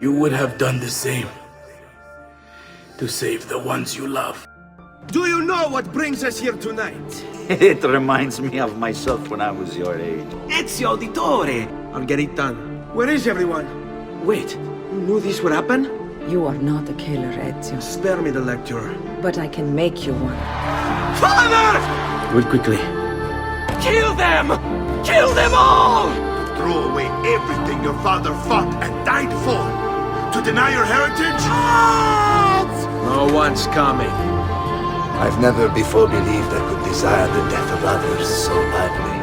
You would have done the same to save the ones you love. Do you know what brings us here tonight? It reminds me of myself when I was your age. Ezio Auditore! I'll get it done. Where is everyone? Wait, you knew this would happen? You are not a killer, Ezio. Spare me the lecture. But I can make you one. Father! Do it quickly. Kill them! Kill them all! Throw away everything your father fought and died for. To deny your heritage? No one's coming. I've never before believed I could desire the death of others so badly.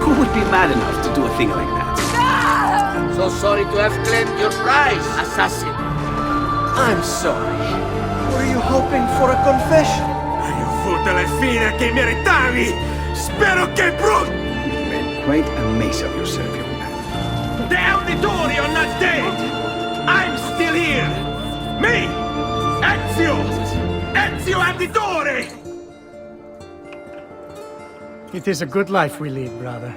Who would be mad enough to do a thing like that? So sorry to have claimed your prize, assassin. I'm sorry. Were you hoping for a confession? Hai avuto la fine che meritavi! Spero che brutto! You've made quite a mess of yourself, young man. The auditori are not dead! I'm still here! Me! Ezio! Ezio Auditore! It is a good life we lead, brother.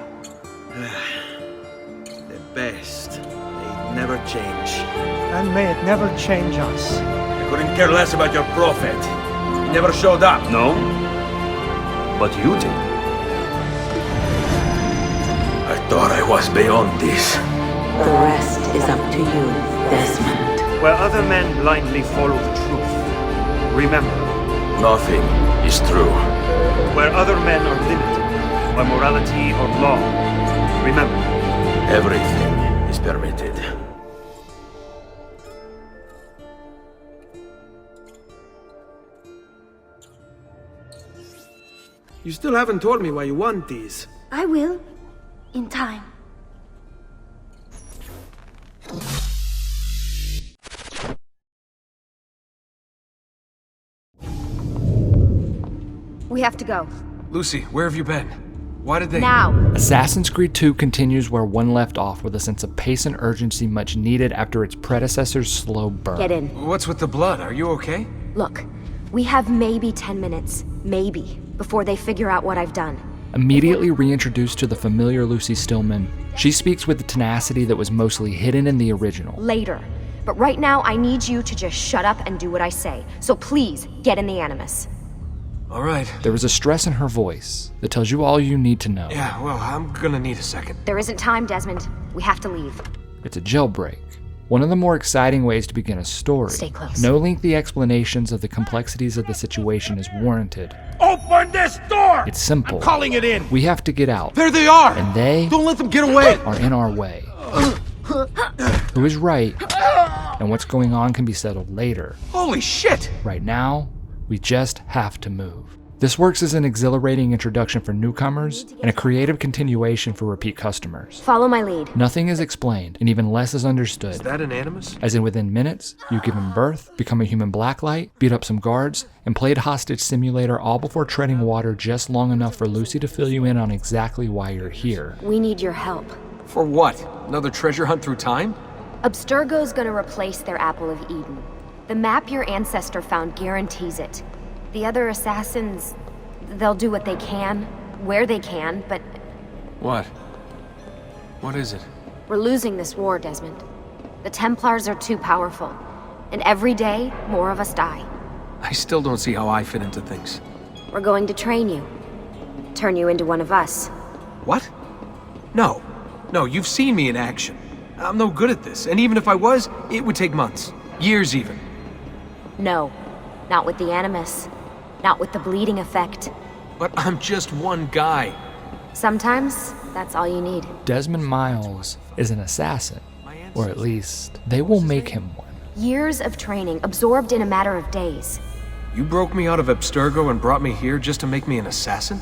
The best. They never change. And may it never change us. I couldn't care less about your prophet. He never showed up. No? But you did. I thought I was beyond this. The rest is up to you, Desmond. Where other men blindly follow the truth, remember, Nothing is true. where other men are limited by morality or law, remember, Everything is permitted. You still haven't told me why you want these. I will. In time. We have to go. Lucy, where have you been? Why did they— Now! Assassin's Creed 2 continues where one left off with a sense of pace and urgency much needed after its predecessor's slow burn. Get in. What's with the blood? Are you okay? Look, we have maybe 10 minutes, maybe, before they figure out what I've done. Immediately reintroduced to the familiar Lucy Stillman, she speaks with the tenacity that was mostly hidden in the original. Later. But right now, I need you to just shut up and do what I say. So please, get in the Animus. All right. There is a stress in her voice that tells you all you need to know. Yeah, well, I'm gonna need a second. There isn't time, Desmond. We have to leave. It's a jailbreak. One of the more exciting ways to begin a story. Stay close. No lengthy explanations of the complexities of the situation is warranted. Open this door! It's simple. Calling it in! We have to get out. There they are! And they Don't let them get away! are in our way. Who is right and what's going on can be settled later. Holy shit! Right now, we just have to move. This works as an exhilarating introduction for newcomers and a creative continuation for repeat customers. Follow my lead. Nothing is explained, and even less is understood. Is that an Animus? As in within minutes, you give him birth, become a human blacklight, beat up some guards, and played hostage simulator all before treading water just long enough for Lucy to fill you in on exactly why you're here. We need your help. For what? Another treasure hunt through time? Abstergo's gonna replace their Apple of Eden. The map your ancestor found guarantees it. The other assassins, they'll do what they can, where they can, but What? What is it? we're losing this war, Desmond. The Templars are too powerful, and every day, more of us die. I still don't see how I fit into things. We're going to train you. Turn you into one of us. What? No. No, you've seen me in action. I'm no good at this, and even if I was, it would take months. Years even. No, not with the Animus. Not with the bleeding effect. But I'm just one guy. Sometimes, that's all you need. Desmond Miles is an assassin, or at least they will make him one. Years of training, absorbed in a matter of days. You broke me out of Abstergo and brought me here just to make me an assassin?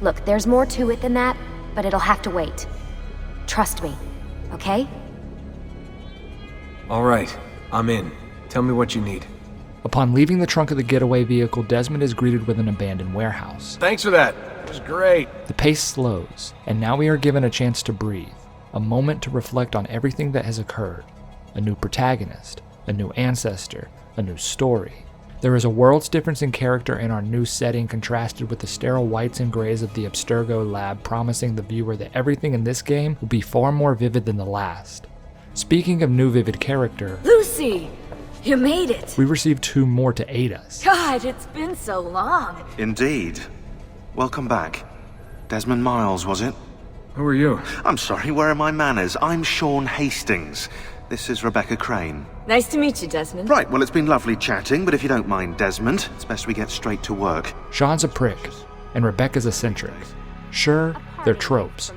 Look, there's more to it than that, but it'll have to wait. Trust me, okay? All right, I'm in. Tell me what you need. Upon leaving the trunk of the getaway vehicle, Desmond is greeted with an abandoned warehouse. Thanks for that. It was great. The pace slows, and now we are given a chance to breathe, a moment to reflect on everything that has occurred. A new protagonist, a new ancestor, a new story. There is a world's difference in character in our new setting contrasted with the sterile whites and grays of the Abstergo lab, promising the viewer that everything in this game will be far more vivid than the last. Speaking of new vivid character, Lucy! You made it! we received 2 more to aid us. God, it's been so long. Indeed. Welcome back. Desmond Miles, was it? Who are you? I'm sorry, where are my manners? I'm Sean Hastings. This is Rebecca Crane. Nice to meet you, Desmond. Right, well, it's been lovely chatting, but if you don't mind, Desmond, it's best we get straight to work. Sean's a prick, and Rebecca's eccentric. Sure, they're tropes.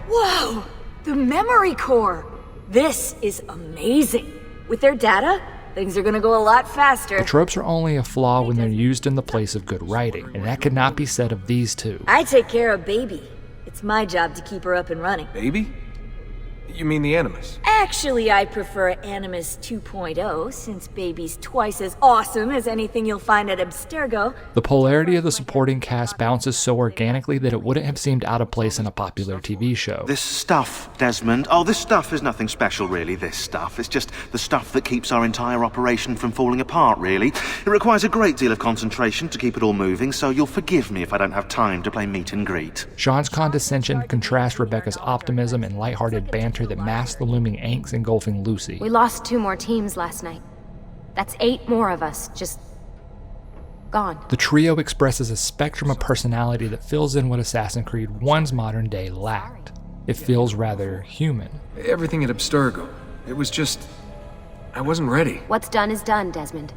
Whoa! The memory core! This is amazing. With their data, things are gonna go a lot faster. The tropes are only a flaw when they're used in the place of good writing, and that could not be said of these 2. I take care of Baby. It's my job to keep her up and running. Baby? You mean the Animus? Actually, I prefer Animus 2.0, since Baby's twice as awesome as anything you'll find at Abstergo. The polarity of the supporting cast bounces so organically that it wouldn't have seemed out of place in a popular TV show. This stuff, Desmond. Oh, this stuff is nothing special, really, this stuff. It's just the stuff that keeps our entire operation from falling apart, really. It requires a great deal of concentration to keep it all moving, so you'll forgive me if I don't have time to play meet and greet. Sean's condescension contrasts Rebecca's optimism and lighthearted banter that masks the looming angst engulfing Lucy. We lost 2 more teams last night. That's 8 more of us, just gone. The trio expresses a spectrum of personality that fills in what Assassin's Creed 1's modern day lacked. It feels rather human. Everything at Abstergo. It was just... I wasn't ready. What's done is done, Desmond.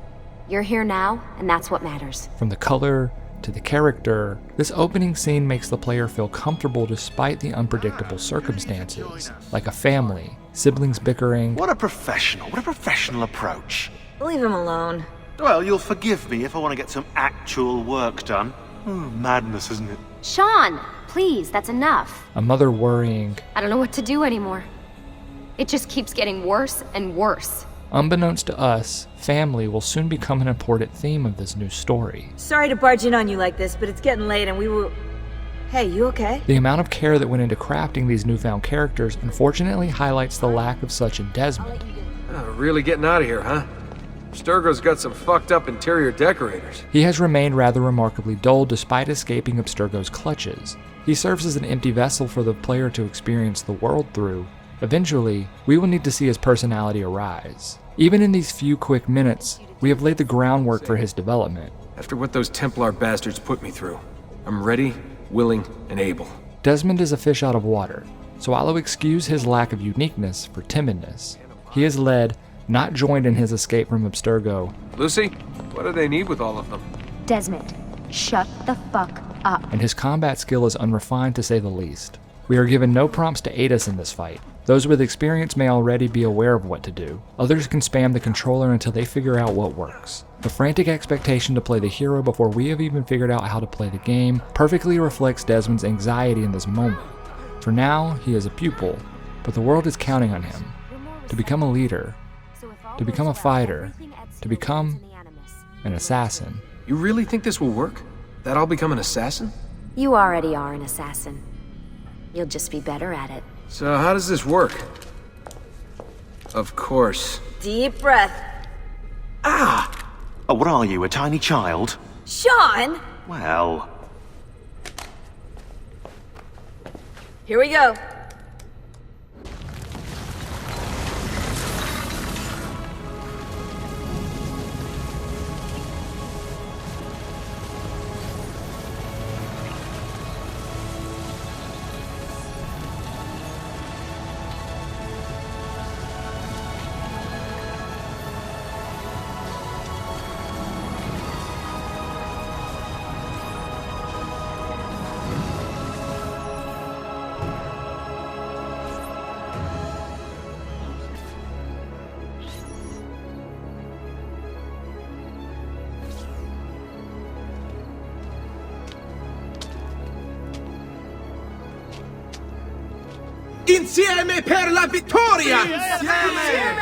You're here now, and that's what matters. From the color to the character, this opening scene makes the player feel comfortable despite the unpredictable circumstances, like a family, siblings bickering. What a professional approach. Leave him alone. Well, you'll forgive me if I want to get some actual work done. Madness, isn't it? Sean, please, that's enough. A mother worrying. I don't know what to do anymore. It just keeps getting worse and worse. Unbeknownst to us, family will soon become an important theme of this new story. Sorry to barge in on you like this, but it's getting late and we will... Hey, you okay? The amount of care that went into crafting these newfound characters unfortunately highlights the lack of such in Desmond. Oh, really getting out of here, huh? Abstergo's got some fucked up interior decorators. He has remained rather remarkably dull despite escaping Abstergo's clutches. He serves as an empty vessel for the player to experience the world through. Eventually, we will need to see his personality arise. Even in these few quick minutes, we have laid the groundwork for his development. After what those Templar bastards put me through, I'm ready, willing, and able. Desmond is a fish out of water, so I'll excuse his lack of uniqueness for timidness. He is led, not joined in his escape from Abstergo. Lucy, what do they need with all of them? Desmond, shut the fuck up. And his combat skill is unrefined to say the least. We are given no prompts to aid us in this fight. Those with experience may already be aware of what to do. Others can spam the controller until they figure out what works. The frantic expectation to play the hero before we have even figured out how to play the game perfectly reflects Desmond's anxiety in this moment. For now, he is a pupil, but the world is counting on him to become a leader, to become a fighter, to become an assassin. You really think this will work? That I'll become an assassin? You already are an assassin. You'll just be better at it. So how does this work? Of course. Deep breath. Ah! Oh, what are you, a tiny child? Sean! Well... Here we go. Insieme per la vittoria! Insieme!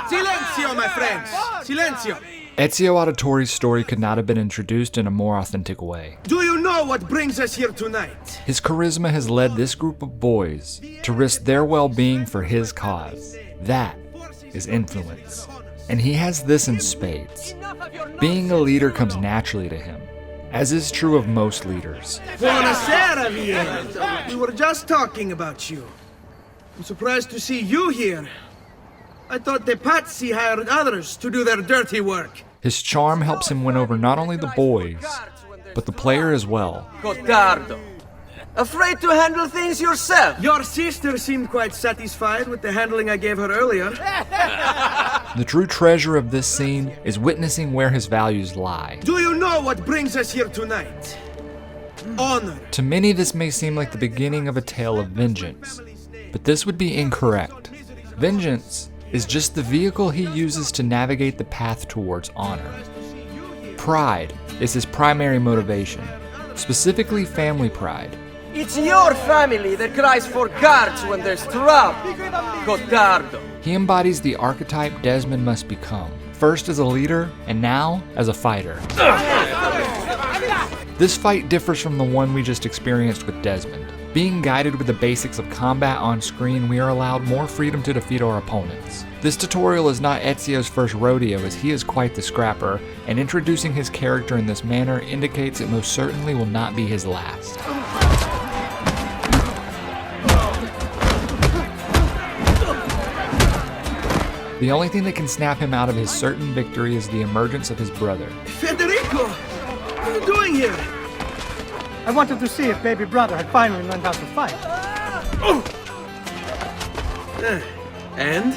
Silenzio, my friends! Silenzio! Ezio Auditore's story could not have been introduced in a more authentic way. Do you know what brings us here tonight? His charisma has led this group of boys to risk their well-being for his cause. That is influence. And he has this in spades. Being a leader comes naturally to him, as is true of most leaders. Buonasera, Viera. We were just talking about you. I'm surprised to see you here. I thought the Patsy hired others to do their dirty work. His charm helps him win over not only the boys, but the player as well. Gotardo. Afraid to handle things yourself? Your sister seemed quite satisfied with the handling I gave her earlier. The true treasure of this scene is witnessing where his values lie. Do you know what brings us here tonight? Honor. To many, this may seem like the beginning of a tale of vengeance, but this would be incorrect. Vengeance is just the vehicle he uses to navigate the path towards honor. Pride is his primary motivation, specifically family pride. It's your family that cries for guards when there's trouble. Gotardo. He embodies the archetype Desmond must become, first as a leader and now as a fighter. This fight differs from the one we just experienced with Desmond. Being guided with the basics of combat on screen, we are allowed more freedom to defeat our opponents. This tutorial is not Ezio's first rodeo, as he is quite the scrapper, and introducing his character in this manner indicates it most certainly will not be his last. The only thing that can snap him out of his certain victory is the emergence of his brother. Federico! What are you doing here? I wanted to see if baby brother had finally learned how to fight. And?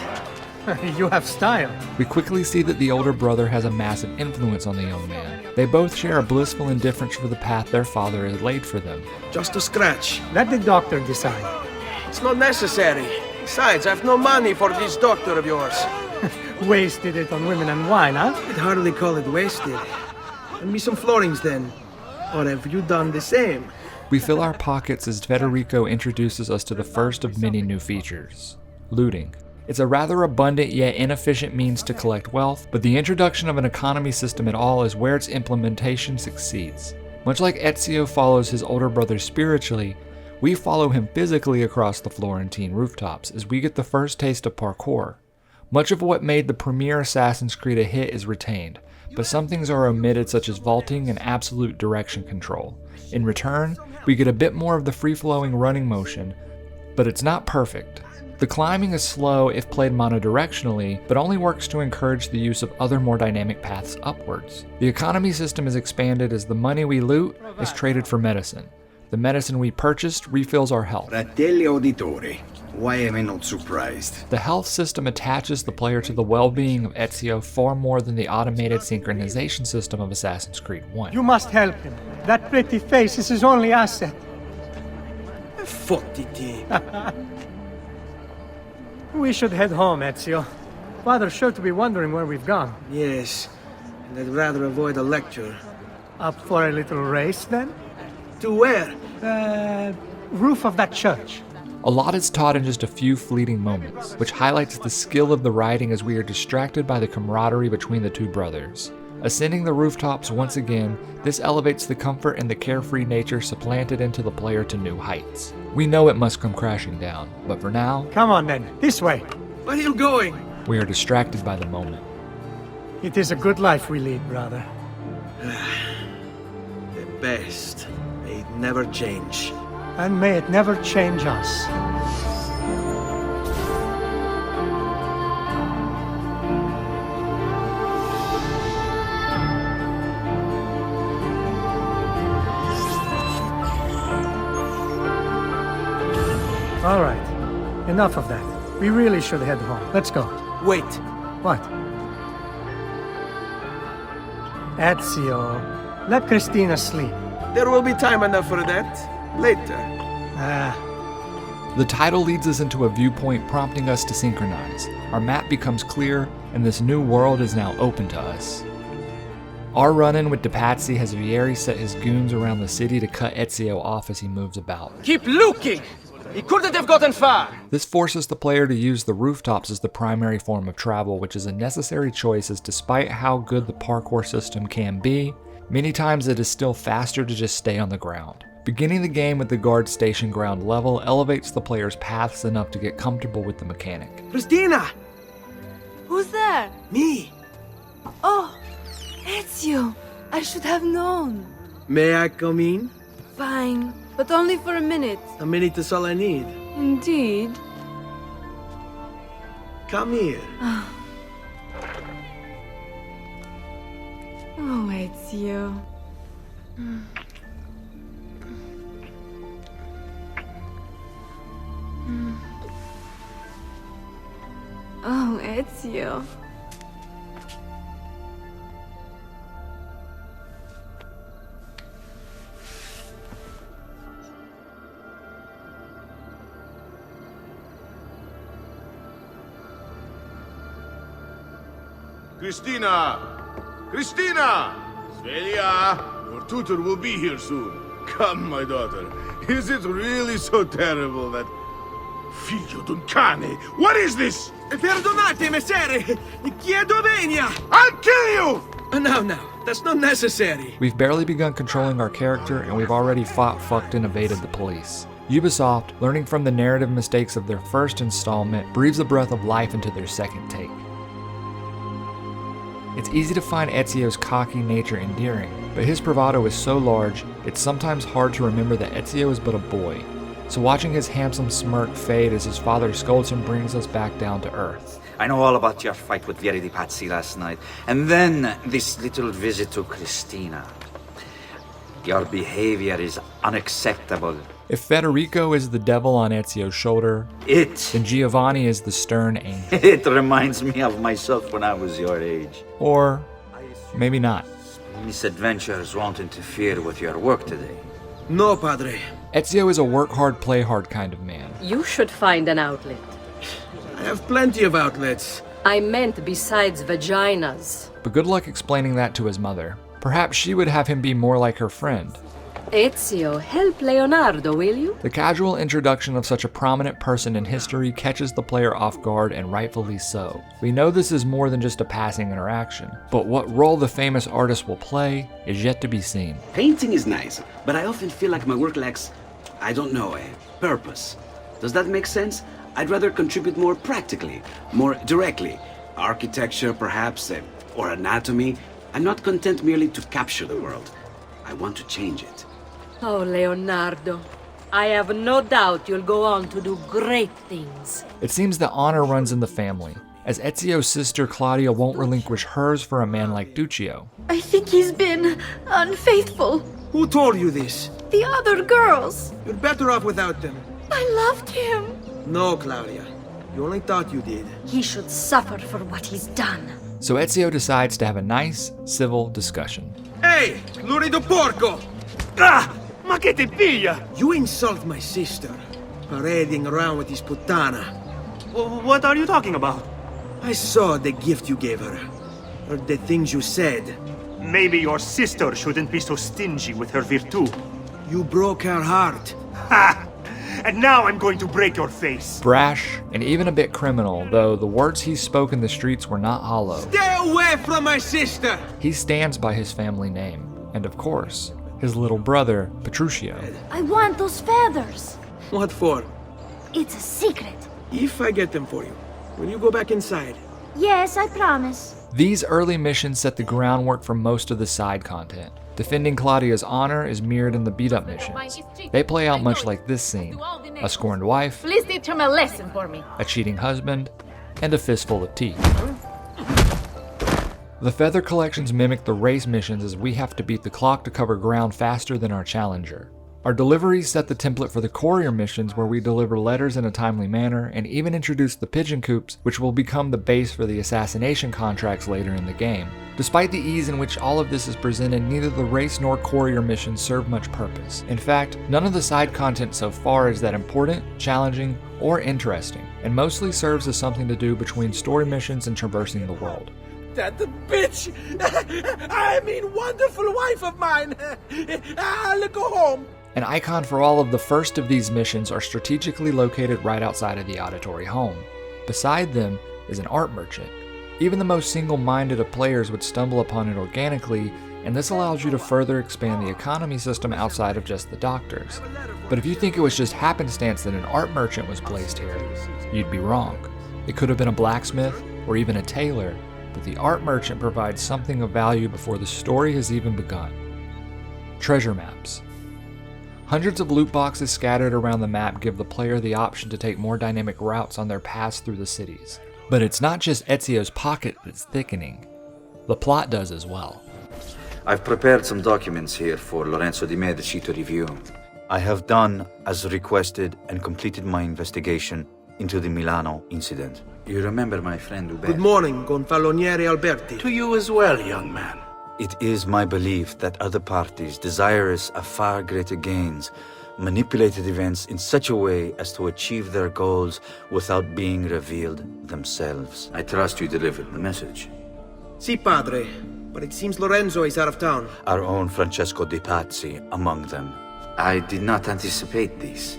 You have style. We quickly see that the older brother has a massive influence on the young man. They both share a blissful indifference for the path their father has laid for them. Just a scratch. Let the doctor decide. It's not necessary. Besides, I've no money for this doctor of yours. Wasted it on women and wine, huh? I'd hardly call it wasted. Lend me some florins then. Or have you done the same? We fill our pockets as Federico introduces us to the first of many new features, looting. It's a rather abundant yet inefficient means to collect wealth, but the introduction of an economy system at all is where its implementation succeeds. Much like Ezio follows his older brother spiritually, we follow him physically across the Florentine rooftops as we get the first taste of parkour. Much of what made the premier Assassin's Creed a hit is retained, but some things are omitted, such as vaulting and absolute direction control. In return, we get a bit more of the free-flowing running motion, but it's not perfect. The climbing is slow if played monodirectionally, but only works to encourage the use of other more dynamic paths upwards. The economy system is expanded as the money we loot is traded for medicine. The medicine we purchased refills our health. Fratelli Auditori, why am I not surprised? The health system attaches the player to the well-being of Ezio far more than the automated synchronization system of Assassin's Creed 1. You must help him. That pretty face is his only asset. Fottiti. We should head home, Ezio. Father's sure to be wondering where we've gone. Yes, and I'd rather avoid a lecture. Up for a little race, then? To where? Roof of that church. A lot is taught in just a few fleeting moments, which highlights the skill of the writing as we are distracted by the camaraderie between the two brothers. Ascending the rooftops once again, this elevates the comfort and the carefree nature supplanted into the player to new heights. We know it must come crashing down, but for now... Come on then, this way. Where are you going? We are distracted by the moment. It is a good life we lead, brother. The best. May it never change. And may it never change us. All right, enough of that. We really should head home. Let's go. Wait. What? Ezio, let Christina sleep. There will be time enough for that. Later. The title leads us into a viewpoint prompting us to synchronize. Our map becomes clear, and this new world is now open to us. Our run-in with DePatsy has Vieri set his goons around the city to cut Ezio off as he moves about. Keep looking! He couldn't have gotten far! This forces the player to use the rooftops as the primary form of travel, which is a necessary choice as despite how good the parkour system can be, many times it is still faster to just stay on the ground. Beginning the game with the guard station ground level elevates the player's paths enough to get comfortable with the mechanic. Christina! Who's there? Me! Oh, Ezio! I should have known. May I come in? Fine, but only for a minute. A minute is all I need. Indeed. Come here. Oh, it's you. Oh, it's you. Christina! Christina! Svelia! Your tutor will be here soon. Come, my daughter. Is it really so terrible that... Figlio d'un cane! What is this? Perdonate, messere! Chiedo venia! I'll kill you! No, that's not necessary. We've barely begun controlling our character, and we've already fought, fucked, and evaded the police. Ubisoft, learning from the narrative mistakes of their first installment, breathes a breath of life into their second take. It's easy to find Ezio's cocky nature endearing, but his bravado is so large, it's sometimes hard to remember that Ezio is but a boy. So watching his handsome smirk fade as his father scolds him brings us back down to earth. I know all about your fight with Vieri di Pazzi last night, and then this little visit to Christina. Your behavior is unacceptable. If Federico is the devil on Ezio's shoulder, then Giovanni is the stern angel. It reminds me of myself when I was your age. Or maybe not. Misadventures won't interfere with your work today. No, padre. Ezio is a work hard, play hard kind of man. You should find an outlet. I have plenty of outlets. I meant besides vaginas. But good luck explaining that to his mother. Perhaps she would have him be more like her friend. Ezio, help Leonardo, will you? The casual introduction of such a prominent person in history catches the player off guard, and rightfully so. We know this is more than just a passing interaction, but what role the famous artist will play is yet to be seen. Painting is nice, but I often feel like my work lacks, I don't know, a purpose. Does that make sense? I'd rather contribute more practically, more directly. Architecture, perhaps, or anatomy. I'm not content merely to capture the world. I want to change it. Oh, Leonardo. I have no doubt you'll go on to do great things. It seems that honor runs in the family, as Ezio's sister Claudia won't relinquish hers for a man like Duccio. I think he's been unfaithful. Who told you this? The other girls. You're better off without them. I loved him. No, Claudia. You only thought you did. He should suffer for what he's done. So Ezio decides to have a nice, civil discussion. Hey, lurido porco! Ah! Ma che te piglia? You insult my sister, parading around with this puttana. What are you talking about? I saw the gift you gave her. Heard the things you said. Maybe your sister shouldn't be so stingy with her virtù. You broke her heart. Ha! And now I'm going to break your face. Brash and even a bit criminal, though the words he spoke in the streets were not hollow. Stay away from my sister! He stands by his family name, and of course, his little brother, Petruchio. I want those feathers. What for? It's a secret. If I get them for you, will you go back inside? Yes, I promise. These early missions set the groundwork for most of the side content. Defending Claudia's honor is mirrored in the beat-up missions. They play out much like this scene: a scorned wife, Please teach him a lesson for me. a cheating husband, and a fistful of teeth. The feather collections mimic the race missions, as we have to beat the clock to cover ground faster than our challenger. Our deliveries set the template for the courier missions, where we deliver letters in a timely manner, and even introduce the pigeon coops, which will become the base for the assassination contracts later in the game. Despite the ease in which all of this is presented, neither the race nor courier missions serve much purpose. In fact, none of the side content so far is that important, challenging, or interesting, and mostly serves as something to do between story missions and traversing the world. That bitch! I mean, wonderful wife of mine! I'll go home! An icon for all of the first of these missions are strategically located right outside of the auditory home. Beside them is an art merchant. Even the most single-minded of players would stumble upon it organically, and this allows you to further expand the economy system outside of just the doctors. But if you think it was just happenstance that an art merchant was placed here, you'd be wrong. It could have been a blacksmith or even a tailor, but the art merchant provides something of value before the story has even begun. Treasure maps. Hundreds of loot boxes scattered around the map give the player the option to take more dynamic routes on their paths through the cities. But it's not just Ezio's pocket that's thickening. The plot does as well. I've prepared some documents here for Lorenzo di Medici to review. I have done as requested and completed my investigation into the Milano incident. You remember my friend Uberto? Good morning, Gonfaloniere Alberti. To you as well, young man. It is my belief that other parties, desirous of far greater gains, manipulated events in such a way as to achieve their goals without being revealed themselves. I trust you delivered the message. Si, padre. But it seems Lorenzo is out of town. Our own Francesco de Pazzi among them. I did not anticipate this.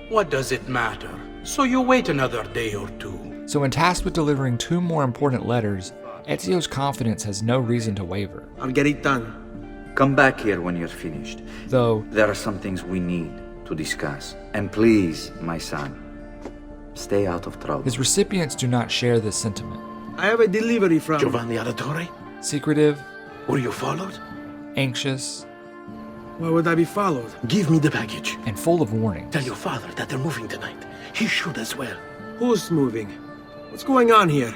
What does it matter? So you wait another day or two. So when tasked with delivering 2 more important letters, Ezio's confidence has no reason to waver. I'll get it done. Come back here when you're finished. Though there are some things we need to discuss. And please, my son, stay out of trouble. His recipients do not share this sentiment. I have a delivery from Giovanni Auditore? Secretive. Were you followed? Anxious. Why would I be followed? Give me the package. And full of warnings. Tell your father that they're moving tonight. He should as well. Who's moving? What's going on here?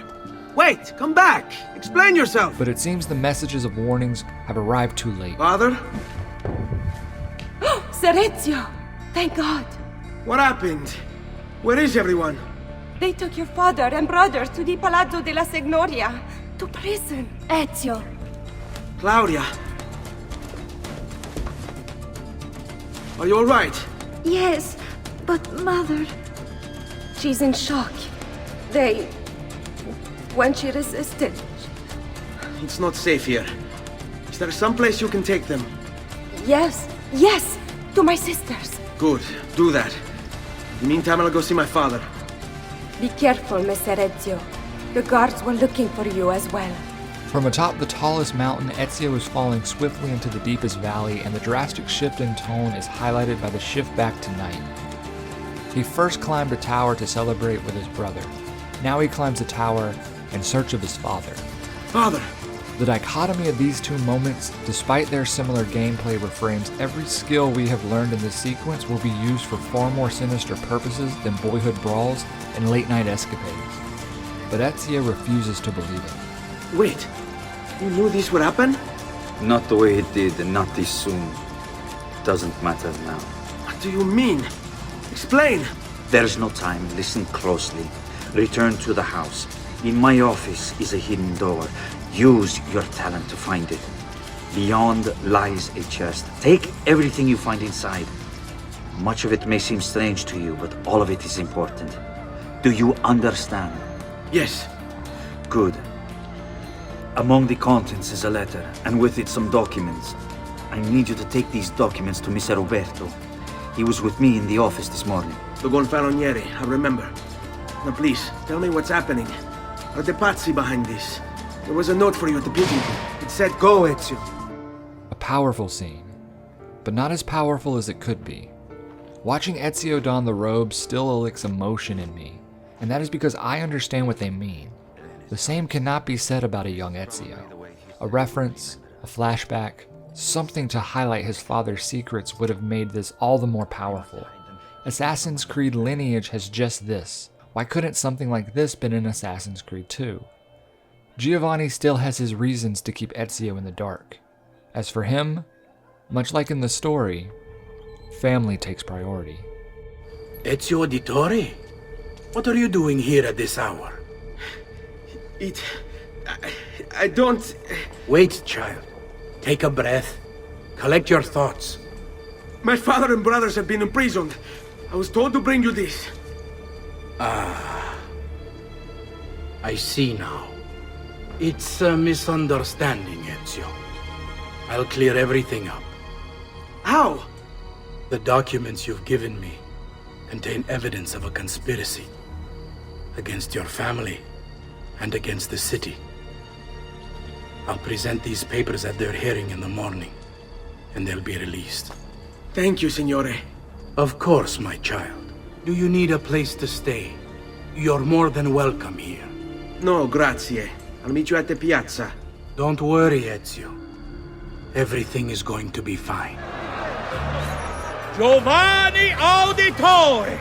Wait! Come back! Explain yourself! But it seems the messages of warnings have arrived too late. Father? Ser Ezio! Thank God! What happened? Where is everyone? They took your father and brother to the Palazzo della Signoria, to prison. Ezio! Claudia! Are you alright? Yes, but Mother... She's in shock. When she resisted... It's not safe here. Is there some place you can take them? Yes, to my sisters. Good, do that. In the meantime, I'll go see my father. Be careful, Messer Ezio. The guards were looking for you as well. From atop the tallest mountain, Ezio is falling swiftly into the deepest valley, and the drastic shift in tone is highlighted by the shift back to night. He first climbed a tower to celebrate with his brother. Now he climbs a tower in search of his father. Father! The dichotomy of these 2 moments, despite their similar gameplay, reframes every skill we have learned in this sequence will be used for far more sinister purposes than boyhood brawls and late-night escapades. But Ezio refuses to believe it. Wait, you knew this would happen? Not the way it did, and not this soon. Doesn't matter now. What do you mean? Explain! There's no time. Listen closely. Return to the house. In my office is a hidden door. Use your talent to find it. Beyond lies a chest. Take everything you find inside. Much of it may seem strange to you, but all of it is important. Do you understand? Yes. Good. Among the contents is a letter, and with it some documents. I need you to take these documents to Mr. Roberto. He was with me in the office this morning. The Gonfaloniere, I remember. Now please, tell me what's happening. Are the Pazzi behind this? There was a note for you at the pigeon. It said, "Go, Ezio." A powerful scene, but not as powerful as it could be. Watching Ezio don the robe still elicits emotion in me, and that is because I understand what they mean. The same cannot be said about a young Ezio. A reference, a flashback, something to highlight his father's secrets would have made this all the more powerful. Assassin's Creed lineage has just this. Why couldn't something like this been in Assassin's Creed 2? Giovanni still has his reasons to keep Ezio in the dark. As for him, much like in the story, family takes priority. Ezio Auditore? What are you doing here at this hour? I don't... Wait, child. Take a breath. Collect your thoughts. My father and brothers have been imprisoned. I was told to bring you this. Ah. I see now. It's a misunderstanding, Ezio. I'll clear everything up. How? The documents you've given me contain evidence of a conspiracy against your family and against the city. I'll present these papers at their hearing in the morning, and they'll be released. Thank you, Signore. Of course, my child. Do you need a place to stay? You're more than welcome here. No, grazie. I'll meet you at the piazza. Don't worry, Ezio. Everything is going to be fine. Giovanni Auditore!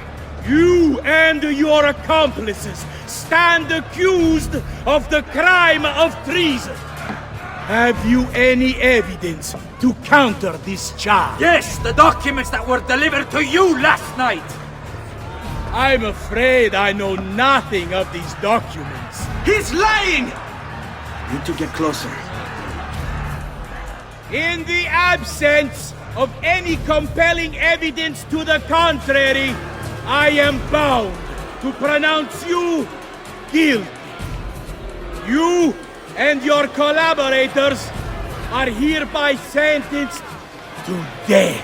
You and your accomplices stand accused of the crime of treason. Have you any evidence to counter this charge? Yes, the documents that were delivered to you last night. I'm afraid I know nothing of these documents. He's lying! Need to get closer. In the absence of any compelling evidence to the contrary, I am bound to pronounce you guilty. You and your collaborators are hereby sentenced to death.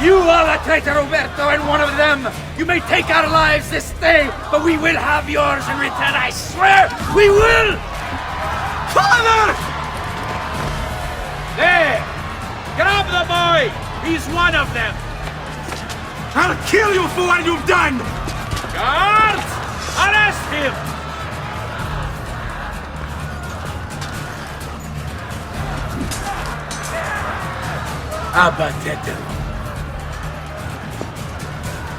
You are the traitor, Roberto, and one of them. You may take our lives this day, but we will have yours in return, I swear! We will! Father! There! Grab the boy! He's one of them! I'll kill you for what you've done! Guards! Arrest him! Abatetelo.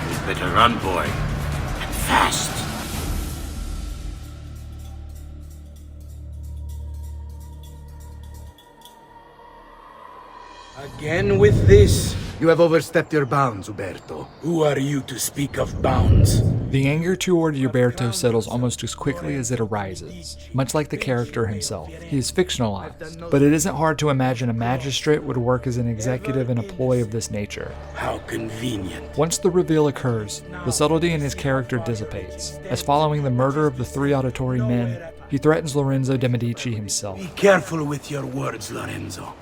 You better run, boy. And fast. Again with this? You have overstepped your bounds, Uberto. Who are you to speak of bounds? The anger toward Gilberto settles almost as quickly as it arises, much like the character himself. He is fictionalized, but it isn't hard to imagine a magistrate would work as an executive in a ploy of this nature. How convenient. Once the reveal occurs, the subtlety in his character dissipates, as following the murder of the 3 auditory men, he threatens Lorenzo de' Medici himself. Be careful with your words, Lorenzo.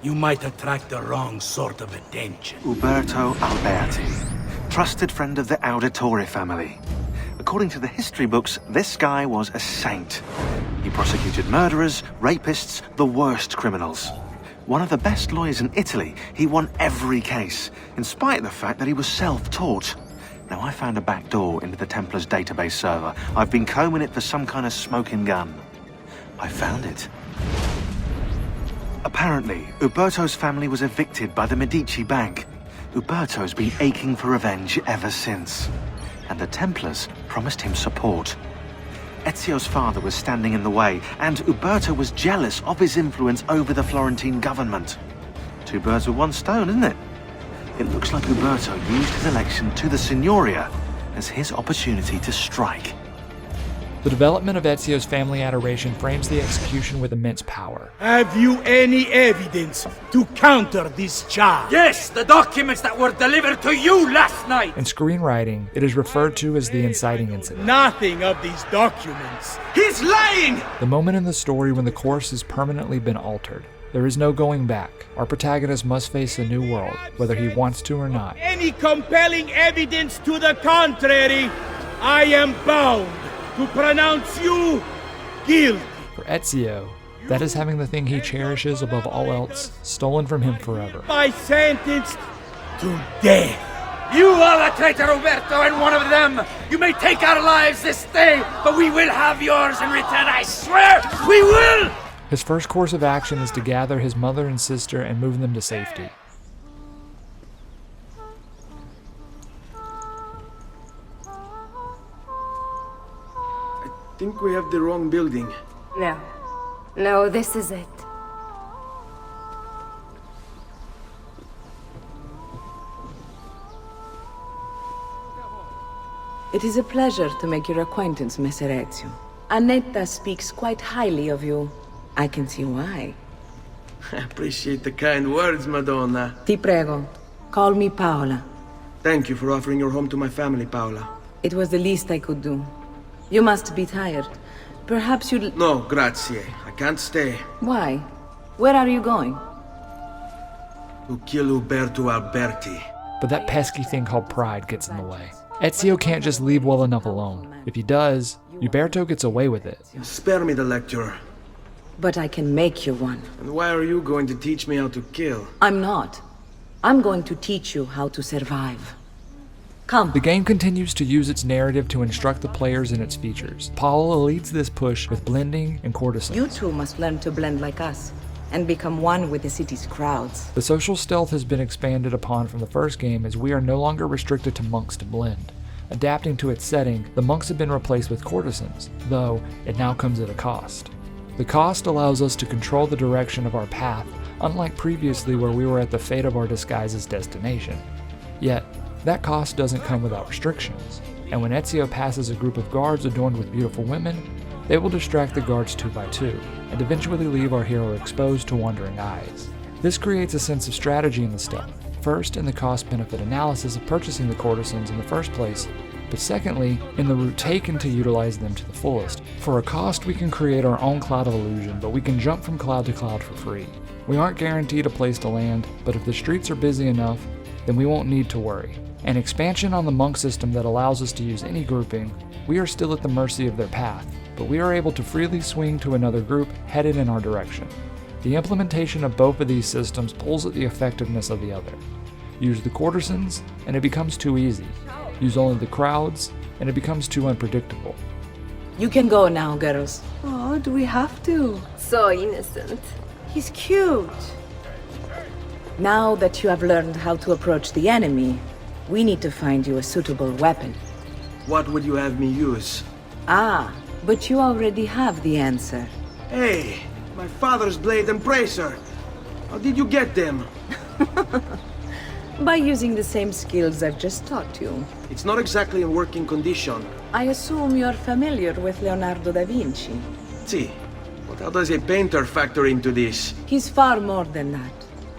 You might attract the wrong sort of attention. Uberto Alberti, trusted friend of the Auditore family. According to the history books, this guy was a saint. He prosecuted murderers, rapists, the worst criminals. One of the best lawyers in Italy, he won every case, in spite of the fact that he was self-taught. Now, I found a back door into the Templars database server. I've been combing it for some kind of smoking gun. I found it. Apparently, Uberto's family was evicted by the Medici Bank. Uberto's been aching for revenge ever since. And the Templars promised him support. Ezio's father was standing in the way, and Uberto was jealous of his influence over the Florentine government. 2 birds with 1 stone, isn't it? It looks like Uberto used his election to the Signoria as his opportunity to strike. The development of Ezio's family adoration frames the execution with immense power. Have you any evidence to counter this charge? Yes, the documents that were delivered to you last night. In screenwriting, it is referred to as the inciting incident. Nothing of these documents. He's lying! The moment in the story when the course has permanently been altered. There is no going back. Our protagonist must face a new world, whether he wants to or not. Any compelling evidence to the contrary, I am bound to pronounce you guilty. For Ezio, that is having the thing he cherishes above all else stolen from him forever. By sentenced to death. You are the traitor, Roberto, and one of them. You may take our lives this day, but we will have yours in return, I swear! We will! His first course of action is to gather his mother and sister and move them to safety. I think we have the wrong building. No. No, this is it. It is a pleasure to make your acquaintance, Messer Ezio. Annetta speaks quite highly of you. I can see why. I appreciate the kind words, Madonna. Ti prego, call me Paola. Thank you for offering your home to my family, Paola. It was the least I could do. You must be tired. Perhaps you'd... No, grazie. I can't stay. Why? Where are you going? To kill Uberto Alberti. But that pesky thing called pride gets in the way. Ezio can't just leave well enough alone. If he does, Uberto gets away with it. Spare me the lecture. But I can make you one. And why are you going to teach me how to kill? I'm not. I'm going to teach you how to survive. Come. The game continues to use its narrative to instruct the players in its features. Paola leads this push with blending and courtesans. You two must learn to blend like us, and become one with the city's crowds. The social stealth has been expanded upon from the first game as we are no longer restricted to monks to blend. Adapting to its setting, the monks have been replaced with courtesans, though it now comes at a cost. The cost allows us to control the direction of our path, unlike previously where we were at the fate of our disguise's destination. Yet, that cost doesn't come without restrictions, and when Ezio passes a group of guards adorned with beautiful women, they will distract the guards 2 by 2, and eventually leave our hero exposed to wondering eyes. This creates a sense of strategy in the stealth, first in the cost-benefit analysis of purchasing the courtesans in the first place, but secondly, in the route taken to utilize them to the fullest. For a cost, we can create our own cloud of illusion, but we can jump from cloud to cloud for free. We aren't guaranteed a place to land, but if the streets are busy enough, then we won't need to worry. An expansion on the monk system that allows us to use any grouping, we are still at the mercy of their path, but we are able to freely swing to another group headed in our direction. The implementation of both of these systems pulls at the effectiveness of the other. Use the courtesans, and it becomes too easy. Use only the crowds, and it becomes too unpredictable. You can go now, girls. Oh, do we have to? So innocent. He's cute. Now that you have learned how to approach the enemy, we need to find you a suitable weapon. What would you have me use? Ah, but you already have the answer. Hey, my father's blade and bracer. How did you get them? By using the same skills I've just taught you. It's not exactly in working condition. I assume you're familiar with Leonardo da Vinci. See, but how does a painter factor into this? He's far more than that.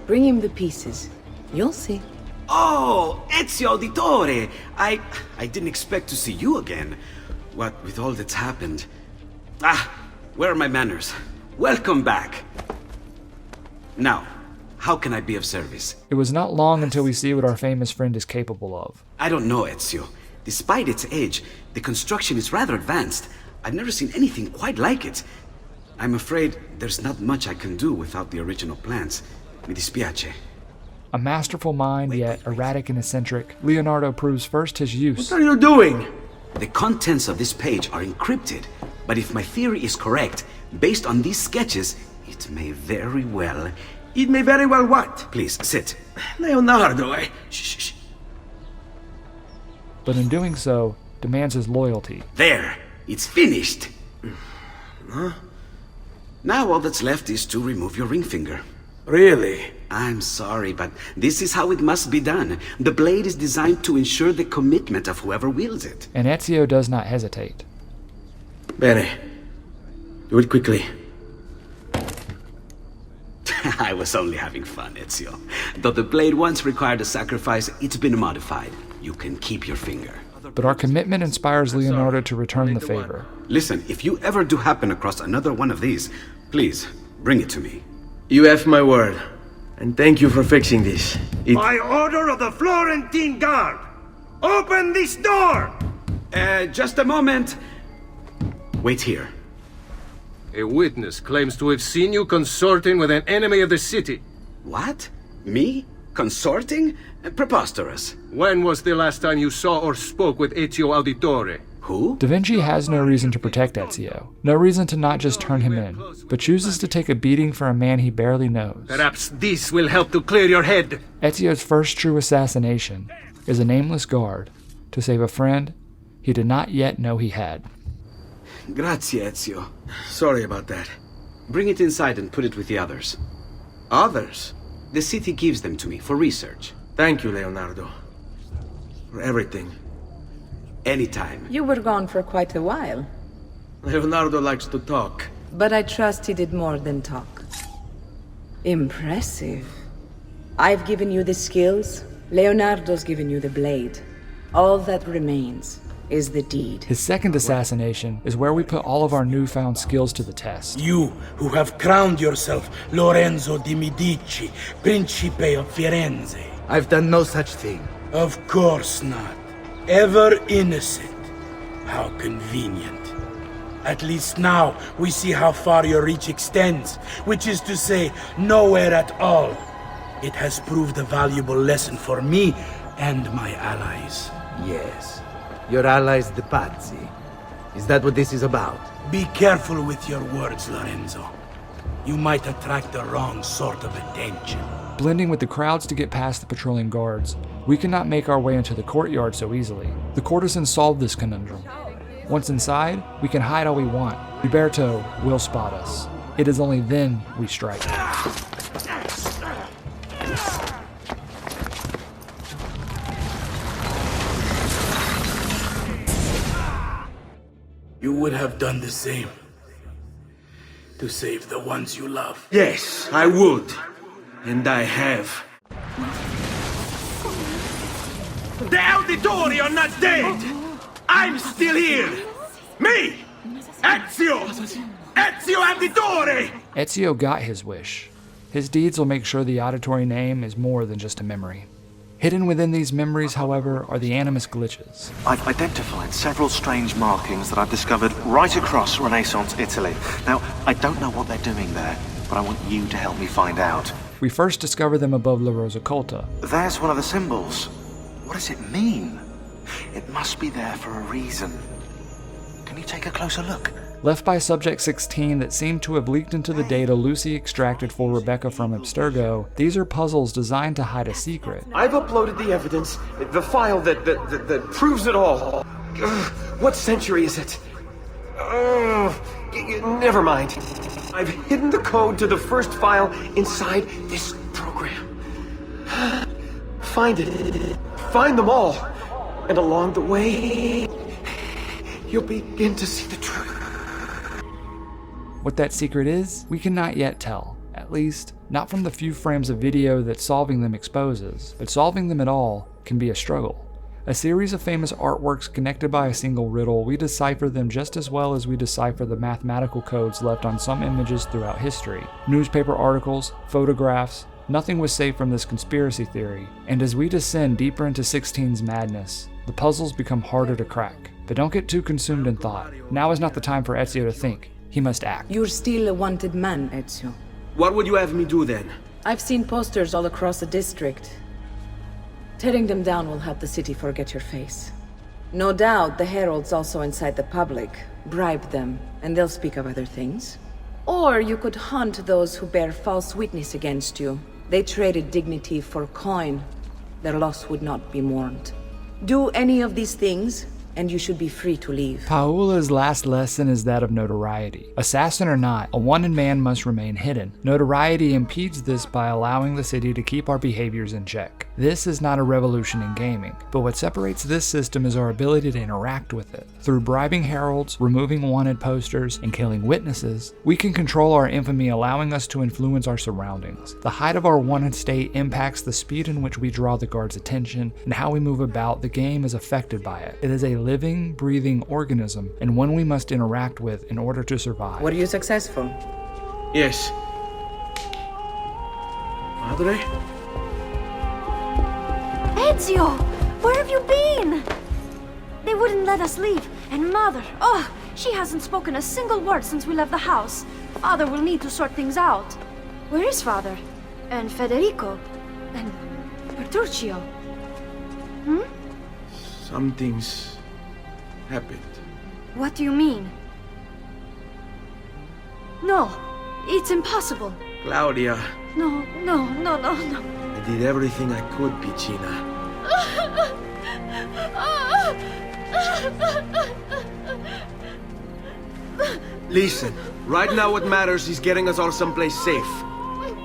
Bring him the pieces. You'll see. Oh, Ezio Auditore! I didn't expect to see you again. What with all that's happened. Ah, where are my manners? Welcome back. Now, how can I be of service? It was not long until we see what our famous friend is capable of. I don't know, Ezio. Despite its age, the construction is rather advanced. I've never seen anything quite like it. I'm afraid there's not much I can do without the original plans. Mi dispiace. A masterful mind, yet erratic and eccentric, Leonardo proves first his use. What are you doing? The contents of this page are encrypted, but if my theory is correct, based on these sketches, it may very well... It may very well what? Please, sit. Leonardo, Shh. But in doing so, demands his loyalty. There! It's finished! Huh? Now all that's left is to remove your ring finger. Really? I'm sorry, but this is how it must be done. The blade is designed to ensure the commitment of whoever wields it. And Ezio does not hesitate. Bene. Do it quickly. I was only having fun, Ezio. Though the blade once required a sacrifice, it's been modified. You can keep your finger. But our commitment inspires Leonardo to return the favor. Listen, if you ever do happen across another one of these, please, bring it to me. You have my word. And thank you for fixing this. By order of the Florentine Guard! Open this door! Just a moment. Wait here. A witness claims to have seen you consorting with an enemy of the city. What? Me? Consorting? Preposterous. When was the last time you saw or spoke with Ezio Auditore? Who? Da Vinci has no reason to protect Ezio. No reason to not just turn him in, but chooses to take a beating for a man he barely knows. Perhaps this will help to clear your head. Ezio's first true assassination is a nameless guard to save a friend he did not yet know he had. Grazie, Ezio. Sorry about that. Bring it inside and put it with the others. Others? The city gives them to me for research. Thank you, Leonardo. For everything. Anytime. You were gone for quite a while. Leonardo likes to talk. But I trust he did more than talk. Impressive. I've given you the skills. Leonardo's given you the blade. All that remains is the deed. His second assassination is where we put all of our newfound skills to the test. You who have crowned yourself Lorenzo di Medici, Principe of Firenze. I've done no such thing. Of course not. Ever innocent. How convenient. At least now we see how far your reach extends, which is to say, nowhere at all. It has proved a valuable lesson for me and my allies. Yes. Your allies, the Pazzi. Is that what this is about? Be careful with your words, Lorenzo. You might attract the wrong sort of attention. blending with the crowds to get past the patrolling guards. We cannot make our way into the courtyard so easily. The courtesans solve this conundrum. Once inside, we can hide all we want. Roberto will spot us. It is only then we strike. You would have done the same. To save the ones you love. Yes, I would. And I have. The Auditori are not dead! I'm still here! Me! Ezio! Ezio Auditore! Ezio got his wish. His deeds will make sure the auditory name is more than just a memory. Hidden within these memories, however, are the animus glitches. I've identified several strange markings that I've discovered right across Renaissance Italy. Now, I don't know what they're doing there, but I want you to help me find out. We first discover them above La Rosacolta. There's one of the symbols. What does it mean? It must be there for a reason. Can you take a closer look? Left by Subject 16 that seemed to have leaked into the data Lucy extracted for Rebecca from Abstergo, these are puzzles designed to hide a secret. I've uploaded the evidence, the file that proves it all. What century is it? Never mind. I've hidden the code to the first file inside this program. Find it. Find them all. And along the way, you'll begin to see the truth. What that secret is, we cannot yet tell. At least, not from the few frames of video that solving them exposes. But solving them at all can be a struggle. A series of famous artworks connected by a single riddle, we decipher them just as well as we decipher the mathematical codes left on some images throughout history. Newspaper articles, photographs, nothing was safe from this conspiracy theory. And as we descend deeper into 16's madness, the puzzles become harder to crack. But don't get too consumed in thought. Now is not the time for Ezio to think. He must act. You're still a wanted man, Ezio. What would you have me do then? I've seen posters all across the district. Tearing them down will help the city forget your face. No doubt the heralds also incite the public. Bribe them, and they'll speak of other things. Or you could hunt those who bear false witness against you. They traded dignity for coin. Their loss would not be mourned. Do any of these things, and you should be free to leave. Paola's last lesson is that of notoriety. Assassin or not, a wanted man must remain hidden. Notoriety impedes this by allowing the city to keep our behaviors in check. This is not a revolution in gaming, but what separates this system is our ability to interact with it. Through bribing heralds, removing wanted posters, and killing witnesses, we can control our infamy, allowing us to influence our surroundings. The height of our wanted state impacts the speed in which we draw the guard's attention, and how we move about the game is affected by it. It is a living, breathing organism, and one we must interact with in order to survive. Were you successful? Yes. Madre? Ezio! Where have you been? They wouldn't let us leave. And Mother, oh, she hasn't spoken a single word since we left the house. Father will need to sort things out. Where is Father? And Federico? And Petruccio? Something's happened. What do you mean? No, it's impossible. Claudia. No. I did everything I could, Piccina. Listen, right now what matters is getting us all someplace safe.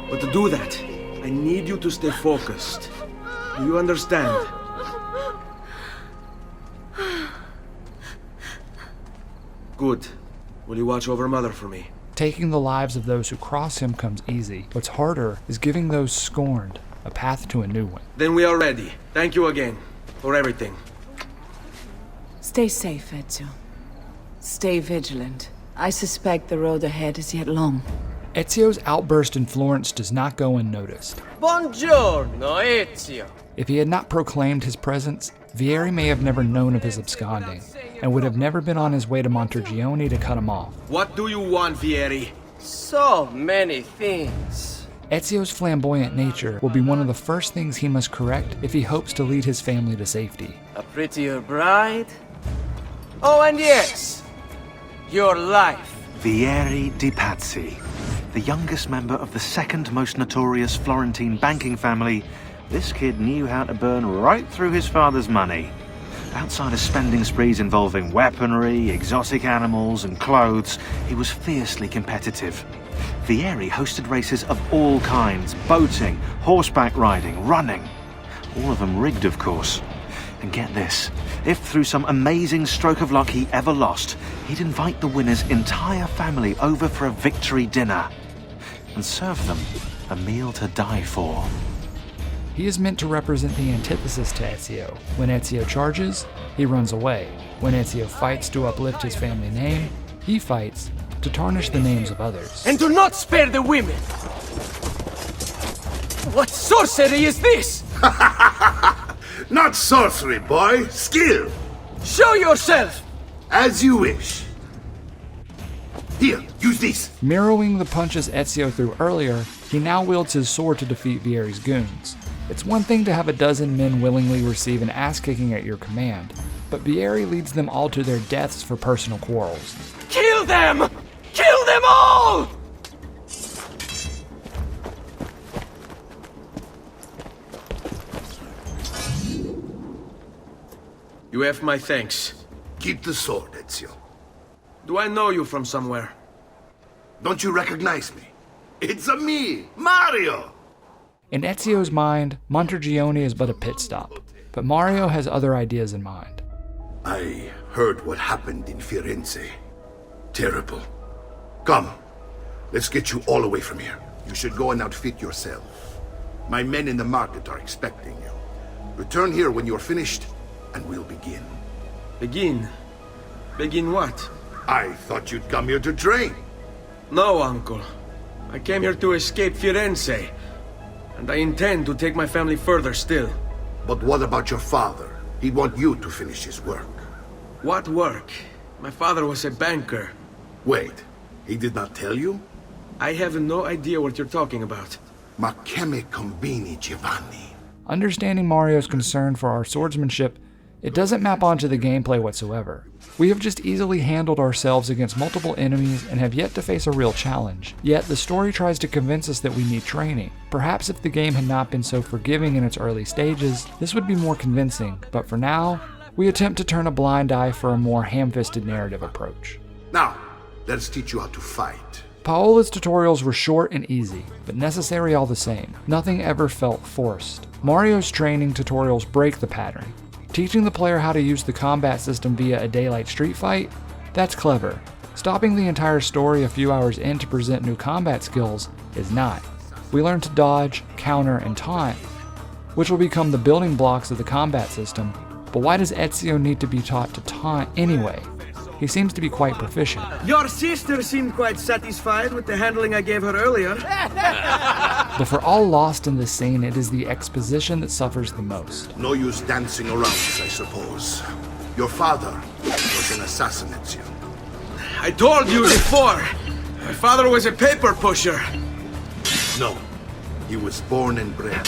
But to do that, I need you to stay focused. Do you understand? Good. Will you watch over Mother for me? Taking the lives of those who cross him comes easy. What's harder is giving those scorned a path to a new one. Then we are ready. Thank you again for everything. Stay safe, Ezio. Stay vigilant. I suspect the road ahead is yet long. Ezio's outburst in Florence does not go unnoticed. Buongiorno, Ezio. If he had not proclaimed his presence, Vieri may have never known of his absconding, and would have never been on his way to Montergione to cut him off. What do you want, Vieri? So many things. Ezio's flamboyant nature will be one of the first things he must correct if he hopes to lead his family to safety. A prettier bride? Oh, and yes, your life. Vieri di Pazzi. The youngest member of the second most notorious Florentine banking family, this kid knew how to burn right through his father's money. Outside of spending sprees involving weaponry, exotic animals, and clothes, he was fiercely competitive. Vieri hosted races of all kinds: boating, horseback riding, running. All of them rigged, of course. And get this, if through some amazing stroke of luck he ever lost, he'd invite the winner's entire family over for a victory dinner and serve them a meal to die for. He is meant to represent the antithesis to Ezio. When Ezio charges, he runs away. When Ezio fights to uplift his family name, he fights to tarnish the names of others. And do not spare the women! What sorcery is this? Not sorcery, boy. Skill. Show yourself! As you wish. Here, use this. Mirroring the punches Ezio threw earlier, he now wields his sword to defeat Vieri's goons. It's one thing to have a dozen men willingly receive an ass-kicking at your command, but Vieri leads them all to their deaths for personal quarrels. Kill them! Kill them all! You have my thanks. Keep the sword, Ezio. Do I know you from somewhere? Don't you recognize me? It's a me, Mario! In Ezio's mind, Montergione is but a pit stop, but Mario has other ideas in mind. I heard what happened in Firenze. Terrible. Come, let's get you all away from here. You should go and outfit yourself. My men in the market are expecting you. Return here when you're finished, and we'll begin. Begin? Begin what? I thought you'd come here to train. No, Uncle. I came here to escape Firenze. And I intend to take my family further still. But what about your father? He'd want you to finish his work. What work? My father was a banker. Wait, he did not tell you? I have no idea what you're talking about. Ma che me combini, Giovanni? Understanding Mario's concern for our swordsmanship, it doesn't map onto the gameplay whatsoever. We have just easily handled ourselves against multiple enemies and have yet to face a real challenge. Yet the story tries to convince us that we need training. Perhaps if the game had not been so forgiving in its early stages, this would be more convincing, but for now, we attempt to turn a blind eye for a more ham-fisted narrative approach. Now, let's teach you how to fight. Paola's tutorials were short and easy, but necessary all the same. Nothing ever felt forced. Mario's training tutorials break the pattern. Teaching the player how to use the combat system via a daylight street fight? That's clever. Stopping the entire story a few hours in to present new combat skills is not. We learn to dodge, counter, and taunt, which will become the building blocks of the combat system. But why does Ezio need to be taught to taunt anyway? He seems to be quite proficient. Your sister seemed quite satisfied with the handling I gave her earlier. But for all lost in this scene, it is the exposition that suffers the most. No use dancing around, I suppose. Your father was an assassin, Ezio. I told you before. My father was a paper pusher. No, he was born and bred.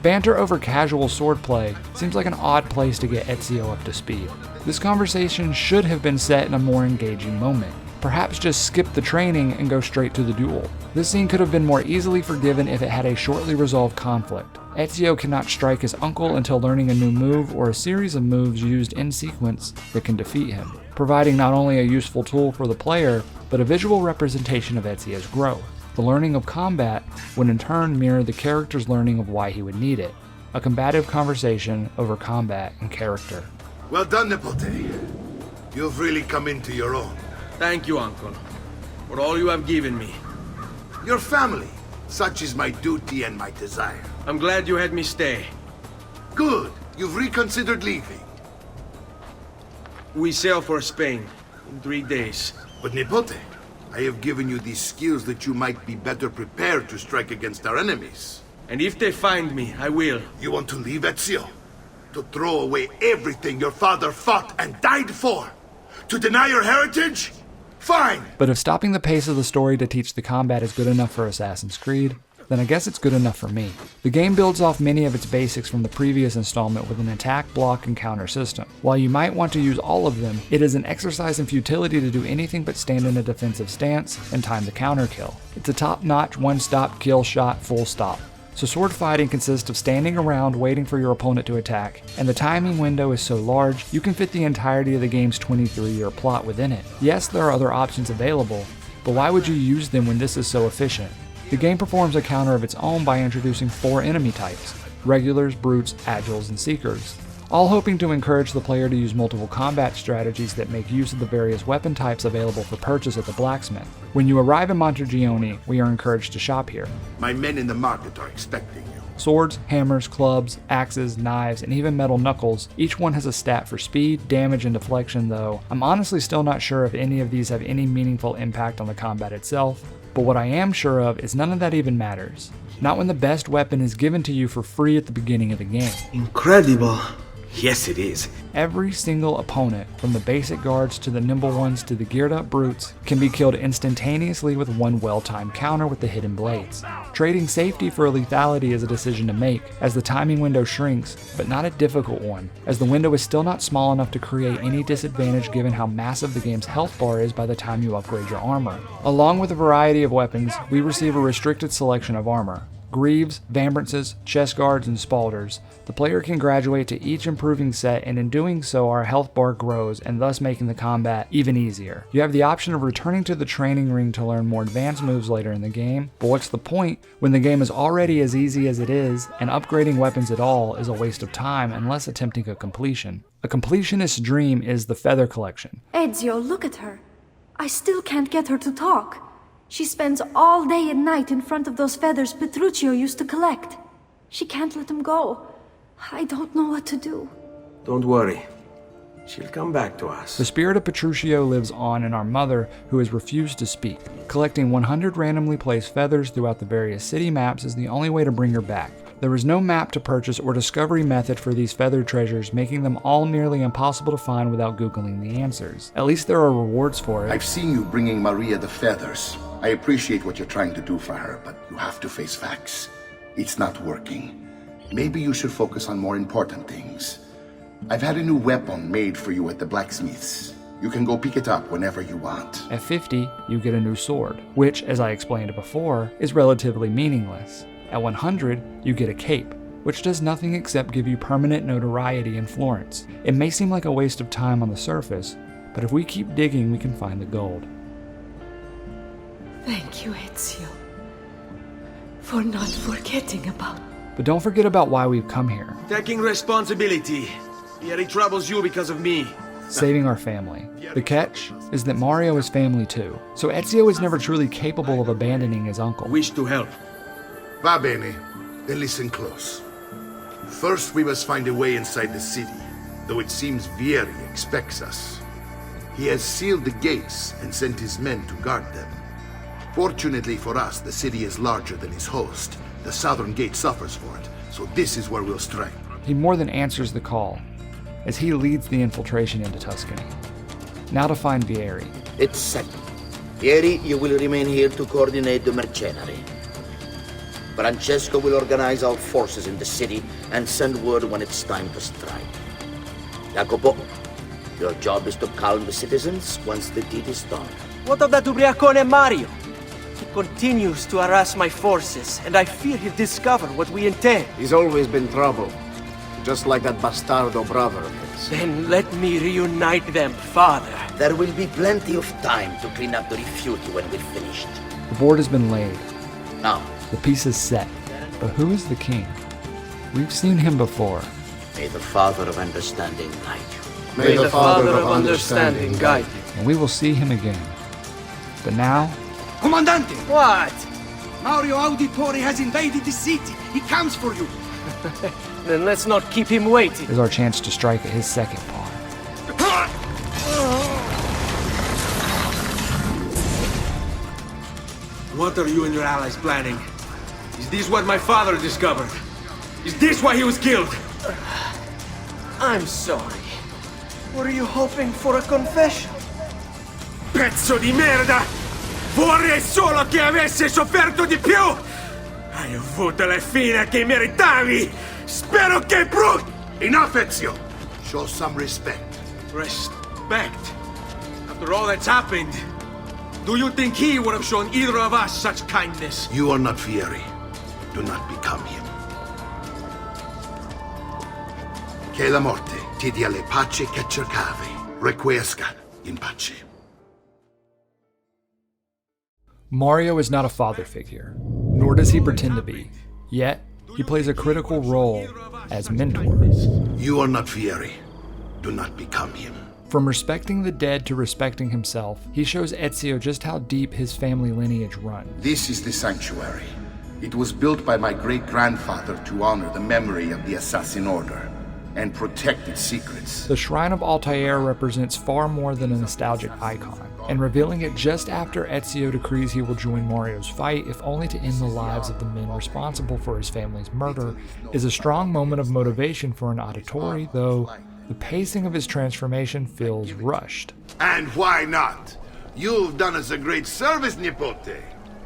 Banter over casual swordplay seems like an odd place to get Ezio up to speed. This conversation should have been set in a more engaging moment. Perhaps just skip the training and go straight to the duel. This scene could have been more easily forgiven if it had a shortly resolved conflict. Ezio cannot strike his uncle until learning a new move or a series of moves used in sequence that can defeat him, providing not only a useful tool for the player, but a visual representation of Ezio's growth. The learning of combat would in turn mirror the character's learning of why he would need it. A combative conversation over combat and character. Well done, Nipote. You've really come into your own. Thank you, Uncle, for all you have given me. Your family. Such is my duty and my desire. I'm glad you had me stay. Good. You've reconsidered leaving. We sail for Spain in 3 days. But Nipote, I have given you these skills that you might be better prepared to strike against our enemies. And if they find me, I will. You want to leave, Ezio? To throw away everything your father fought and died for? To deny your heritage? Fine! But if stopping the pace of the story to teach the combat is good enough for Assassin's Creed, then I guess it's good enough for me. The game builds off many of its basics from the previous installment with an attack, block, and counter system. While you might want to use all of them, it is an exercise in futility to do anything but stand in a defensive stance and time the counter kill. It's a top-notch one-stop kill shot full stop. So sword fighting consists of standing around waiting for your opponent to attack, and the timing window is so large you can fit the entirety of the game's 23-year plot within it. Yes, there are other options available, but why would you use them when this is so efficient? The game performs a counter of its own by introducing 4 enemy types: regulars, brutes, agiles, and seekers, all hoping to encourage the player to use multiple combat strategies that make use of the various weapon types available for purchase at the blacksmith. When you arrive in Montergione, we are encouraged to shop here. My men in the market are expecting you. Swords, hammers, clubs, axes, knives, and even metal knuckles, each one has a stat for speed, damage, and deflection, though I'm honestly still not sure if any of these have any meaningful impact on the combat itself. But what I am sure of is none of that even matters. Not when the best weapon is given to you for free at the beginning of the game. Incredible. Yes, it is. Every single opponent, from the basic guards to the nimble ones to the geared up brutes, can be killed instantaneously with one well-timed counter with the hidden blades. Trading safety for lethality is a decision to make, as the timing window shrinks, but not a difficult one, as the window is still not small enough to create any disadvantage given how massive the game's health bar is by the time you upgrade your armor. Along with a variety of weapons, we receive a restricted selection of armor. Greaves, vambrances, chest guards, and spalders. The player can graduate to each improving set, and in doing so our health bar grows and thus making the combat even easier. You have the option of returning to the training ring to learn more advanced moves later in the game, but what's the point when the game is already as easy as it is, and upgrading weapons at all is a waste of time unless attempting a completion. A completionist's dream is the feather collection. Ezio, look at her. I still can't get her to talk. She spends all day and night in front of those feathers Petruchio used to collect. She can't let them go. I don't know what to do. Don't worry. She'll come back to us. The spirit of Petruchio lives on in our mother, who has refused to speak. Collecting 100 randomly placed feathers throughout the various city maps is the only way to bring her back. There is no map to purchase or discovery method for these feathered treasures, making them all nearly impossible to find without Googling the answers. At least there are rewards for it. I've seen you bringing Maria the feathers. I appreciate what you're trying to do for her, but you have to face facts. It's not working. Maybe you should focus on more important things. I've had a new weapon made for you at the blacksmith's. You can go pick it up whenever you want. At 50, you get a new sword, which, as I explained before, is relatively meaningless. At 100, you get a cape, which does nothing except give you permanent notoriety in Florence. It may seem like a waste of time on the surface, but if we keep digging, we can find the gold. Thank you, Ezio, for not forgetting about. But don't forget about why we've come here. Taking responsibility. Pieri troubles you because of me. Saving our family. The catch is that Mario is family too, so Ezio is never truly capable of abandoning his uncle. Wish to help. Va bene. Then listen close. First, we must find a way inside the city, though it seems Vieri expects us. He has sealed the gates and sent his men to guard them. Fortunately for us, the city is larger than his host. The southern gate suffers for it, so this is where we'll strike. He more than answers the call, as he leads the infiltration into Tuscany. Now to find Vieri. It's settled. Vieri, you will remain here to coordinate the mercenary. Francesco will organize our forces in the city and send word when it's time to strike. Jacopo, your job is to calm the citizens once the deed is done. What of that ubriacone Mario? He continues to harass my forces, and I fear he'll discover what we intend. He's always been trouble. Just like that bastardo brother of his. Then let me reunite them, father. There will be plenty of time to clean up the refuge when we're finished. The board has been laid. Now, the piece is set. But who is the king? We've seen him before. May the Father of Understanding guide you. May the Father of Understanding guide you. And we will see him again. But now... Comandante! What? Mario Auditore has invaded the city. He comes for you. Then let's not keep him waiting. Is our chance to strike at his second pawn. What are you and your allies planning? Is this what my father discovered? Is this why he was killed? I'm sorry. Were you hoping for a confession? Pezzo di merda! Vorrei solo che avesse sofferto di più! Hai avuto la fine che meritavi! Spero che brutto! Enough, Ezio! Show some respect. Respect? After all that's happened, do you think he would have shown either of us such kindness? You are not Fieri. Do not become him. Che la morte ti dia le pace che cercavi. Requiesca in pace. Mario is not a father figure, nor does he pretend to be. Yet, he plays a critical role as mentor. You are not Fieri. Do not become him. From respecting the dead to respecting himself, he shows Ezio just how deep his family lineage runs. This is the sanctuary. It was built by my great-grandfather to honor the memory of the Assassin Order and protect its secrets. The Shrine of Altair represents far more than a nostalgic icon, and revealing it just after Ezio decrees he will join Mario's fight, if only to end the lives of the men responsible for his family's murder, is a strong moment of motivation for an Auditore, though the pacing of his transformation feels rushed. And why not? You've done us a great service, Nipote.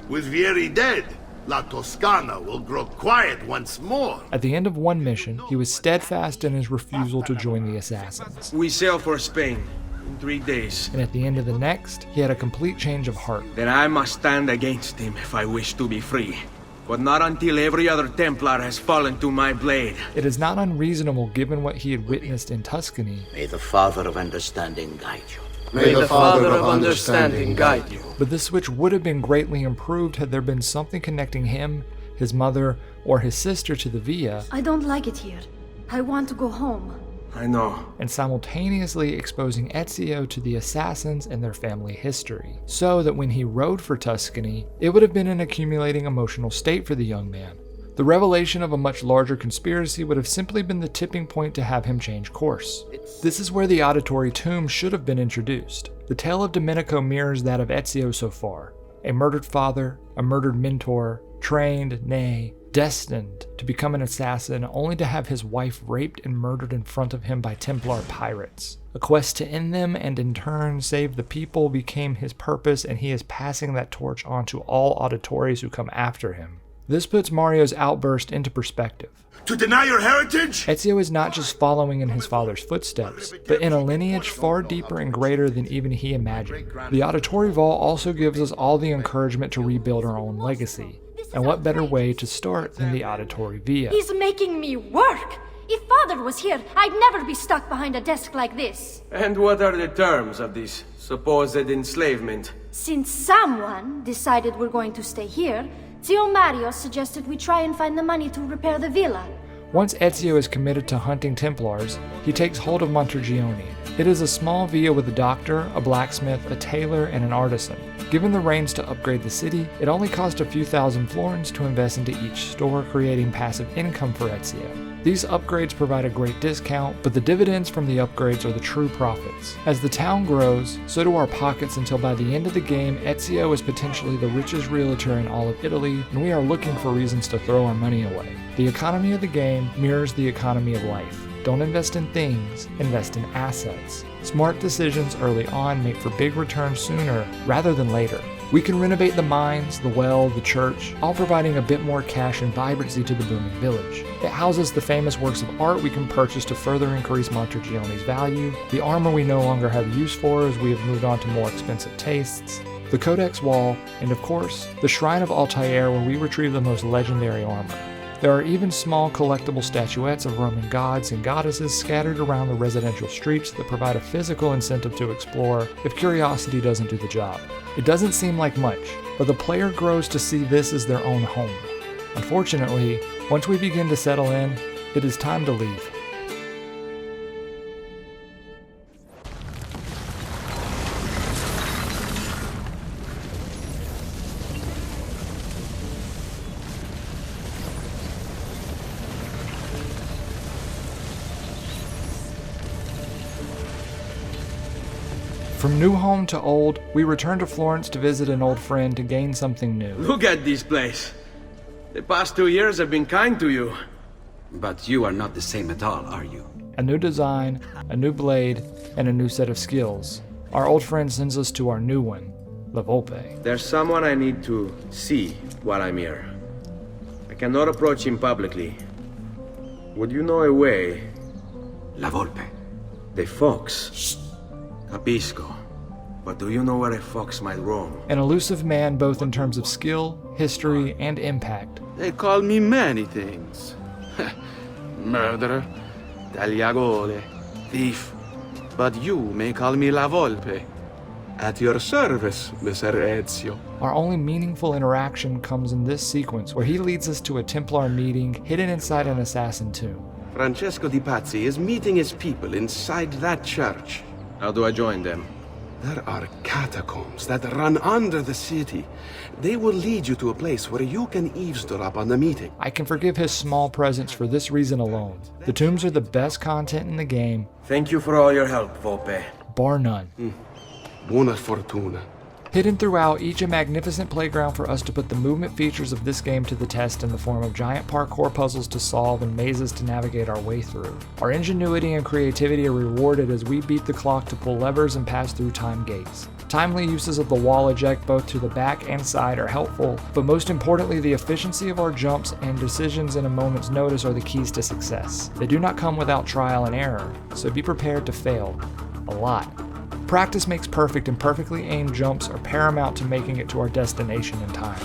With Vieri dead, La Toscana will grow quiet once more. At the end of one mission, he was steadfast in his refusal to join the assassins. We sail for Spain in 3 days. And at the end of the next, he had a complete change of heart. Then I must stand against him if I wish to be free. But not until every other Templar has fallen to my blade. It is not unreasonable given what he had witnessed in Tuscany. May the Father of Understanding guide you. May the Father of Understanding guide you. But this switch would have been greatly improved had there been something connecting him, his mother, or his sister to the Via. I don't like it here. I want to go home. I know. And simultaneously exposing Ezio to the assassins and their family history, so that when he rode for Tuscany, it would have been an accumulating emotional state for the young man. The revelation of a much larger conspiracy would have simply been the tipping point to have him change course. This is where the Auditore tomb should have been introduced. The tale of Domenico mirrors that of Ezio so far. A murdered father, a murdered mentor, trained, nay, destined to become an assassin, only to have his wife raped and murdered in front of him by Templar pirates. A quest to end them and in turn save the people became his purpose, and he is passing that torch on to all Auditores who come after him. This puts Mario's outburst into perspective. To deny your heritage? Ezio is not just following in his father's footsteps, but in a lineage far deeper and greater than even he imagined. The Auditore Vault also gives us all the encouragement to rebuild our own legacy. And what better way to start than the Auditore Via? He's making me work! If Father was here, I'd never be stuck behind a desk like this. And what are the terms of this supposed enslavement? Since someone decided we're going to stay here, Zio Mario suggested we try and find the money to repair the villa. Once Ezio is committed to hunting Templars, he takes hold of Montergione. It is a small villa with a doctor, a blacksmith, a tailor, and an artisan. Given the reins to upgrade the city, it only cost a few thousand florins to invest into each store, creating passive income for Ezio. These upgrades provide a great discount, but the dividends from the upgrades are the true profits. As the town grows, so do our pockets until by the end of the game, Ezio is potentially the richest realtor in all of Italy, and we are looking for reasons to throw our money away. The economy of the game mirrors the economy of life. Don't invest in things, invest in assets. Smart decisions early on make for big returns sooner rather than later. We can renovate the mines, the well, the church, all providing a bit more cash and vibrancy to the booming village. It houses the famous works of art we can purchase to further increase Montergione's value, the armor we no longer have use for as we have moved on to more expensive tastes, the Codex Wall, and of course, the Shrine of Altair where we retrieve the most legendary armor. There are even small collectible statuettes of Roman gods and goddesses scattered around the residential streets that provide a physical incentive to explore if curiosity doesn't do the job. It doesn't seem like much, but the player grows to see this as their own home. Unfortunately, once we begin to settle in, it is time to leave. From new home to old, we return to Florence to visit an old friend to gain something new. Look at this place. The past 2 years have been kind to you. But you are not the same at all, are you? A new design, a new blade, and a new set of skills. Our old friend sends us to our new one, La Volpe. There's someone I need to see while I'm here. cannot approach him publicly. Would you know a way? La Volpe. The fox. Shh. Capisco. But do you know where a fox might roam? An elusive man both in terms of skill, history, and impact. They call me many things. Murderer, tagliagole, thief. But you may call me La Volpe. At your service, Messer Ezio. Our only meaningful interaction comes in this sequence where he leads us to a Templar meeting hidden inside an assassin tomb. Francesco Di Pazzi is meeting his people inside that church. How do I join them? There are catacombs that run under the city. They will lead you to a place where you can eavesdrop on the meeting. I can forgive his small presence for this reason alone. The tombs are the best content in the game. Thank you for all your help, Volpe. Bar none. Buona fortuna. Hidden throughout, each a magnificent playground for us to put the movement features of this game to the test in the form of giant parkour puzzles to solve and mazes to navigate our way through. Our ingenuity and creativity are rewarded as we beat the clock to pull levers and pass through time gates. Timely uses of the wall eject both to the back and side are helpful, but most importantly the efficiency of our jumps and decisions in a moment's notice are the keys to success. They do not come without trial and error, so be prepared to fail. A lot. Practice makes perfect, and perfectly aimed jumps are paramount to making it to our destination in time.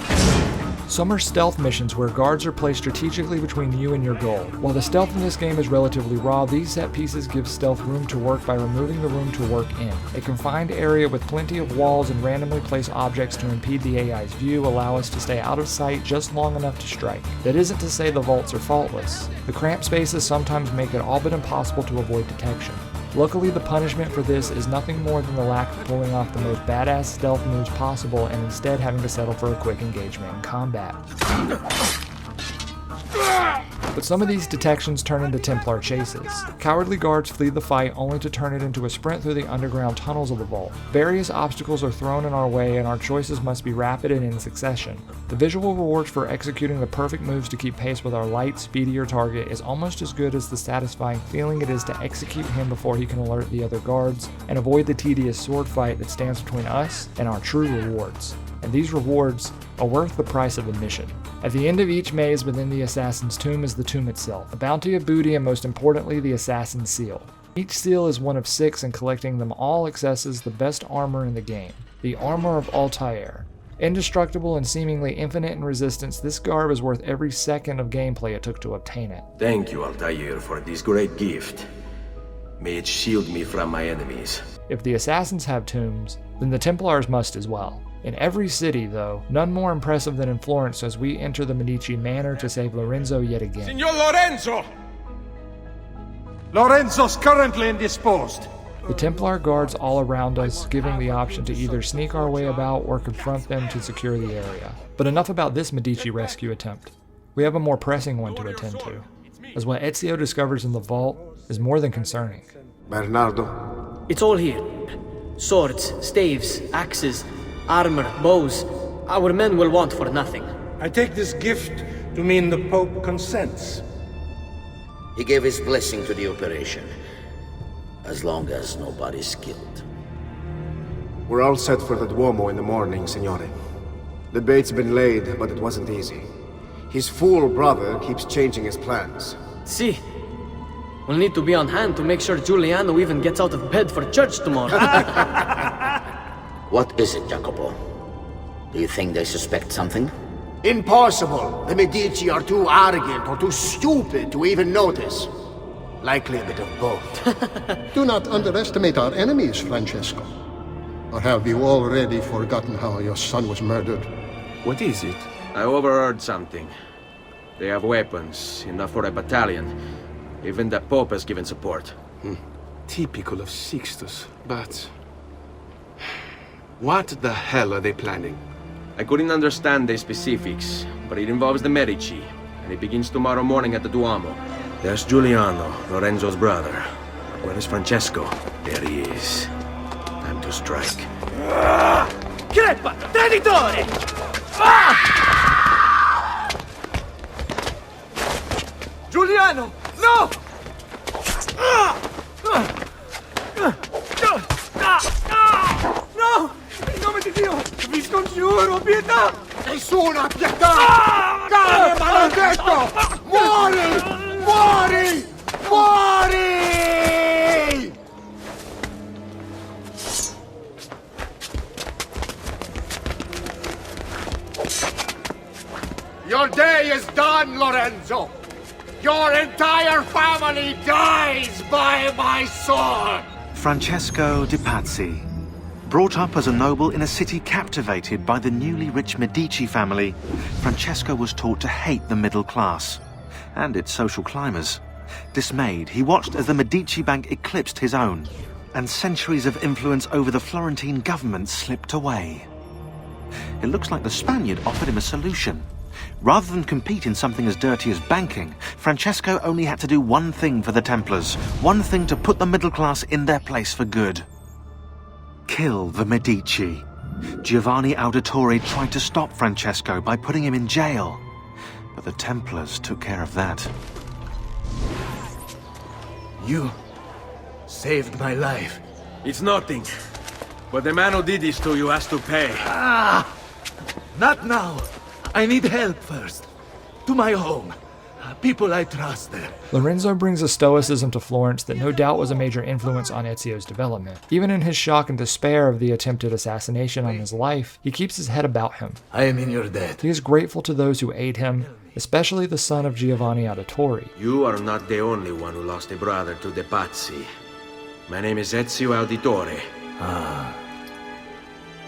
Some are stealth missions where guards are placed strategically between you and your goal. While the stealth in this game is relatively raw, these set pieces give stealth room to work by removing the room to work in. A confined area with plenty of walls and randomly placed objects to impede the AI's view allow us to stay out of sight just long enough to strike. That isn't to say the vaults are faultless. The cramped spaces sometimes make it all but impossible to avoid detection. Luckily, the punishment for this is nothing more than the lack of pulling off the most badass stealth moves possible and instead having to settle for a quick engagement in combat. But some of these detections turn into Templar chases. Cowardly guards flee the fight only to turn it into a sprint through the underground tunnels of the vault. Various obstacles are thrown in our way and our choices must be rapid and in succession. The visual rewards for executing the perfect moves to keep pace with our light, speedier target is almost as good as the satisfying feeling it is to execute him before he can alert the other guards and avoid the tedious sword fight that stands between us and our true rewards. And these rewards are worth the price of admission. At the end of each maze within the assassin's tomb is the tomb itself, a bounty of booty, and most importantly the assassin's seal. Each seal is one of 6, and collecting them all accesses the best armor in the game, the Armor of Altair. Indestructible and seemingly infinite in resistance, this garb is worth every second of gameplay it took to obtain it. Thank you, Altair, for this great gift. May it shield me from my enemies. If the assassins have tombs, then the Templars must as well. In every city, though, none more impressive than in Florence as we enter the Medici Manor to save Lorenzo yet again. Signor Lorenzo! Lorenzo's currently indisposed. The Templar guards all around us, giving the option to either sneak our way about or confront them to secure the area. But enough about this Medici rescue attempt. We have a more pressing one to attend to, as what Ezio discovers in the vault is more than concerning. Bernardo? It's all here. Swords, staves, axes, armor, bows. Our men will want for nothing. I take this gift to mean the Pope consents. He gave his blessing to the operation, as long as nobody's killed. We're all set for the Duomo in the morning, Signore. The bait's been laid, but it wasn't easy. His fool brother keeps changing his plans. See, we'll need to be on hand to make sure Giuliano even gets out of bed for church tomorrow. What is it, Jacopo? Do you think they suspect something? Impossible! The Medici are too arrogant or too stupid to even notice. Likely a bit of both. Do not underestimate our enemies, Francesco. Or have you already forgotten how your son was murdered? What is it? I overheard something. They have weapons, enough for a battalion. Even the Pope has given support. Typical of Sixtus, but... what the hell are they planning? I couldn't understand the specifics, but it involves the Medici, and it begins tomorrow morning at the Duomo. There's Giuliano, Lorenzo's brother. Where is Francesco? There he is. Time to strike. Crepa! Traditore! Giuliano! No! No! In nome di Dio! Vi scongiuro, pietà! Nessuna pietà! Cane maledetto! Muori! Muori! Muori! Your day is done, Lorenzo! Your entire family dies by my sword! Francesco de Pazzi. Brought up as a noble in a city captivated by the newly rich Medici family, Francesco was taught to hate the middle class and its social climbers. Dismayed, he watched as the Medici bank eclipsed his own, and centuries of influence over the Florentine government slipped away. It looks like the Spaniard offered him a solution. Rather than compete in something as dirty as banking, Francesco only had to do one thing for the Templars, one thing to put the middle class in their place for good. Kill the Medici. Giovanni Auditore tried to stop Francesco by putting him in jail, but the Templars took care of that. You saved my life. It's nothing. But the man who did this to you has to pay. Not now. I need help first. To my home. People I trust there. Lorenzo brings a stoicism to Florence that no doubt was a major influence on Ezio's development. Even in his shock and despair of the attempted assassination on his life, he keeps his head about him. I am in your debt. He is grateful to those who aid him, especially the son of Giovanni Auditore. You are not the only one who lost a brother to the Pazzi. My name is Ezio Auditore.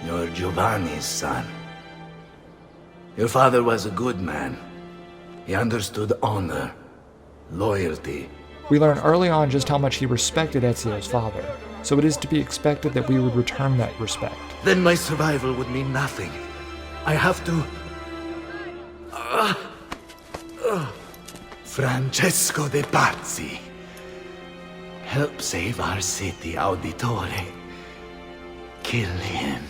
You're Giovanni's son. Your father was a good man. He understood honor, loyalty. We learn early on just how much he respected Ezio's father, so it is to be expected that we would return that respect. Then my survival would mean nothing. I have to... Francesco de Pazzi. Help save our city, Auditore. Kill him.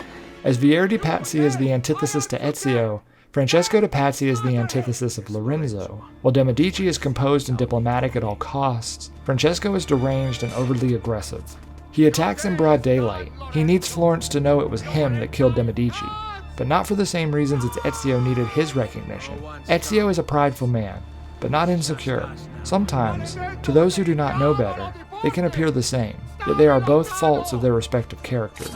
As Vieri de Pazzi is the antithesis to Ezio, Francesco de Pazzi is the antithesis of Lorenzo. While de' Medici is composed and diplomatic at all costs, Francesco is deranged and overly aggressive. He attacks in broad daylight. He needs Florence to know it was him that killed de' Medici, but not for the same reasons as Ezio needed his recognition. Ezio is a prideful man, but not insecure. Sometimes, to those who do not know better, they can appear the same, yet they are both faults of their respective characters.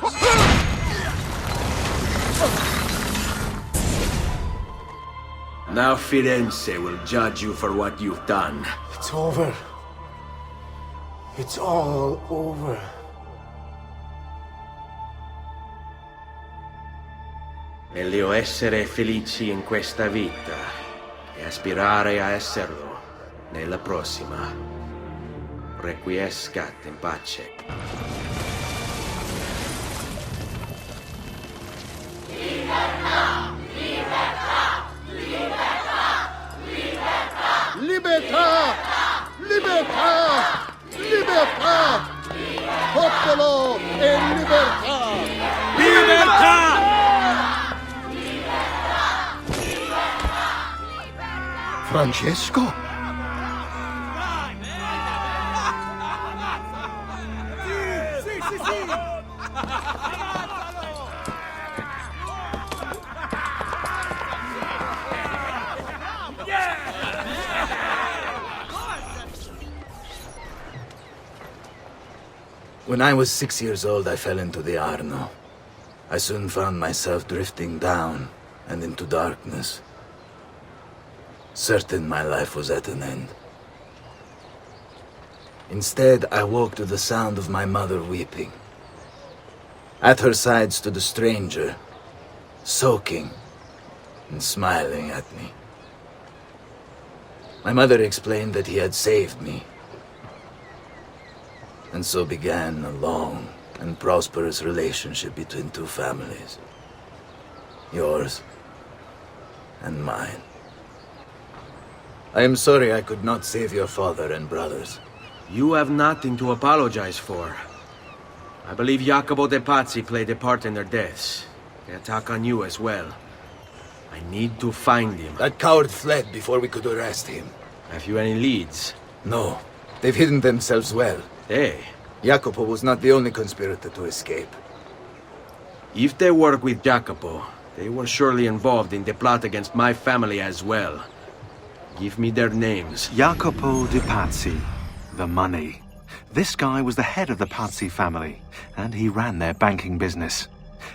Now Firenze will judge you for what you've done. It's over. It's all over. Meglio essere felici in questa vita e aspirare a esserlo nella prossima. Requiescat in pace. Libertà! Libertà! Libertà! Popolo e libertà! Libertà! Francesco? When I was 6 years old, I fell into the Arno. I soon found myself drifting down and into darkness. Certain my life was at an end. Instead, I woke to the sound of my mother weeping. At her side stood a stranger, soaking and smiling at me. My mother explained that he had saved me. And so began a long and prosperous relationship between two families. Yours and mine. I am sorry I could not save your father and brothers. You have nothing to apologize for. I believe Jacopo de' Pazzi played a part in their deaths. They attack on you as well. I need to find him. That coward fled before we could arrest him. Have you any leads? No. They've hidden themselves well. Hey. Jacopo was not the only conspirator to escape. If they work with Jacopo, They were surely involved in the plot against my family as well. Give me their names. Jacopo de Pazzi, the money. This guy was the head of the Pazzi family, and he ran their banking business.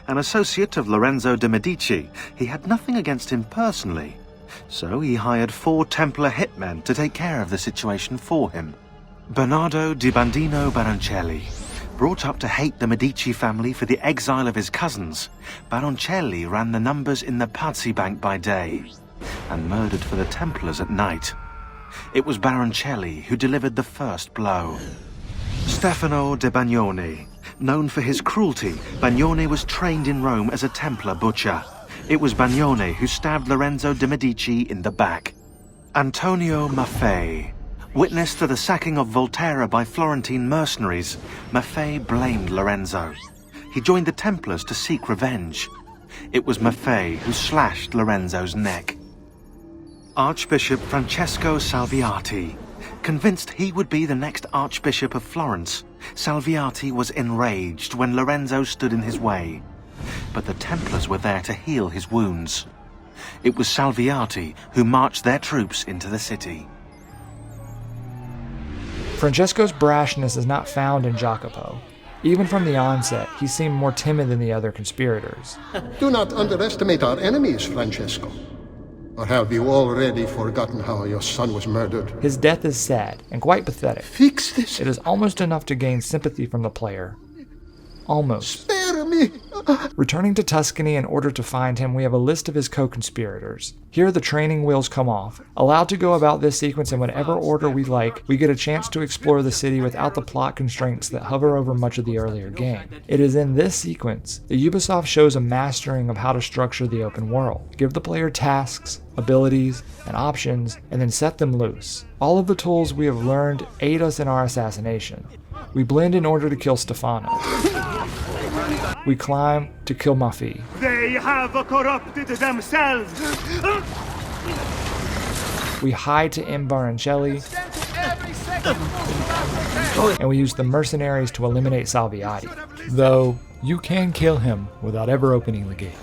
An associate of Lorenzo de' Medici, he had nothing against him personally. So he hired 4 Templar hitmen to take care of the situation for him. Bernardo di Bandino Baroncelli. Brought up to hate the Medici family for the exile of his cousins, Baroncelli ran the numbers in the Pazzi bank by day, and murdered for the Templars at night. It was Baroncelli who delivered the first blow. Stefano de Bagnoni. Known for his cruelty, Bagnoni was trained in Rome as a Templar butcher. It was Bagnoni who stabbed Lorenzo de' Medici in the back. Antonio Maffei. Witness to the sacking of Volterra by Florentine mercenaries, Maffei blamed Lorenzo. He joined the Templars to seek revenge. It was Maffei who slashed Lorenzo's neck. Archbishop Francesco Salviati. Convinced he would be the next Archbishop of Florence, Salviati was enraged when Lorenzo stood in his way. But the Templars were there to heal his wounds. It was Salviati who marched their troops into the city. Francesco's brashness is not found in Jacopo. Even from the onset, he seemed more timid than the other conspirators. Do not underestimate our enemies, Francesco. Or have you already forgotten how your son was murdered? His death is sad and quite pathetic. Fix this. It is almost enough to gain sympathy from the player. Almost. Spare me! Returning to Tuscany in order to find him, we have a list of his co-conspirators. Here the training wheels come off. Allowed to go about this sequence in whatever order we like, we get a chance to explore the city without the plot constraints that hover over much of the earlier game. It is in this sequence that Ubisoft shows a mastering of how to structure the open world. Give the player tasks, abilities, and options, and then set them loose. All of the tools we have learned aid us in our assassination. We blend in order to kill Stefano. We climb to kill Maffei. They have corrupted themselves! We hide to end Baroncelli. And we use the mercenaries to eliminate Salviati. Though, you can kill him without ever opening the gate.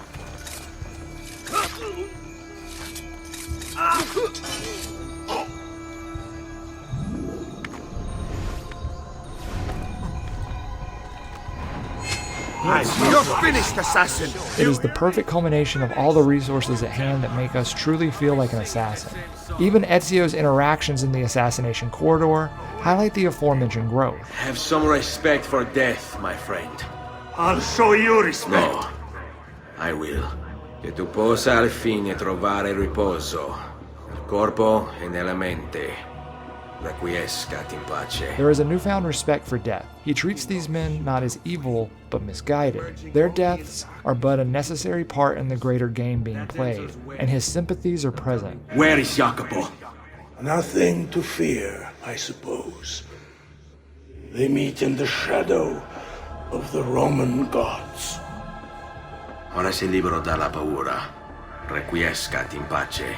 You're finished, assassin! It is the perfect culmination of all the resources at hand that make us truly feel like an assassin. Even Ezio's interactions in the assassination corridor highlight the aforementioned growth. Have some respect for death, my friend. I'll show you respect. No, I will. Che tu possa al fine trovare riposo, nel corpo e nella mente. Requiescat in pace. There is a newfound respect for death. He treats these men not as evil, but misguided. Their deaths are but a necessary part in the greater game being played, and his sympathies are present. Where is Jacopo? Nothing to fear, I suppose. They meet in the shadow of the Roman gods. Ora sei libero dalla paura. Requiescat in pace.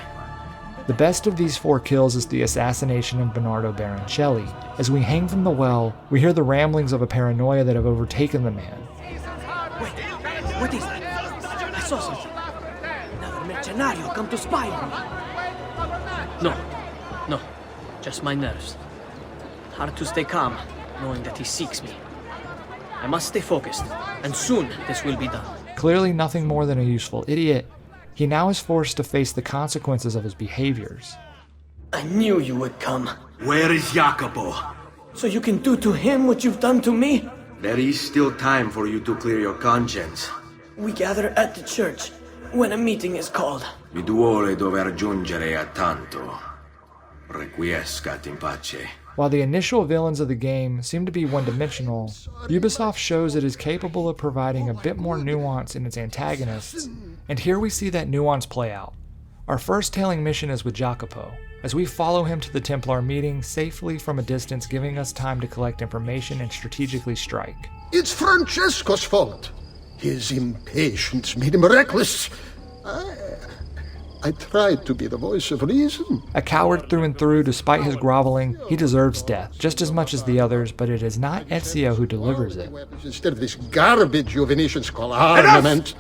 The best of these 4 kills is the assassination of Bernardo Baroncelli. As we hang from the well, we hear the ramblings of a paranoia that have overtaken the man. Wait, what is that? I saw something. Another mercenario come to spy on me. No, just my nerves. Hard to stay calm, knowing that he seeks me. I must stay focused, and soon this will be done. Clearly nothing more than a useful idiot, he now is forced to face the consequences of his behaviors. I knew you would come. Where is Jacopo? So you can do to him what you've done to me? There is still time for you to clear your conscience. We gather at the church when a meeting is called. Mi duole dover giungere a tanto. Requiescat in pace. While the initial villains of the game seem to be one-dimensional, Ubisoft shows it is capable of providing a bit more nuance in its antagonists, and here we see that nuance play out. Our first tailing mission is with Jacopo, as we follow him to the Templar meeting safely from a distance, giving us time to collect information and strategically strike. It's Francesco's fault. His impatience made him reckless. I tried to be the voice of reason. A coward through and through, despite his groveling, he deserves death, just as much as the others, but it is not Ezio who delivers it. Instead of this garbage you Venetians call armament.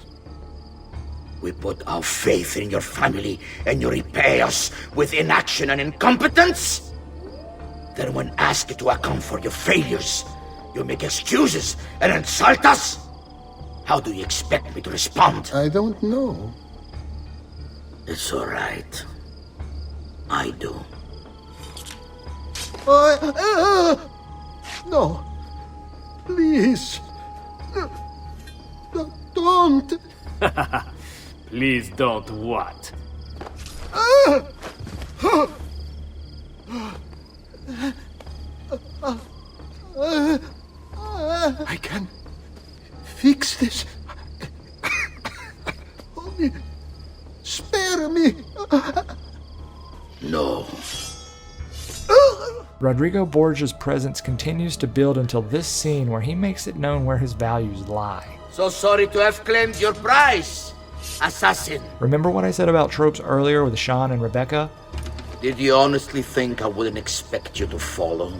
We put our faith in your family, and you repay us with inaction and incompetence? Then when asked to account for your failures, you make excuses and insult us? How do you expect me to respond? I don't know. It's all right. I do. No. Please. Don't. Please don't what? I can fix this. Only spare me. No. Rodrigo Borgia's presence continues to build until this scene where he makes it known where his values lie. So sorry to have claimed your prize, assassin. Remember what I said about tropes earlier with Sean and Rebecca? Did you honestly think I wouldn't expect you to follow?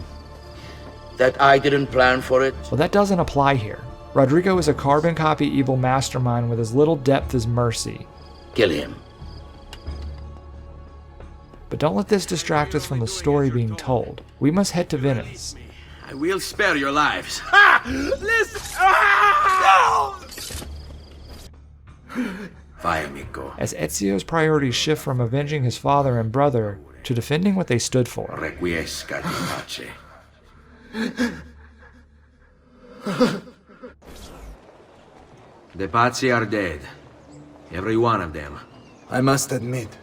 That I didn't plan for it? Well, that doesn't apply here. Rodrigo is a carbon copy evil mastermind with as little depth as mercy. Kill him. But don't let this distract us from the story being told. We must head to Venice. I will spare your lives. Ha! Listen! Ah! No! Vai, amico. As Ezio's priorities shift from avenging his father and brother to defending what they stood for. Requiescat in pace. The Pazzi are dead. Every one of them. I must admit,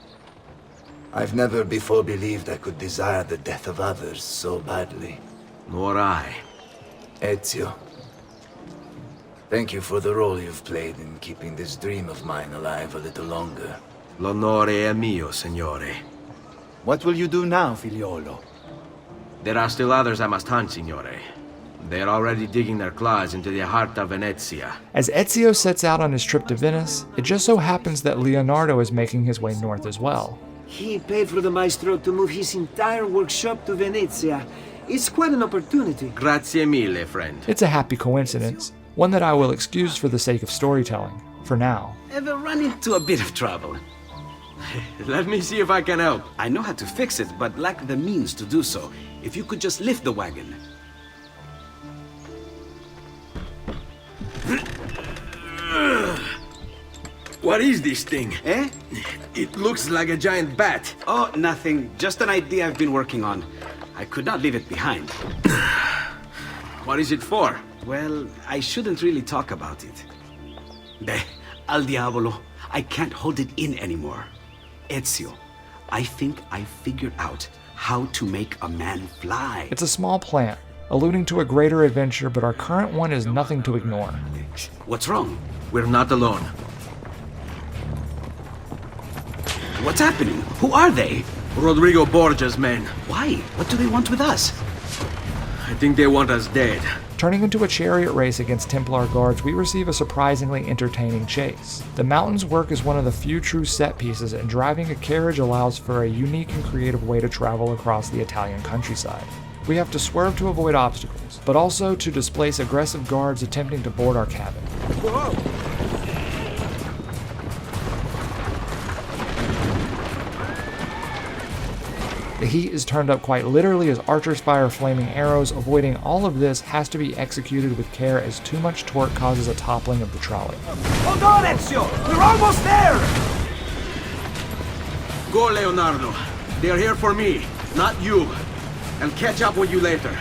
I've never before believed I could desire the death of others so badly. Nor I. Ezio, thank you for the role you've played in keeping this dream of mine alive a little longer. L'onore è mio, signore. What will you do now, figliolo? There are still others I must hunt, signore. They're already digging their claws into the heart of Venezia. As Ezio sets out on his trip to Venice, it just so happens that Leonardo is making his way north as well. He paid for the maestro to move his entire workshop to Venezia. It's quite an opportunity. Grazie mille, friend. It's a happy coincidence, one that I will excuse for the sake of storytelling, for now. Ever run into a bit of trouble? Let me see if I can help. I know how to fix it, but lack the means to do so. If you could just lift the wagon. What is this thing? Eh? It looks like a giant bat. Oh, nothing. Just an idea I've been working on. I could not leave it behind. What is it for? Well, I shouldn't really talk about it. Al diavolo. I can't hold it in anymore. Ezio, I think I figured out how to make a man fly. It's a small plant, alluding to a greater adventure, but our current one is nothing to ignore. What's wrong? We're not alone. What's happening? Who are they? Rodrigo Borgia's men. Why? What do they want with us? I think they want us dead. Turning into a chariot race against Templar guards, we receive a surprisingly entertaining chase. The mountains work as one of the few true set pieces, and driving a carriage allows for a unique and creative way to travel across the Italian countryside. We have to swerve to avoid obstacles, but also to displace aggressive guards attempting to board our cabin. Whoa! The heat is turned up quite literally as archers fire flaming arrows. Avoiding all of this has to be executed with care, as too much torque causes a toppling of the trolley. Hold on, Ezio! We're almost there! Go, Leonardo. They're here for me, not you. I'll catch up with you later.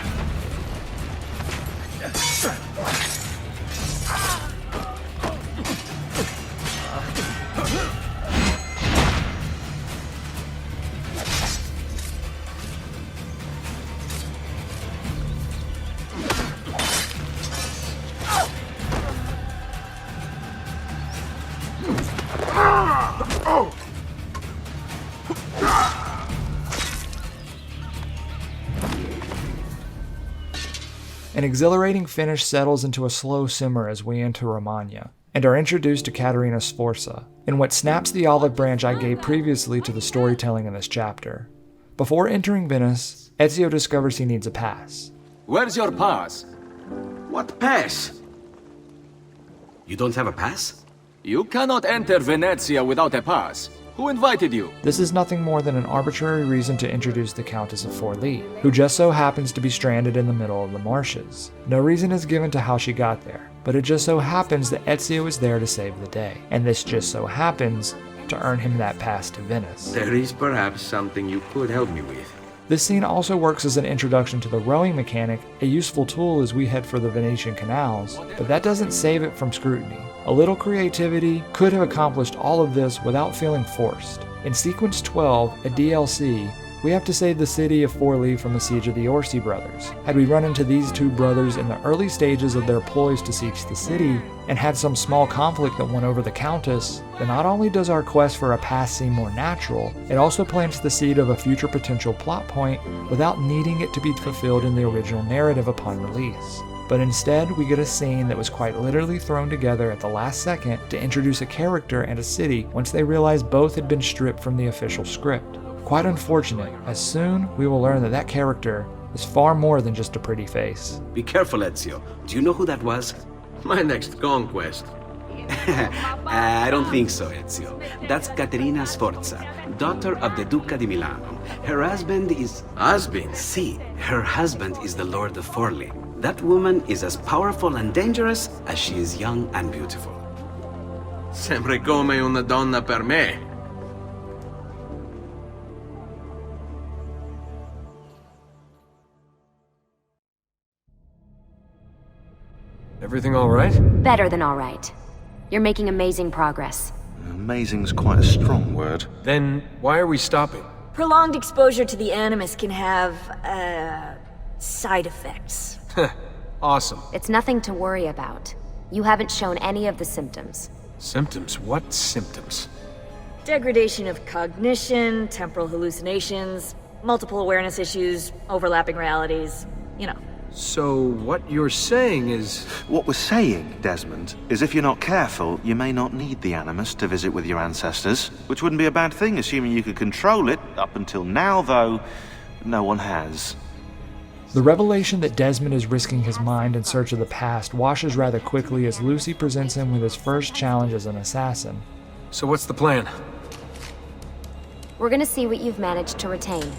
An exhilarating finish settles into a slow simmer as we enter Romagna, and are introduced to Caterina Sforza, in what snaps the olive branch I gave previously to the storytelling in this chapter. Before entering Venice, Ezio discovers he needs a pass. Where's your pass? What pass? You don't have a pass? You cannot enter Venezia without a pass. Who invited you? This is nothing more than an arbitrary reason to introduce the Countess of Forli, who just so happens to be stranded in the middle of the marshes. No reason is given to how she got there, but it just so happens that Ezio is there to save the day, and this just so happens to earn him that pass to Venice. There is perhaps something you could help me with. This scene also works as an introduction to the rowing mechanic, a useful tool as we head for the Venetian canals, but that doesn't save it from scrutiny. A little creativity could have accomplished all of this without feeling forced. In Sequence 12, a DLC, we have to save the city of Forli from the siege of the Orsi brothers. Had we run into these two brothers in the early stages of their ploys to siege the city, and had some small conflict that won over the Countess, then not only does our quest for a pass seem more natural, it also plants the seed of a future potential plot point without needing it to be fulfilled in the original narrative upon release. But instead, we get a scene that was quite literally thrown together at the last second to introduce a character and a city once they realized both had been stripped from the official script. Quite unfortunate, as soon we will learn that that character is far more than just a pretty face. Be careful, Ezio. Do you know who that was? My next conquest. I don't think so, Ezio. That's Caterina Sforza, daughter of the Duca di Milano. Her husband is... Husband? Si, her husband is the Lord of Forli. That woman is as powerful and dangerous as she is young and beautiful. Sempre come una donna per me. Everything all right? Better than all right. You're making amazing progress. Amazing's quite a strong word. Then why are we stopping? Prolonged exposure to the Animus can have, side effects. Awesome. It's nothing to worry about. You haven't shown any of the symptoms. Symptoms? What symptoms? Degradation of cognition, temporal hallucinations, multiple awareness issues, overlapping realities, you know. So what you're saying is... What we're saying, Desmond, is if you're not careful, you may not need the Animus to visit with your ancestors, which wouldn't be a bad thing, assuming you could control it. Up until now, though, no one has. The revelation that Desmond is risking his mind in search of the past washes rather quickly as Lucy presents him with his first challenge as an assassin. So what's the plan? We're gonna see what you've managed to retain.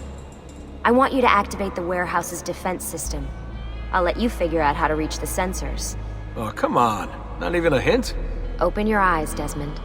I want you to activate the warehouse's defense system. I'll let you figure out how to reach the sensors. Oh, come on. Not even a hint? Open your eyes, Desmond.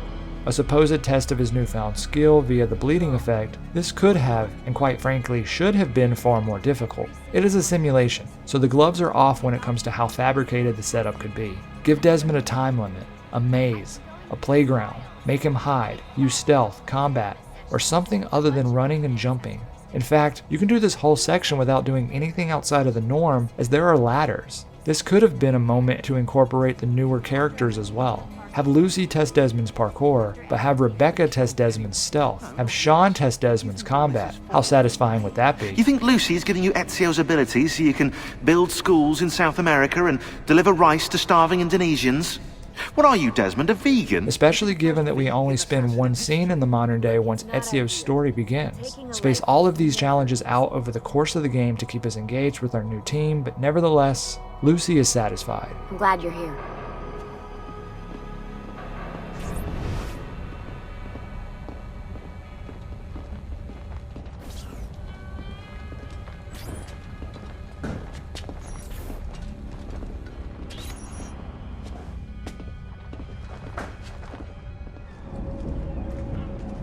A supposed test of his newfound skill via the bleeding effect, this could have, and quite frankly should have been far more difficult. It is a simulation, so the gloves are off when it comes to how fabricated the setup could be. Give Desmond a time limit, a maze, a playground, make him hide, use stealth, combat, or something other than running and jumping. In fact, you can do this whole section without doing anything outside of the norm, as there are ladders. This could have been a moment to incorporate the newer characters as well. Have Lucy test Desmond's parkour, but have Rebecca test Desmond's stealth. Have Sean test Desmond's combat. How satisfying would that be? You think Lucy's giving you Ezio's abilities so you can build schools in South America and deliver rice to starving Indonesians? What are you, Desmond, a vegan? Especially given that we only spend one scene in the modern day once Ezio's story begins. Space all of these challenges out over the course of the game to keep us engaged with our new team, but nevertheless, Lucy is satisfied. I'm glad you're here.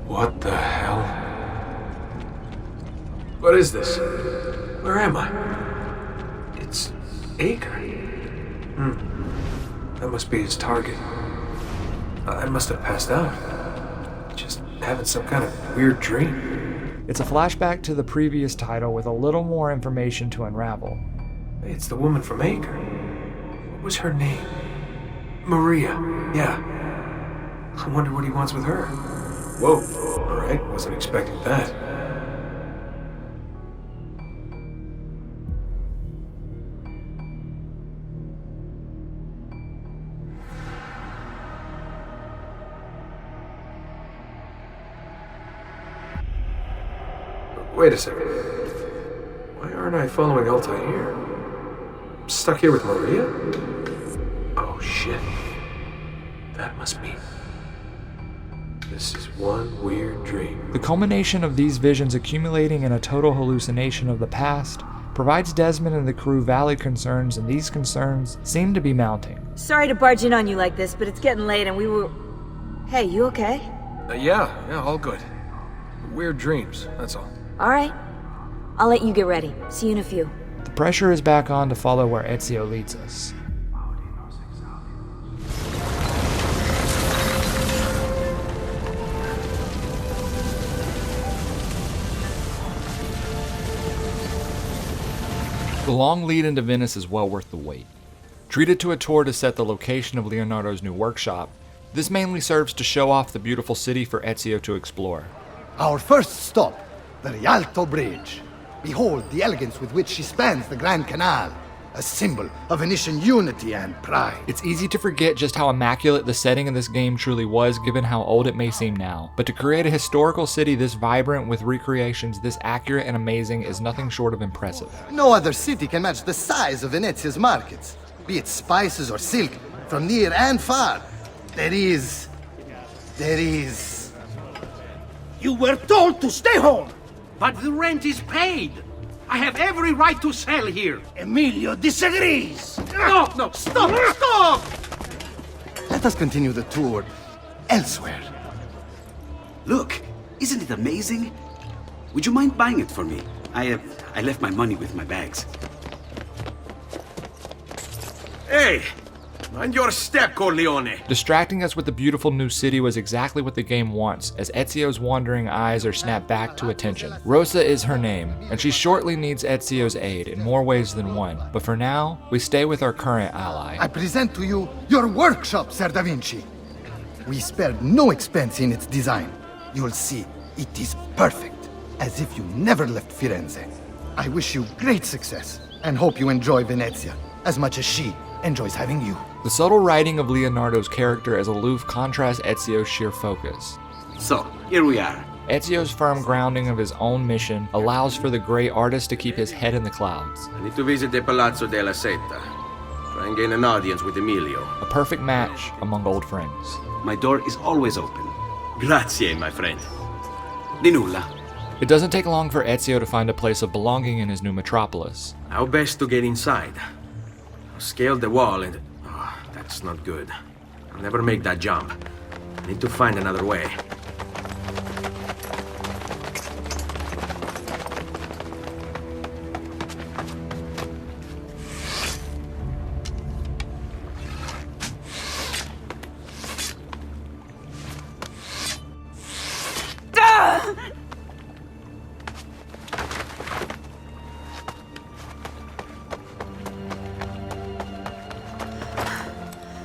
What the hell? What is this? Where am I? It's Acre. That must be his target. I must have passed out. Just having some kind of weird dream. It's a flashback to the previous title with a little more information to unravel. It's the woman from Acre. What was her name? Maria. Yeah. I wonder what he wants with her. Whoa, alright, wasn't expecting that. Wait a second. Why aren't I following Altair? I'm stuck here with Maria? Oh shit. That must mean This is one weird dream. The culmination of these visions accumulating in a total hallucination of the past provides Desmond and the crew valid concerns, and these concerns seem to be mounting. Sorry to barge in on you like this, but it's getting late and we were... Hey, you okay? Yeah, all good. Weird dreams, that's all. Alright. I'll let you get ready. See you in a few. The pressure is back on to follow where Ezio leads us. The long lead into Venice is well worth the wait. Treated to a tour to set the location of Leonardo's new workshop, this mainly serves to show off the beautiful city for Ezio to explore. Our first stop, the Rialto Bridge. Behold the elegance with which she spans the Grand Canal, a symbol of Venetian unity and pride. It's easy to forget just how immaculate the setting of this game truly was, given how old it may seem now. But to create a historical city this vibrant with recreations this accurate and amazing is nothing short of impressive. No other city can match the size of Venezia's markets, be it spices or silk, from near and far. There is... You were told to stay home! But the rent is paid! I have every right to sell here! Emilio disagrees! No, stop! Let us continue the tour elsewhere. Look, isn't it amazing? Would you mind buying it for me? I left my money with my bags. Hey! Mind your step, Corleone! Distracting us with the beautiful new city was exactly what the game wants, as Ezio's wandering eyes are snapped back to attention. Rosa is her name, and she shortly needs Ezio's aid in more ways than one, but for now, we stay with our current ally. I present to you your workshop, Ser Da Vinci. We spared no expense in its design. You'll see, it is perfect, as if you never left Firenze. I wish you great success, and hope you enjoy Venezia, as much as she enjoys having you. The subtle writing of Leonardo's character as aloof contrasts Ezio's sheer focus. So, here we are. Ezio's firm grounding of his own mission allows for the great artist to keep his head in the clouds. I need to visit the Palazzo della Seta. Try and gain an audience with Emilio. A perfect match among old friends. My door is always open. Grazie, my friend. Di nulla. It doesn't take long for Ezio to find a place of belonging in his new metropolis. How best to get inside? I'll scale the wall and... Oh, that's not good. I'll never make that jump. I need to find another way.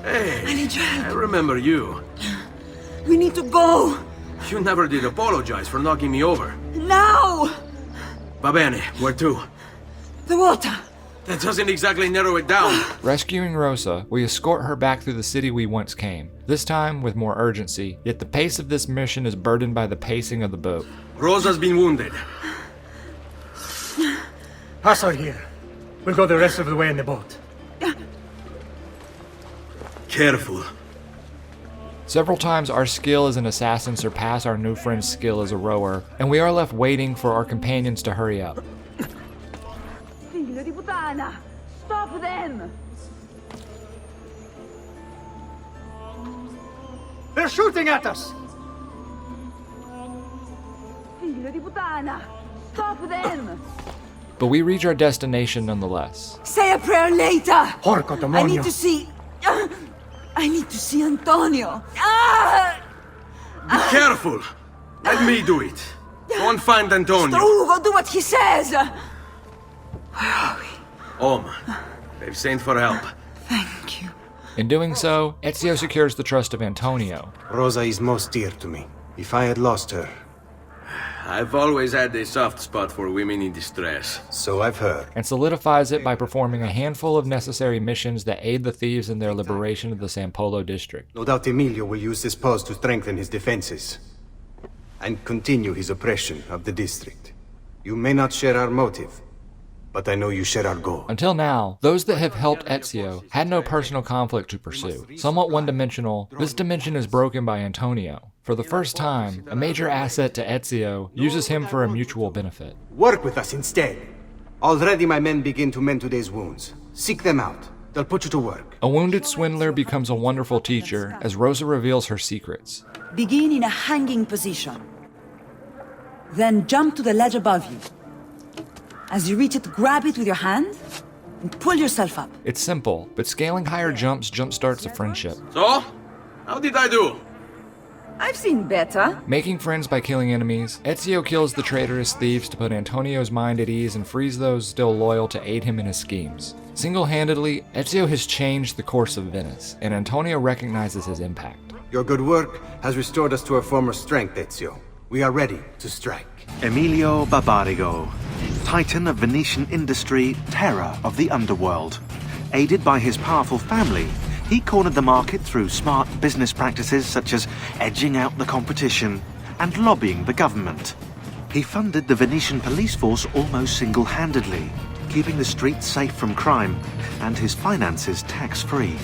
Hey, I need your help. I remember you. We need to go. You never did apologize for knocking me over. Now! Va bene, where to? The water. That doesn't exactly narrow it down. Rescuing Rosa, we escort her back through the city we once came, this time with more urgency, yet the pace of this mission is burdened by the pacing of the boat. Rosa's been wounded. Pass out here. We'll go the rest of the way in the boat. Careful. Several times our skill as an assassin surpass our new friend's skill as a rower, and we are left waiting for our companions to hurry up. Figlio di puttana! Stop them! They're shooting at us! Figlio di puttana! Stop them! But we reach our destination nonetheless. Say a prayer later! Porco demonio! I need to see... I need to see Antonio. Ah! Be careful. Let me do it. Go and find Antonio. Ugo, do what he says. Where are we? Home. They've sent for help. Thank you. In doing so, Ezio secures the trust of Antonio. Rosa is most dear to me. If I had lost her... I've always had a soft spot for women in distress. So I've heard. And solidifies it by performing a handful of necessary missions that aid the thieves in their liberation of the San Polo district. No doubt Emilio will use this post to strengthen his defenses and continue his oppression of the district. You may not share our motive, but I know you share our goal. Until now, those that have helped Ezio had no personal conflict to pursue. Somewhat one-dimensional, this dimension is broken by Antonio. For the first time, a major asset to Ezio uses him for a mutual benefit. Work with us instead. Already my men begin to mend today's wounds. Seek them out. They'll put you to work. A wounded swindler becomes a wonderful teacher as Rosa reveals her secrets. Begin in a hanging position. Then jump to the ledge above you. As you reach it, grab it with your hand and pull yourself up. It's simple, but scaling higher jumps jumpstarts a friendship. So? How did I do? I've seen better. Making friends by killing enemies, Ezio kills the traitorous thieves to put Antonio's mind at ease and frees those still loyal to aid him in his schemes. Single-handedly, Ezio has changed the course of Venice, and Antonio recognizes his impact. Your good work has restored us to our former strength, Ezio. We are ready to strike. Emilio Barbarigo, titan of Venetian industry, terror of the underworld. Aided by his powerful family, he cornered the market through smart business practices such as edging out the competition and lobbying the government. He funded the Venetian police force almost single-handedly, keeping the streets safe from crime and his finances tax-free.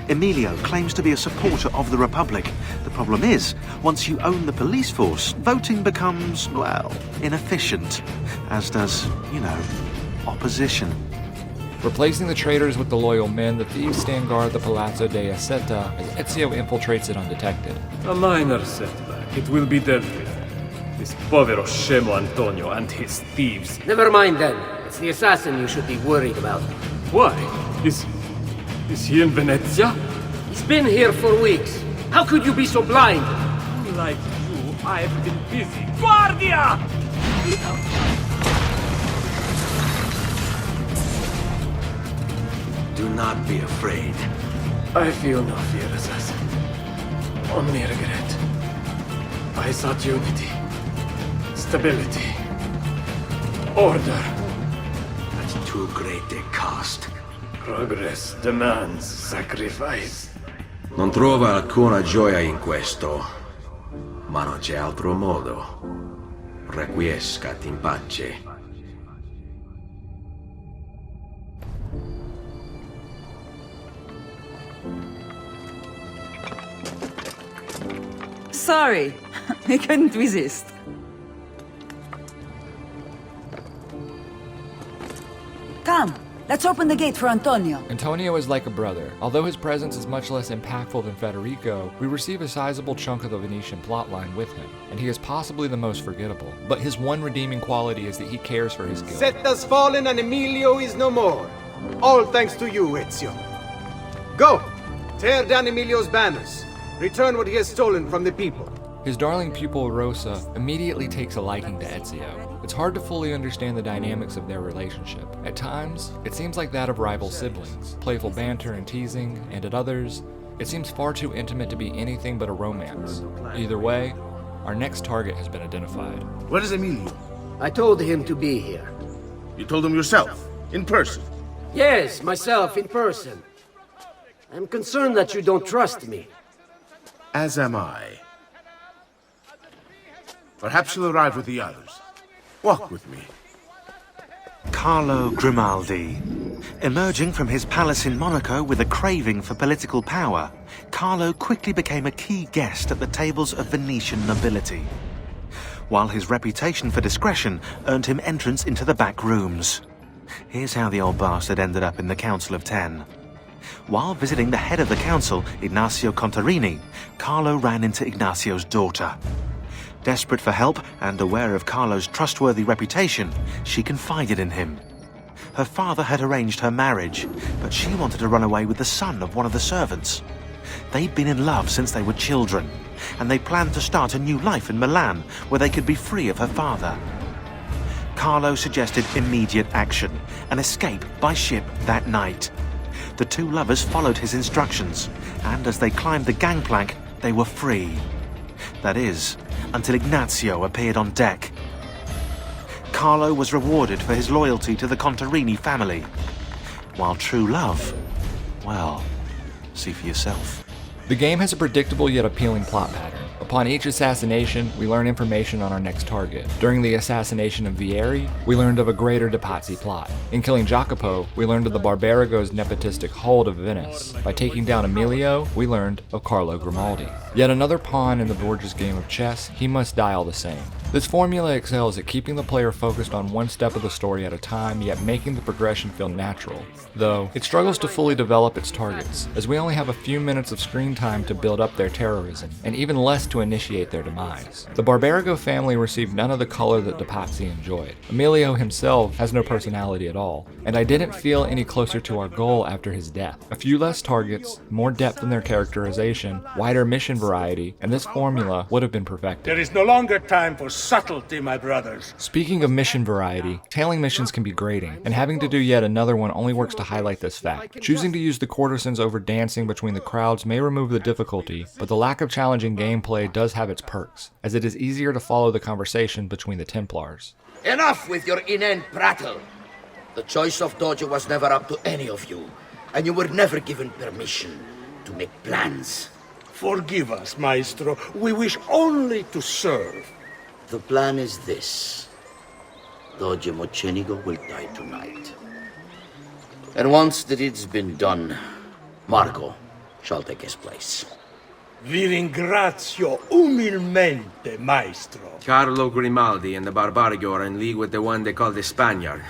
Emilio claims to be a supporter of the Republic. The problem is, once you own the police force, voting becomes, well, inefficient, as does, opposition. Replacing the traitors with the loyal men, the thieves stand guard the Palazzo della Seta as Ezio infiltrates it undetected. A minor setback. It will be dealt with. This povero scemo Antonio and his thieves. Never mind then. It's the assassin you should be worried about. Why? Is he in Venezia? He's been here for weeks. How could you be so blind? Like you, I've been busy. Guardia! Do not be afraid. I feel no fear, assassin. Only regret. I sought unity, stability, order. At too great a cost. Progress demands sacrifice. Non trova alcuna gioia in questo, ma non c'è altro modo. Requiescat in pace. Sorry, I couldn't resist. Come, let's open the gate for Antonio. Antonio is like a brother. Although his presence is much less impactful than Federico, we receive a sizable chunk of the Venetian plotline with him, and he is possibly the most forgettable. But his one redeeming quality is that he cares for his guild. Seta's fallen and Emilio is no more. All thanks to you, Ezio. Go! Tear down Emilio's banners. Return what he has stolen from the people. His darling pupil Rosa immediately takes a liking to Ezio. It's hard to fully understand the dynamics of their relationship. At times, it seems like that of rival siblings, playful banter and teasing, and at others, it seems far too intimate to be anything but a romance. Either way, our next target has been identified. Where is Emilio? I told him to be here. You told him yourself, in person? Yes, myself, in person. I'm concerned that you don't trust me. As am I. Perhaps you'll arrive with the others. Walk with me. Carlo Grimaldi. Emerging from his palace in Monaco with a craving for political power, Carlo quickly became a key guest at the tables of Venetian nobility, while his reputation for discretion earned him entrance into the back rooms. Here's how the old bastard ended up in the Council of Ten. While visiting the head of the council, Ignazio Contarini, Carlo ran into Ignazio's daughter. Desperate for help and aware of Carlo's trustworthy reputation, she confided in him. Her father had arranged her marriage, but she wanted to run away with the son of one of the servants. They'd been in love since they were children, and they planned to start a new life in Milan, where they could be free of her father. Carlo suggested immediate action, an escape by ship that night. The two lovers followed his instructions, and as they climbed the gangplank, they were free. That is, until Ignazio appeared on deck. Carlo was rewarded for his loyalty to the Contarini family, while true love, well, see for yourself. The game has a predictable yet appealing plot pattern. Upon each assassination, we learn information on our next target. During the assassination of Vieri, we learned of a greater Depazzi plot. In killing Jacopo, we learned of the Barbarigo's nepotistic hold of Venice. By taking down Emilio, we learned of Carlo Grimaldi. Yet another pawn in the Borgia's game of chess, he must die all the same. This formula excels at keeping the player focused on one step of the story at a time, yet making the progression feel natural. Though, it struggles to fully develop its targets, as we only have a few minutes of screen time to build up their terrorism, and even less to initiate their demise. The Barbarigo family received none of the color that Depazzi enjoyed. Emilio himself has no personality at all, and I didn't feel any closer to our goal after his death. A few less targets, more depth in their characterization, wider mission variety, and this formula would have been perfected. There is no longer time for subtlety, my brothers. Speaking of mission variety, tailing missions can be grating, and having to do yet another one only works to highlight this fact. Choosing to use the courtesans over dancing between the crowds may remove the difficulty, but the lack of challenging gameplay does have its perks, as it is easier to follow the conversation between the Templars. Enough with your inane prattle. The choice of Doge was never up to any of you, and you were never given permission to make plans. Forgive us, Maestro. We wish only to serve. The plan is this. Doge Mocenigo will die tonight. And once the deed's been done, Marco shall take his place. Vi ringrazio umilmente, Maestro. Carlo Grimaldi and the Barbarigo are in league with the one they call the Spaniard.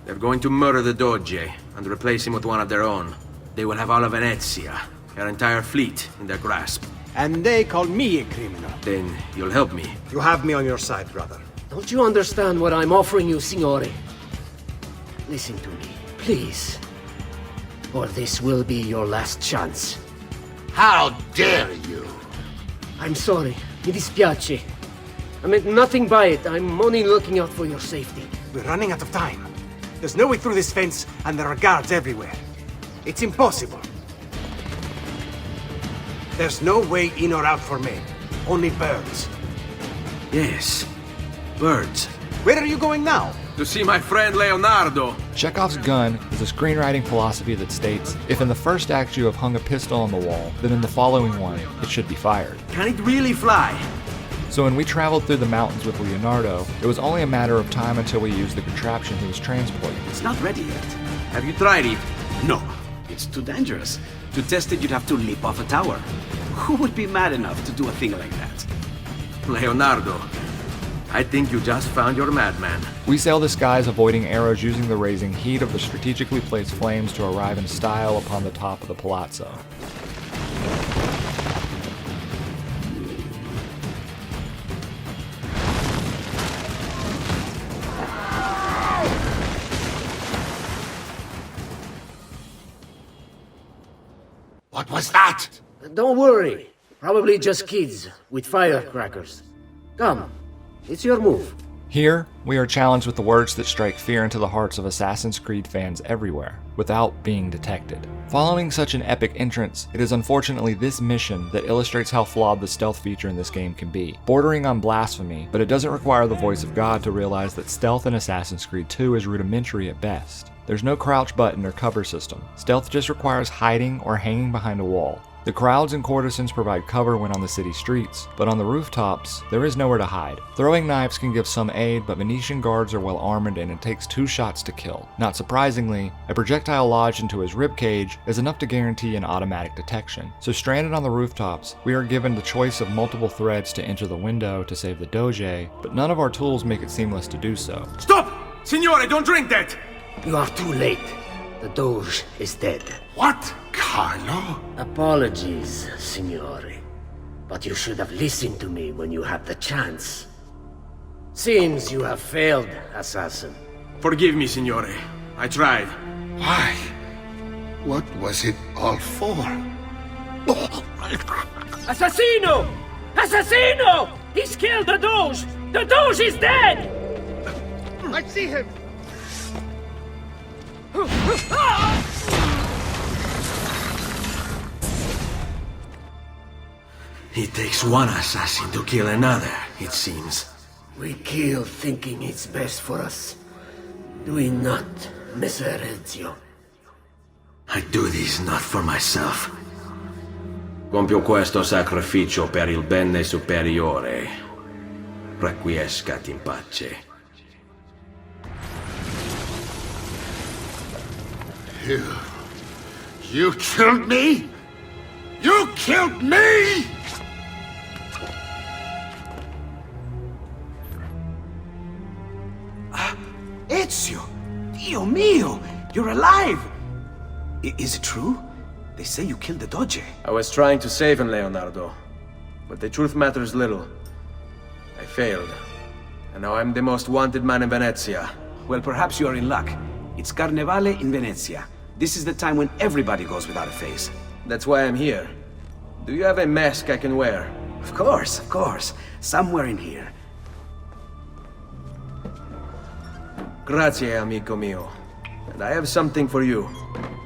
They're going to murder the Doge and replace him with one of their own. They will have all of Venezia, their entire fleet, in their grasp. And they call me a criminal. Then you'll help me. You have me on your side, brother. Don't you understand what I'm offering you, Signore? Listen to me, please. Or this will be your last chance. How dare you? I'm sorry. Mi dispiace. I meant nothing by it. I'm only looking out for your safety. We're running out of time. There's no way through this fence, and there are guards everywhere. It's impossible. There's no way in or out for men. Only birds. Yes, birds. Where are you going now? To see my friend Leonardo. Chekhov's gun is a screenwriting philosophy that states, if in the first act you have hung a pistol on the wall, then in the following one, it should be fired. Can it really fly? So when we traveled through the mountains with Leonardo, it was only a matter of time until we used the contraption he was transporting. It's not ready yet. Have you tried it? No, it's too dangerous. To test it, you'd have to leap off a tower. Who would be mad enough to do a thing like that? Leonardo, I think you just found your madman. We sail the skies avoiding arrows using the raising heat of the strategically placed flames to arrive in style upon the top of the palazzo. What was that? Don't worry. Probably just kids with firecrackers. Come, it's your move. Here, we are challenged with the words that strike fear into the hearts of Assassin's Creed fans everywhere, without being detected. Following such an epic entrance, it is unfortunately this mission that illustrates how flawed the stealth feature in this game can be. Bordering on blasphemy, but it doesn't require the voice of God to realize that stealth in Assassin's Creed 2 is rudimentary at best. There's no crouch button or cover system. Stealth just requires hiding or hanging behind a wall. The crowds and courtesans provide cover when on the city streets, but on the rooftops, there is nowhere to hide. Throwing knives can give some aid, but Venetian guards are well armored and it takes 2 shots to kill. Not surprisingly, a projectile lodged into his ribcage is enough to guarantee an automatic detection. So stranded on the rooftops, we are given the choice of multiple threads to enter the window to save the Doge, but none of our tools make it seamless to do so. Stop! Signore, don't drink that! You are too late. The Doge is dead. What? Carlo? Apologies, Signore. But you should have listened to me when you had the chance. Seems you have failed, assassin. Forgive me, Signore. I tried. Why? What was it all for? Assassino! Assassino! He's killed the Doge! The Doge is dead! I see him! It takes one assassin to kill another, it seems. We kill thinking it's best for us. Do we not, Messer Ezio? I do this not for myself. Compio questo sacrificio per il bene superiore. Requiescat in pace. You killed me? You killed me? Ezio! Dio mio! You're alive! Is it true? They say you killed the Doge. I was trying to save him, Leonardo. But the truth matters little. I failed. And now I'm the most wanted man in Venezia. Well, perhaps you are in luck. It's Carnevale in Venezia. This is the time when everybody goes without a face. That's why I'm here. Do you have a mask I can wear? Of course, of course. Somewhere in here. Grazie, amico mio. And I have something for you.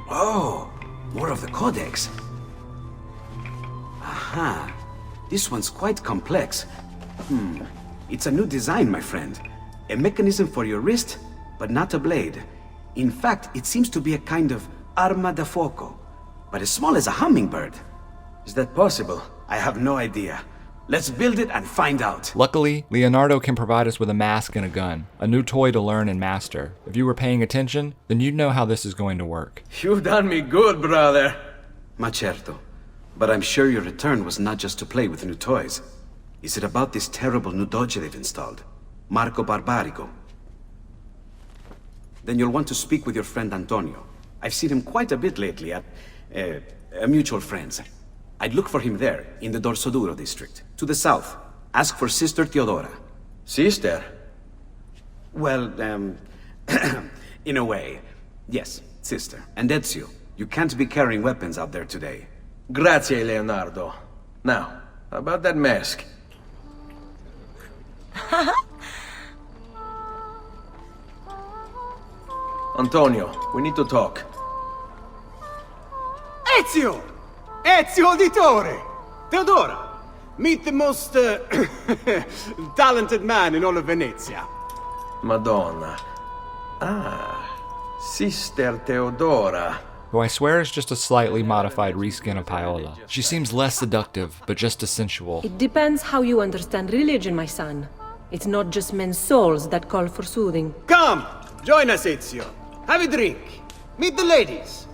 Oh, more of the Codex. Aha. This one's quite complex. It's a new design, my friend. A mechanism for your wrist, but not a blade. In fact, it seems to be a kind of arma da fuoco, but as small as a hummingbird. Is that possible? I have no idea. Let's build it and find out. Luckily, Leonardo can provide us with a mask and a gun, a new toy to learn and master. If you were paying attention, then you'd know how this is going to work. You've done me good, brother. Ma certo. But I'm sure your return was not just to play with new toys. Is it about this terrible new doge they've installed? Marco Barbarigo? Then you'll want to speak with your friend Antonio. I've seen him quite a bit lately at a mutual friend's. I'd look for him there, in the Dorsoduro district. To the south. Ask for Sister Teodora. Sister? Well, in a way. Yes, sister. And Ezio, you can't be carrying weapons out there today. Grazie, Leonardo. Now, about that mask. Antonio, we need to talk. Ezio! Ezio Auditore! Teodora! Meet the most talented man in all of Venezia. Madonna. Ah, Sister Teodora. Who I swear is just a slightly modified reskin of Paola. She seems less seductive, but just as sensual. It depends how you understand religion, my son. It's not just men's souls that call for soothing. Come! Join us, Ezio. Have a drink. Meet the ladies.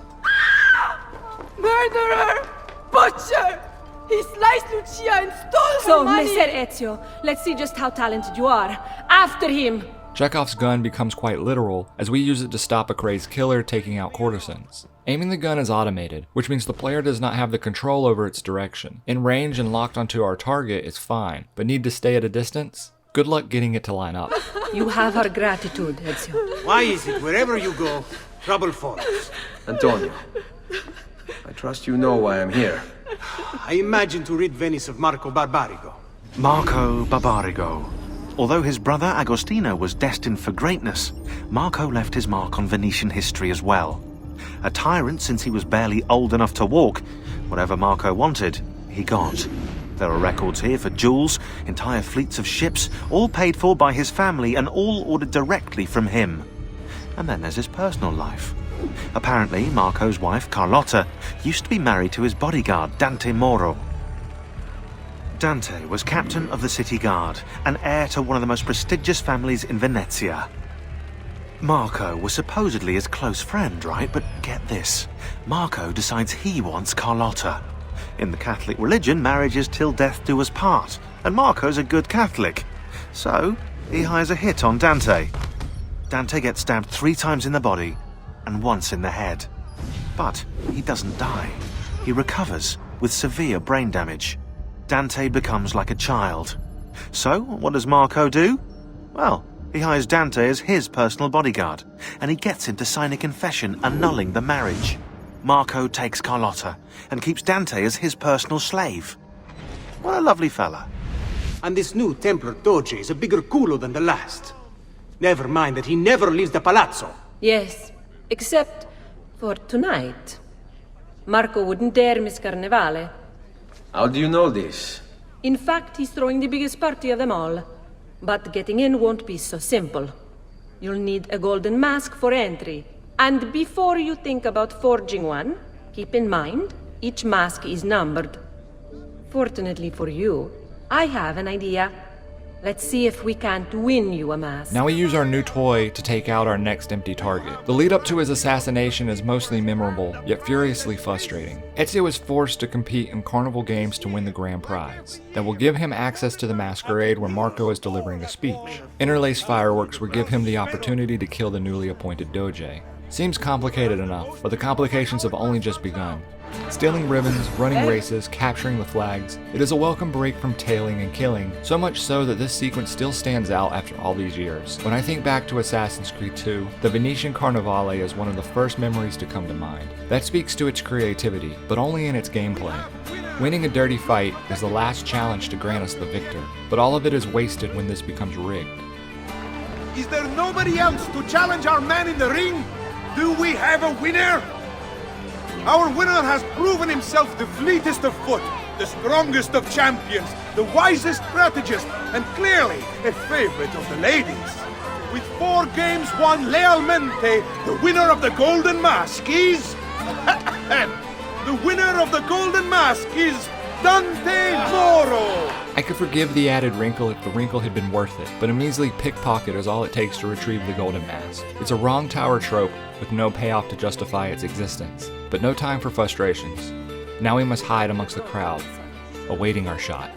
Murderer! Butcher! He sliced Lucia and stole So, her money! Messer Ezio, let's see just how talented you are. After him! Chekhov's gun becomes quite literal, as we use it to stop a crazed killer taking out courtesans. Aiming the gun is automated, which means the player does not have the control over its direction. In range and locked onto our target is fine, but need to stay at a distance? Good luck getting it to line up. You have our gratitude, Ezio. Why is it wherever you go, trouble follows? Antonio, I trust you know why I'm here. I imagine to rid Venice of Marco Barbarigo. Marco Barbarigo. Although his brother Agostino was destined for greatness, Marco left his mark on Venetian history as well. A tyrant since he was barely old enough to walk, whatever Marco wanted, he got. There are records here for jewels, entire fleets of ships, all paid for by his family and all ordered directly from him. And then there's his personal life. Apparently, Marco's wife, Carlotta, used to be married to his bodyguard, Dante Moro. Dante was captain of the city guard and heir to one of the most prestigious families in Venezia. Marco was supposedly his close friend, right? But get this, Marco decides he wants Carlotta. In the Catholic religion, marriage is till death do us part, and Marco's a good Catholic. So, he hires a hit on Dante. Dante gets stabbed 3 times in the body, and once in the head. But he doesn't die. He recovers with severe brain damage. Dante becomes like a child. So, what does Marco do? Well, he hires Dante as his personal bodyguard, and he gets him to sign a confession annulling the marriage. Marco takes Carlotta, and keeps Dante as his personal slave. What a lovely fella. And this new Templar Doge is a bigger culo than the last. Never mind that he never leaves the palazzo. Yes, except for tonight. Marco wouldn't dare miss Carnevale. How do you know this? In fact, he's throwing the biggest party of them all. But getting in won't be so simple. You'll need a golden mask for entry. And before you think about forging one, keep in mind, each mask is numbered. Fortunately for you, I have an idea. Let's see if we can't win you a mask. Now we use our new toy to take out our next empty target. The lead up to his assassination is mostly memorable, yet furiously frustrating. Ezio is forced to compete in carnival games to win the grand prize. That will give him access to the masquerade where Marco is delivering a speech. Interlaced fireworks will give him the opportunity to kill the newly appointed Doge. Seems complicated enough, but the complications have only just begun. Stealing ribbons, running races, capturing the flags, it is a welcome break from tailing and killing, so much so that this sequence still stands out after all these years. When I think back to Assassin's Creed 2, the Venetian Carnivale is one of the first memories to come to mind. That speaks to its creativity, but only in its gameplay. Winning a dirty fight is the last challenge to grant us the victor, but all of it is wasted when this becomes rigged. Is there nobody else to challenge our man in the ring? Do we have a winner? Our winner has proven himself the fleetest of foot, the strongest of champions, the wisest strategist, and clearly a favorite of the ladies. With 4 games won lealmente, the winner of the Golden Mask is... the winner of the Golden Mask is Dante Moro! I could forgive the added wrinkle if the wrinkle had been worth it, but a measly pickpocket is all it takes to retrieve the Golden Mask. It's a wrong tower trope with no payoff to justify its existence, but no time for frustrations. Now we must hide amongst the crowd, awaiting our shot.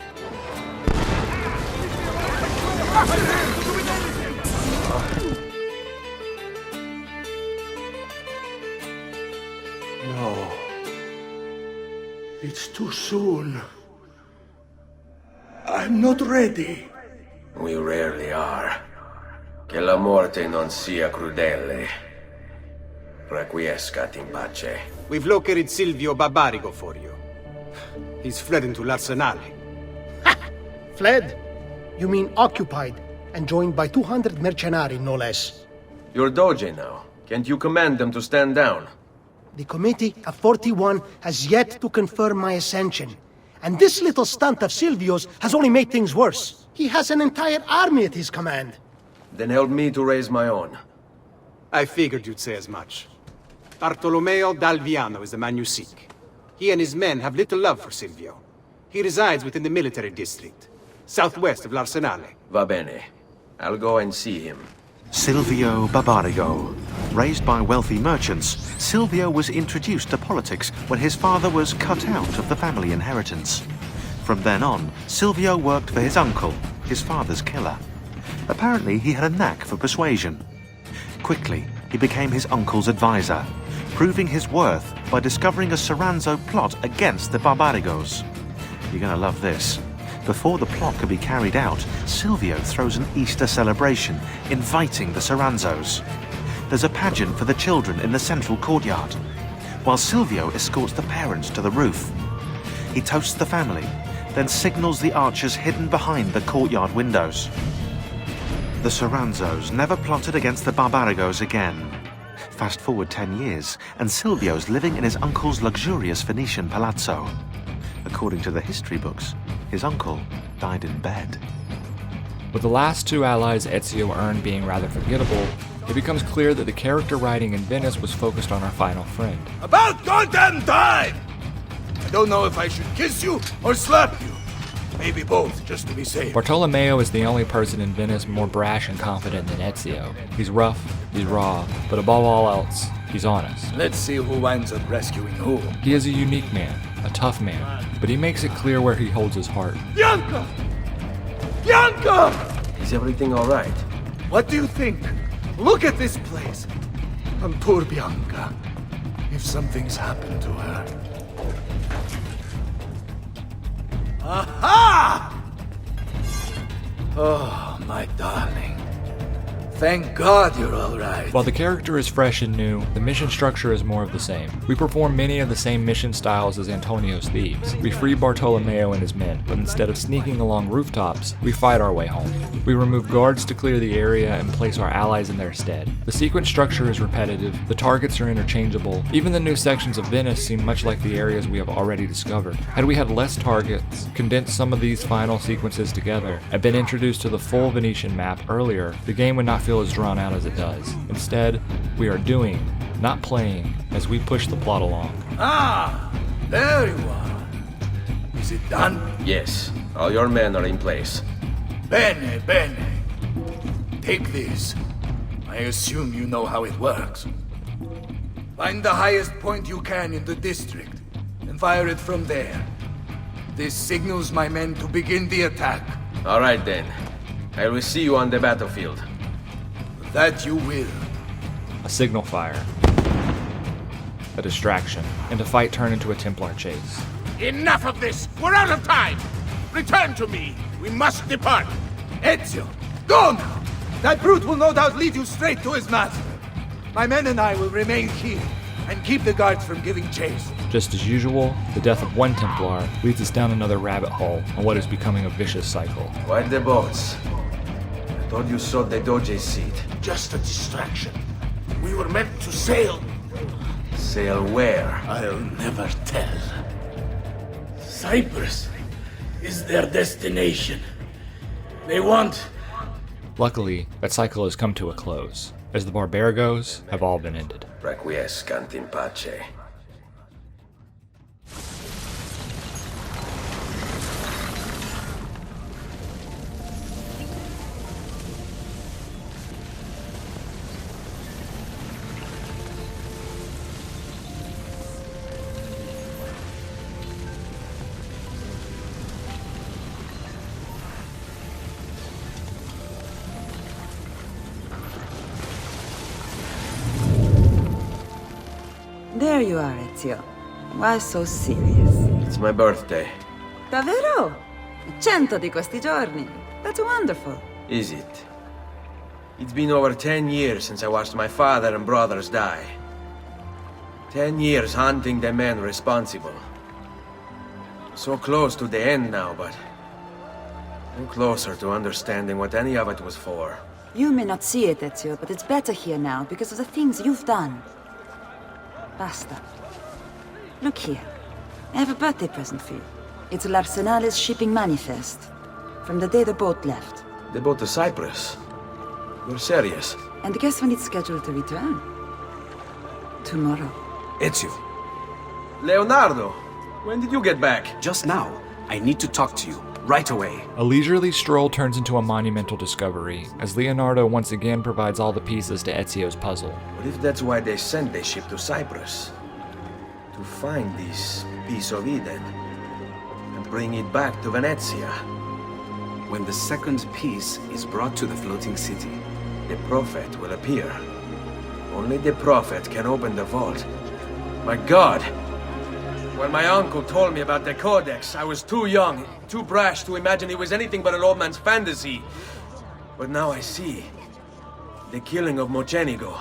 No. It's too soon. I'm not ready. We rarely are. Che la morte non sia crudele. Requiescat in pace. We've located Silvio Barbarigo for you. He's fled into l'Arsenale. Fled? You mean occupied, and joined by 200 mercenari, no less. You're Doge now. Can't you command them to stand down? The Committee of 41 has yet to confirm my ascension. And this little stunt of Silvio's has only made things worse. He has an entire army at his command. Then help me to raise my own. I figured you'd say as much. Bartolomeo d'Alviano is the man you seek. He and his men have little love for Silvio. He resides within the military district, southwest of l'Arsenale. Va bene. I'll go and see him. Silvio Barbarigo. Raised by wealthy merchants, Silvio was introduced to politics when his father was cut out of the family inheritance. From then on, Silvio worked for his uncle, his father's killer. Apparently, he had a knack for persuasion. Quickly, he became his uncle's advisor, proving his worth by discovering a Soranzo plot against the Barbarigos. You're gonna love this. Before the plot can be carried out, Silvio throws an Easter celebration, inviting the Soranzos. There's a pageant for the children in the central courtyard, while Silvio escorts the parents to the roof. He toasts the family, then signals the archers hidden behind the courtyard windows. The Soranzos never plotted against the Barbarigos again. Fast forward 10 years, and Silvio's living in his uncle's luxurious Venetian palazzo. According to the history books, his uncle died in bed. With the last 2 allies Ezio earned being rather forgettable, it becomes clear that the character writing in Venice was focused on our final friend. About goddamn time! I don't know if I should kiss you or slap you. Maybe both, just to be safe. Bartolomeo is the only person in Venice more brash and confident than Ezio. He's rough, he's raw, but above all else, he's honest. Let's see who winds up rescuing who. He is a unique man, a tough man, but he makes it clear where he holds his heart. Bianca! Bianca! Is everything all right? What do you think? Look at this place. And poor Bianca. If something's happened to her. Aha! Oh, my darling. Thank God you're all right. While the character is fresh and new, the mission structure is more of the same. We perform many of the same mission styles as Antonio's thieves. We free Bartolomeo and his men, but instead of sneaking along rooftops, we fight our way home. We remove guards to clear the area and place our allies in their stead. The sequence structure is repetitive, the targets are interchangeable, even the new sections of Venice seem much like the areas we have already discovered. Had we had less targets, condensed some of these final sequences together, and been introduced to the full Venetian map earlier, the game would not feel as drawn out as it does. Instead, we are doing, not playing, as we push the plot along. Ah, there you are. Is Is it done? Yes. All your men are in place. Bene, bene. Take this. I assume you know how it works. Find the highest point you can in the district, and fire it from there. This signals my men to begin the attack. All right, then. I will see you on the battlefield. That you will. A signal fire. A distraction, and the fight turned into a Templar chase. Enough of this! We're out of time! Return to me! We must depart! Ezio, go now! That brute will no doubt lead you straight to his master. My men and I will remain here, and keep the guards from giving chase. Just as usual, the death of one Templar leads us down another rabbit hole on what is becoming a vicious cycle. Why the boats? I thought you saw the Doge's seat. Just a distraction. We were meant to sail. Sail where? I'll never tell. Cyprus is their destination. They want... Luckily, that cycle has come to a close, as the Barbarigos have all been ended. Requiescant in pace. There you are, Ezio. Why so serious? It's my birthday. Davvero? 100 di questi giorni. That's wonderful. Is it? It's been over 10 years since I watched my father and brothers die. 10 years hunting the men responsible. So close to the end now, but no closer to understanding what any of it was for. You may not see it, Ezio, but it's better here now because of the things you've done. Basta. Look here. I have a birthday present for you. It's L'Arsenale's shipping manifest. From the day the boat left. The boat to Cyprus? You're serious? And guess when it's scheduled to return? Tomorrow. Ezio. Leonardo! When did you get back? Just now. I need to talk to you. Right away. A leisurely stroll turns into a monumental discovery, as Leonardo once again provides all the pieces to Ezio's puzzle. What if that's why they sent the ship to Cyprus? To find this piece of Eden, and bring it back to Venezia. When the second piece is brought to the floating city, the Prophet will appear. Only the Prophet can open the vault. My God! When my uncle told me about the Codex, I was too young, too brash to imagine it was anything but an old man's fantasy. But now I see. The killing of Mocenigo,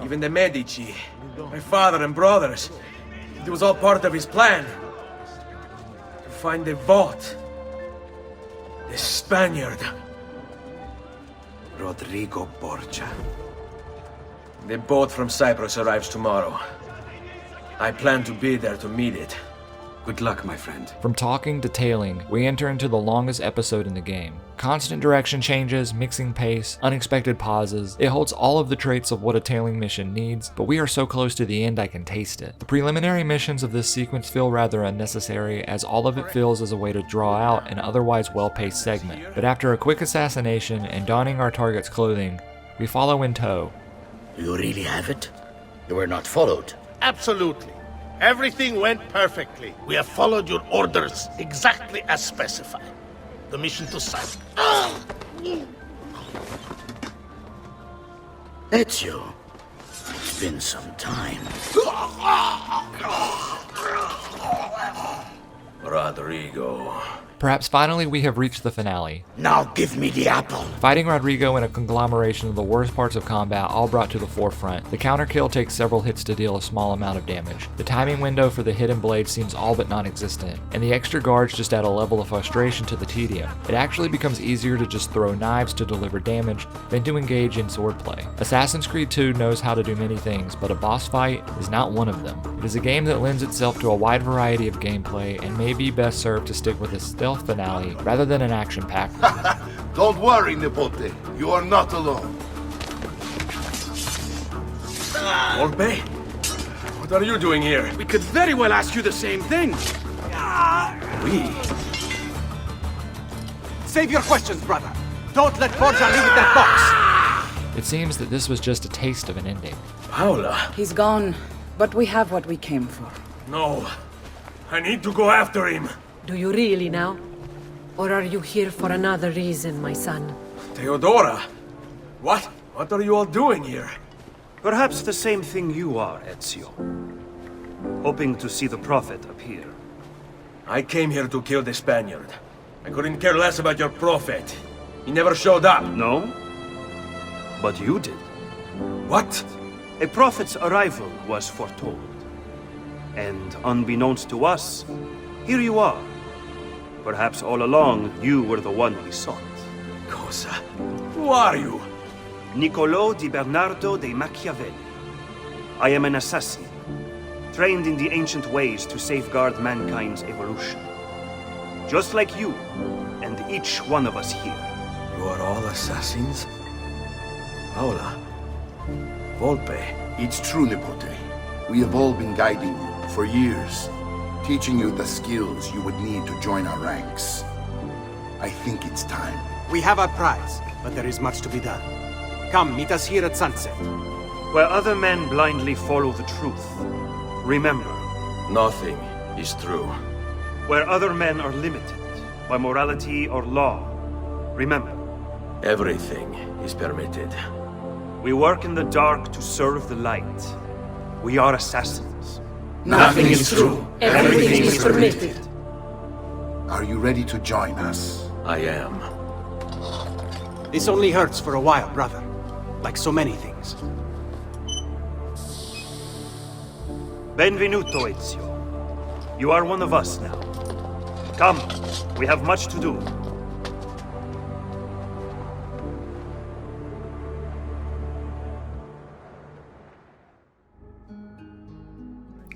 even the Medici, my father and brothers. It was all part of his plan. To find the vault. The Spaniard. Rodrigo Borgia. The boat from Cyprus arrives tomorrow. I plan to be there to meet it. Good luck, my friend. From talking to tailing, we enter into the longest episode in the game. Constant direction changes, mixing pace, unexpected pauses. It holds all of the traits of what a tailing mission needs, but we are so close to the end I can taste it. The preliminary missions of this sequence feel rather unnecessary, as all of it feels as a way to draw out an otherwise well-paced segment. But after a quick assassination and donning our target's clothing, we follow in tow. You really have it? You were not followed. Absolutely. Everything went perfectly. We have followed your orders exactly as specified. The mission to Cyprus. Ezio, it's been some time. Rodrigo. Perhaps finally we have reached the finale. Now give me the apple. Fighting Rodrigo in a conglomeration of the worst parts of combat all brought to the forefront. The counter kill takes several hits to deal a small amount of damage. The timing window for the hidden blade seems all but non-existent, and the extra guards just add a level of frustration to the tedium. It actually becomes easier to just throw knives to deliver damage than to engage in swordplay. Assassin's Creed 2 knows how to do many things, but a boss fight is not one of them. It is a game that lends itself to a wide variety of gameplay and may be best served to stick with a stealth finale rather than an action-packed one. Don't worry, Nipote. You are not alone. Volpe? What are you doing here? We could very well ask you the same thing. We? Save your questions, brother. Don't let Borgia leave with that box. It seems that this was just a taste of an ending. Paola. He's gone, but we have what we came for. No. I need to go after him. Do you really now? Or are you here for another reason, my son? Theodora! What? What are you all doing here? Perhaps the same thing you are, Ezio. Hoping to see the Prophet appear. I came here to kill the Spaniard. I couldn't care less about your Prophet. He never showed up. No? But you did. What? A Prophet's arrival was foretold. And unbeknownst to us, here you are. Perhaps all along, you were the one we sought. Cosa? Who are you? Niccolò di Bernardo de Machiavelli. I am an assassin, trained in the ancient ways to safeguard mankind's evolution. Just like you, and each one of us here. You are all assassins? Paola. Volpe. It's true, Nipote. We have all been guiding you for years, teaching you the skills you would need to join our ranks. I think it's time. We have our prize, but there is much to be done. Come, meet us here at sunset. Where other men blindly follow the truth, remember. Nothing is true. Where other men are limited by morality or law, remember. Everything is permitted. We work in the dark to serve the light. We are assassins. Nothing is true. Everything is permitted. Are you ready to join us? I am. This only hurts for a while, brother. Like so many things. Benvenuto, Ezio. You are one of us now. Come, we have much to do.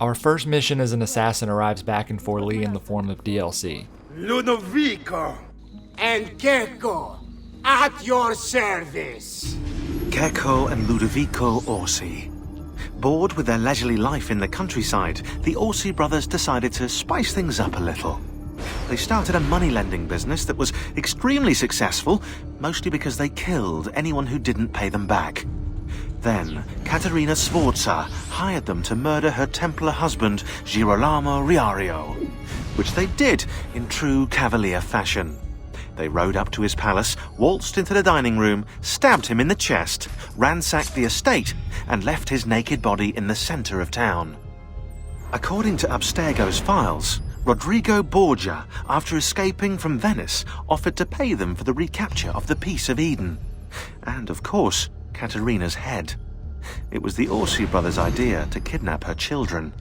Our first mission as an assassin arrives back in Forlì in the form of DLC. Ludovico and Gecko, at your service. Gecko and Ludovico Orsi. Bored with their leisurely life in the countryside, the Orsi brothers decided to spice things up a little. They started a money-lending business that was extremely successful, mostly because they killed anyone who didn't pay them back. Then, Caterina Sforza hired them to murder her Templar husband, Girolamo Riario, which they did in true Cavalier fashion. They rode up to his palace, waltzed into the dining room, stabbed him in the chest, ransacked the estate, and left his naked body in the center of town. According to Abstergo's files, Rodrigo Borgia, after escaping from Venice, offered to pay them for the recapture of the Peace of Eden. And, of course, Caterina's head. It was the Orsi brothers' idea to kidnap her children.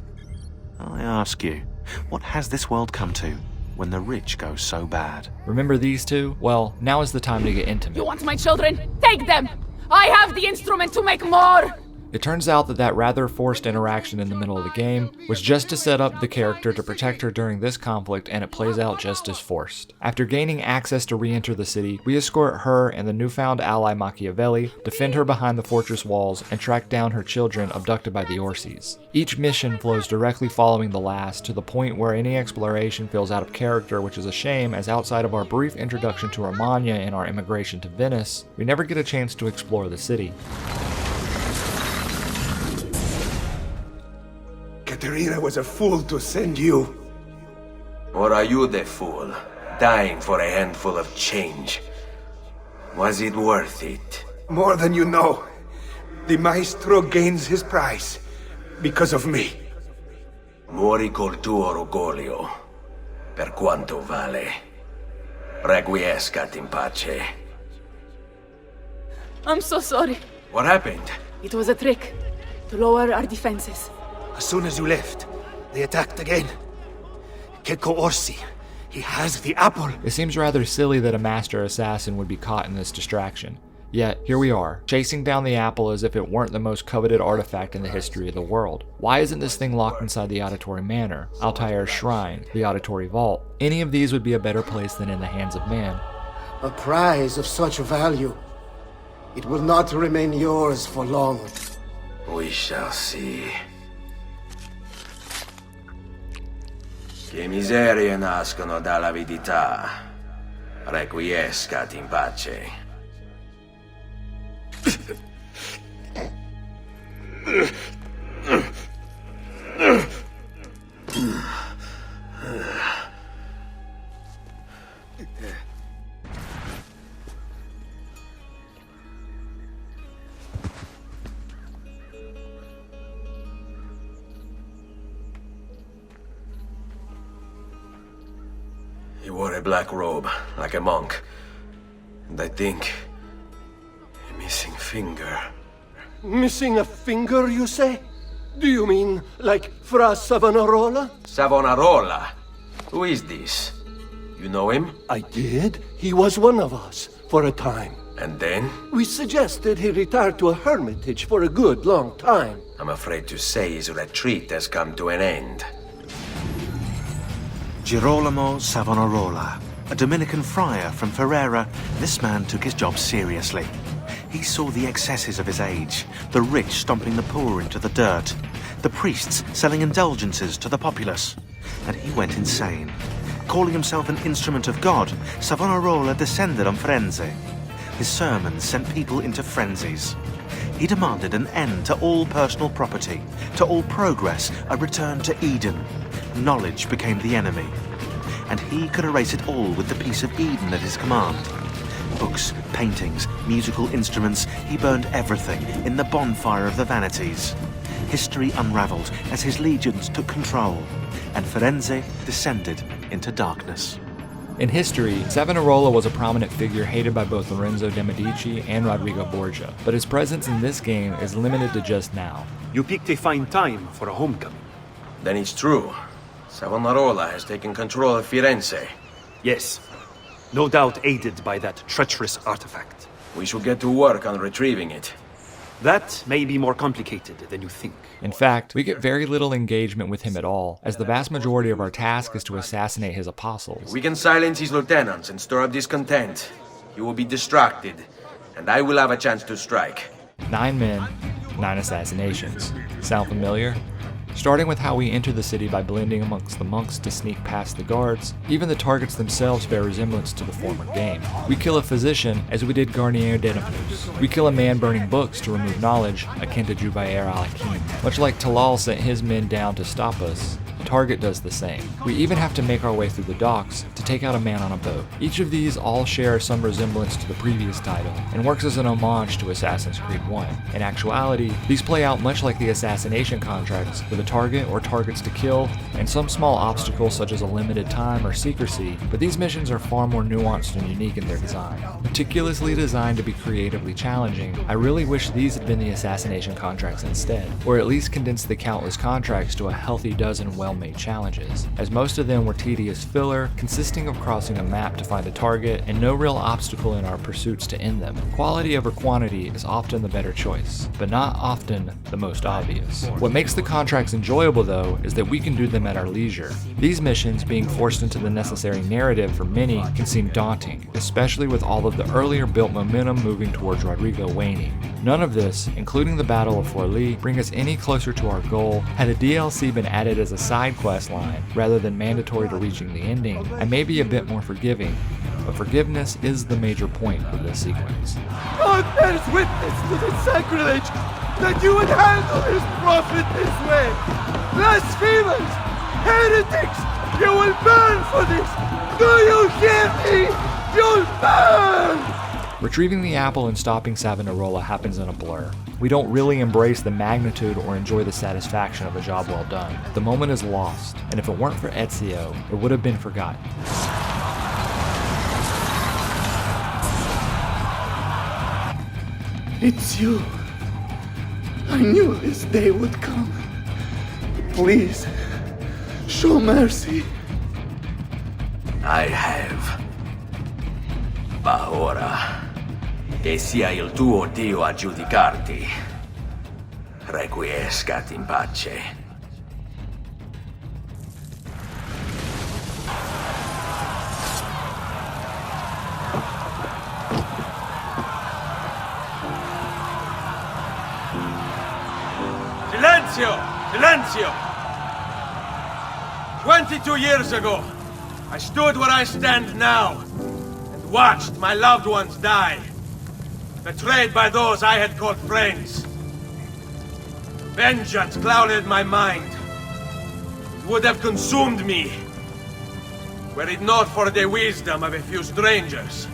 I ask you, what has this world come to when the rich go so bad? Remember these two? Well, now is the time to get intimate. You want my children? Take them! I have the instrument to make more! It turns out that rather forced interaction in the middle of the game was just to set up the character to protect her during this conflict, and it plays out just as forced. After gaining access to re-enter the city, we escort her and the newfound ally Machiavelli, defend her behind the fortress walls, and track down her children abducted by the Orsis. Each mission flows directly following the last, to the point where any exploration feels out of character, which is a shame, as outside of our brief introduction to Romagna and our immigration to Venice, we never get a chance to explore the city. Caterina was a fool to send you. Or are you the fool, dying for a handful of change? Was it worth it? More than you know. The maestro gains his prize because of me. Muori col tuo orgoglio, per quanto vale. Requiescat in pace. I'm so sorry. What happened? It was a trick to lower our defenses. As soon as you left, they attacked again. Gecko Orsi, he has the apple. It seems rather silly that a master assassin would be caught in this distraction. Yet, here we are, chasing down the apple as if it weren't the most coveted artifact in the history of the world. Why isn't this thing locked inside the Auditory Manor, Altair's Shrine, the Auditory Vault? Any of these would be a better place than in the hands of man. A prize of such value. It will not remain yours for long. We shall see. Che miserie nascono dall'avidità. Requiescat in pace. He wore a black robe, like a monk. And I think... a missing finger. Missing a finger, you say? Do you mean like Fra Savonarola? Savonarola? Who is this? You know him? I did. He was one of us, for a time. And then? We suggested he retire to a hermitage for a good long time. I'm afraid to say his retreat has come to an end. Girolamo Savonarola, a Dominican friar from Ferrara, this man took his job seriously. He saw the excesses of his age, the rich stomping the poor into the dirt, the priests selling indulgences to the populace, and he went insane. Calling himself an instrument of God, Savonarola descended on Firenze. His sermons sent people into frenzies. He demanded an end to all personal property, to all progress, a return to Eden. Knowledge became the enemy, and he could erase it all with the piece of Eden at his command. Books, paintings, musical instruments, he burned everything in the bonfire of the vanities. History unraveled as his legions took control, and Firenze descended into darkness. In history, Savonarola was a prominent figure hated by both Lorenzo de' Medici and Rodrigo Borgia, but his presence in this game is limited to just now. You picked a fine time for a homecoming. Then it's true. Savonarola has taken control of Firenze. Yes. No doubt aided by that treacherous artifact. We should get to work on retrieving it. That may be more complicated than you think. In fact, we get very little engagement with him at all, as the vast majority of our task is to assassinate his apostles. We can silence his lieutenants and stir up discontent. He will be distracted, and I will have a chance to strike. 9 men, 9 assassinations. Sound familiar? Starting with how we enter the city by blending amongst the monks to sneak past the guards, even the targets themselves bear resemblance to the former game. We kill a physician as we did Garnier d'Enapus. We kill a man burning books to remove knowledge, akin to Jubair al-Hakim. Much like Talal sent his men down to stop us, Target does the same. We even have to make our way through the docks to take out a man on a boat. Each of these all share some resemblance to the previous title, and works as an homage to Assassin's Creed 1. In actuality, these play out much like the assassination contracts, with a target or targets to kill, and some small obstacles such as a limited time or secrecy, but these missions are far more nuanced and unique in their design. Meticulously designed to be creatively challenging, I really wish these had been the assassination contracts instead, or at least condensed the countless contracts to a healthy dozen well-made challenges, as most of them were tedious filler, consisting of crossing a map to find a target, and no real obstacle in our pursuits to end them. Quality over quantity is often the better choice, but not often the most obvious. What makes the contracts enjoyable though is that we can do them at our leisure. These missions, being forced into the necessary narrative for many, can seem daunting, especially with all of the earlier built momentum moving towards Rodrigo waning. None of this, including the Battle of Forli, bring us any closer to our goal. Had the DLC been added as a side quest line, rather than mandatory to reaching the ending, I may be a bit more forgiving, but forgiveness is the major point of this sequence. God bears witness to this sacrilege, that you would handle his prophet this way! Blasphemers! Heretics! You will burn for this! Do you hear me? You'll burn! Retrieving the apple and stopping Savonarola happens in a blur. We don't really embrace the magnitude or enjoy the satisfaction of a job well done. The moment is lost, and if it weren't for Ezio, it would have been forgotten. It's you. I knew this day would come. Please, show mercy. I have. Ma ora, che sia il tuo Dio a giudicarti. Requiescat in pace. Silenzio! Silenzio! 22 years ago, I stood where I stand now and watched my loved ones die, betrayed by those I had called friends. Vengeance clouded my mind. It would have consumed me, were it not for the wisdom of a few strangers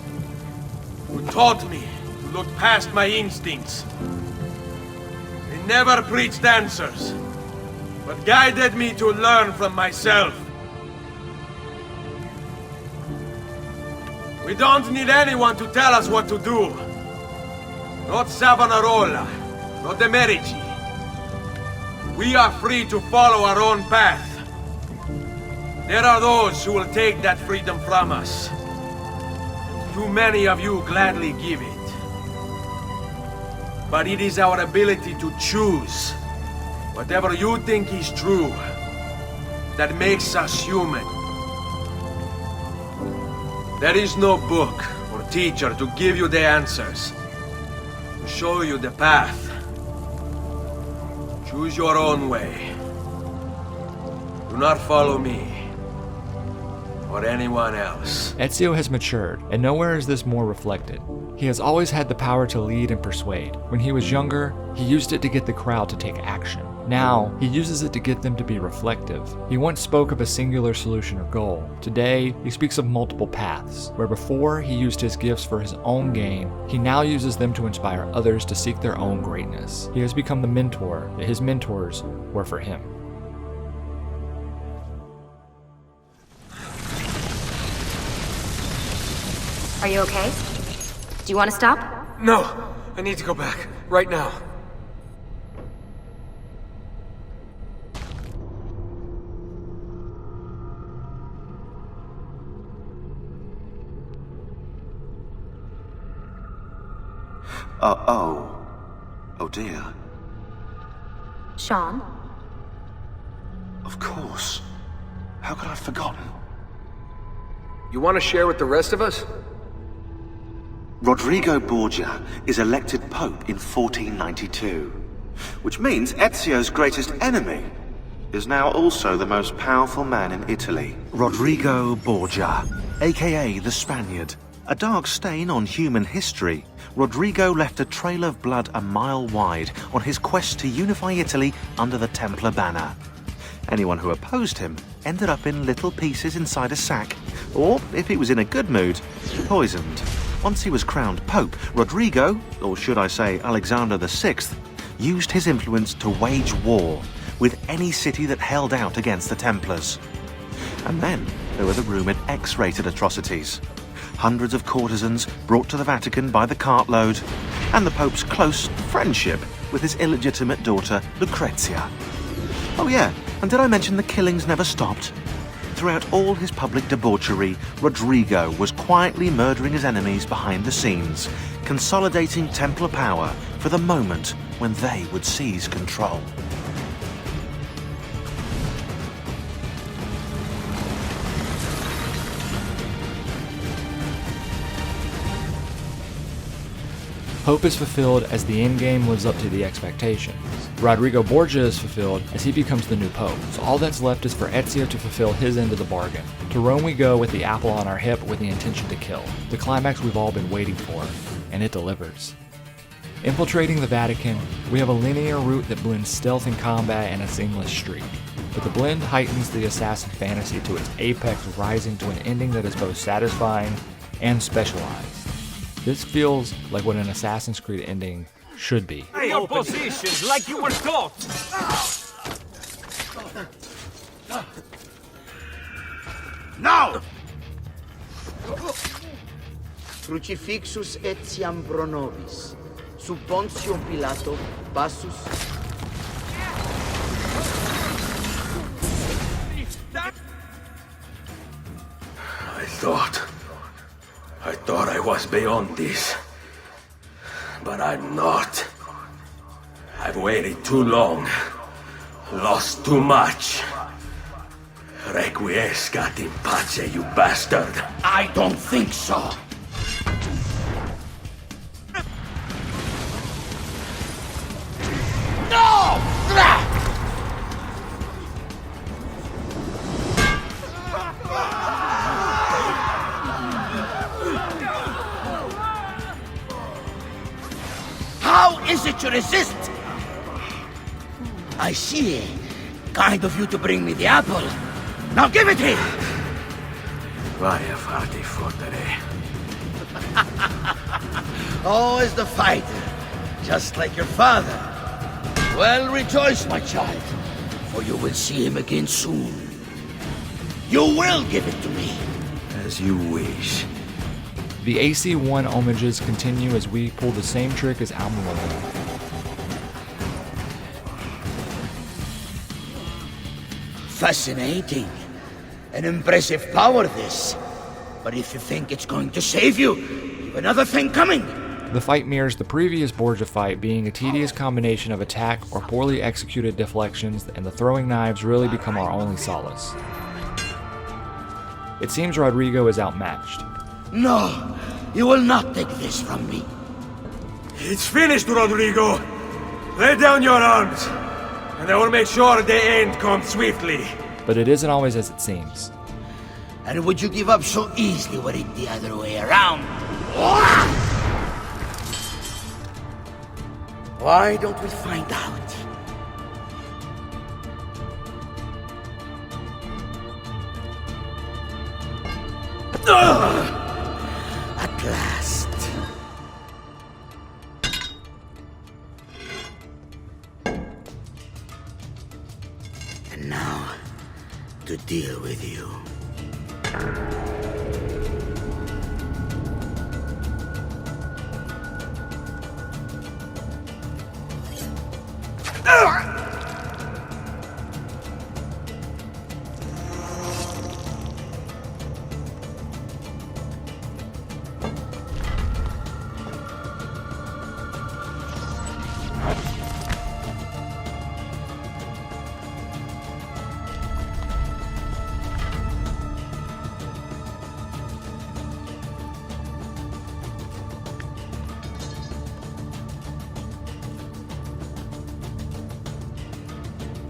who taught me to look past my instincts. They never preached answers, but guided me to learn from myself. We don't need anyone to tell us what to do. Not Savonarola, not the Medici. We are free to follow our own path. There are those who will take that freedom from us. Too many of you gladly give it. But it is our ability to choose whatever you think is true that makes us human. There is no book or teacher to give you the answers, to show you the path. Choose your own way. Do not follow me or anyone else. Ezio has matured, and nowhere is this more reflected. He has always had the power to lead and persuade. When he was younger, he used it to get the crowd to take action. Now, he uses it to get them to be reflective. He once spoke of a singular solution or goal. Today, he speaks of multiple paths. Where before he used his gifts for his own gain, he now uses them to inspire others to seek their own greatness. He has become the mentor that his mentors were for him. Are you okay? Do you want to stop? No, I need to go back, right now. Oh dear. Sean? Of course. How could I have forgotten? You want to share with the rest of us? Rodrigo Borgia is elected Pope in 1492, which means Ezio's greatest enemy is now also the most powerful man in Italy. Rodrigo Borgia, aka the Spaniard. A dark stain on human history, Rodrigo left a trail of blood a mile wide on his quest to unify Italy under the Templar banner. Anyone who opposed him ended up in little pieces inside a sack, or, if he was in a good mood, poisoned. Once he was crowned Pope, Rodrigo, or should I say Alexander VI, used his influence to wage war with any city that held out against the Templars. And then there were the rumoured X-rated atrocities. Hundreds of courtesans brought to the Vatican by the cartload, and the Pope's close friendship with his illegitimate daughter, Lucrezia. Oh yeah, and did I mention the killings never stopped? Throughout all his public debauchery, Rodrigo was quietly murdering his enemies behind the scenes, consolidating Templar power for the moment when they would seize control. Hope is fulfilled as the endgame lives up to the expectations. Rodrigo Borgia is fulfilled as he becomes the new pope. So all that's left is for Ezio to fulfill his end of the bargain. To Rome we go with the apple on our hip with the intention to kill. The climax we've all been waiting for, and it delivers. Infiltrating the Vatican, we have a linear route that blends stealth and combat and a seamless streak. But the blend heightens the assassin fantasy to its apex, rising to an ending that is both satisfying and specialized. This feels like what an Assassin's Creed ending should be. Your positions like you were taught! Now! Crucifixus etiam pro nobis, sub Pontio Pilato, passus... I thought I was beyond this. But I'm not. I've waited too long. Lost too much. Requiescat in pace, you bastard. I don't think so. No! is it you resist? I see. Kind of you to bring me the apple. Now give it here! Vaya farti fottere. Always the fighter, just like your father. Well, rejoice, my child, for you will see him again soon. You will give it to me. As you wish. The AC-1 homages continue as we pull the same trick as Almirón. Fascinating. An impressive power, this. But if you think it's going to save you, you've another thing coming. The fight mirrors the previous Borgia fight, being a tedious combination of attack or poorly executed deflections, and the throwing knives really become our only solace. It seems Rodrigo is outmatched. No, you will not take this from me. It's finished, Rodrigo. Lay down your arms, and I will make sure the end comes swiftly. But it isn't always as it seems. And would you give up so easily were it the other way around? Why don't we find out? At last. And now, to deal with you.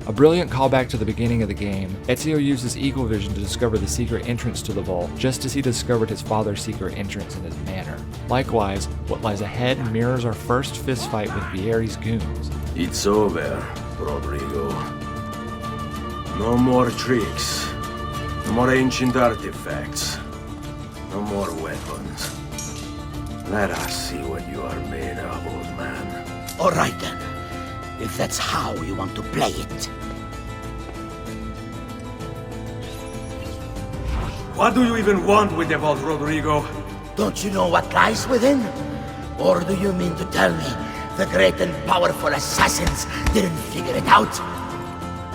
A brilliant callback to the beginning of the game, Ezio uses Eagle Vision to discover the secret entrance to the vault, just as he discovered his father's secret entrance in his manor. Likewise, what lies ahead mirrors our first fistfight with Vieri's goons. It's over, Rodrigo. No more tricks. No more ancient artifacts. No more weapons. Let us see what you are made of, old man. All right then. If that's how you want to play it. What do you even want with the vault, Rodrigo? Don't you know what lies within? Or do you mean to tell me the great and powerful assassins didn't figure it out?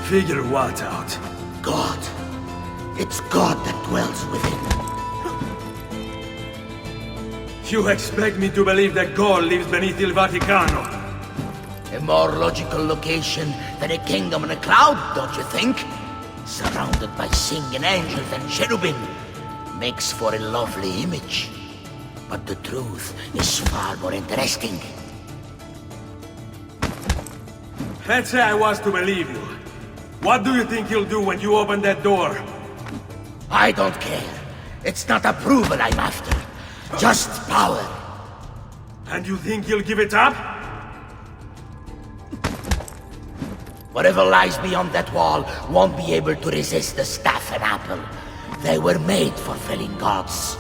Figure what out? God. It's God that dwells within. You expect me to believe that God lives beneath Il Vaticano? A more logical location than a kingdom in a cloud, don't you think? Surrounded by singing angels and cherubim. Makes for a lovely image. But the truth is far more interesting. Let's say I was to believe you. What do you think you'll do when you open that door? I don't care. It's not approval I'm after. Just power. And you think you'll give it up? Whatever lies beyond that wall won't be able to resist the staff and apple. They were made for felling gods.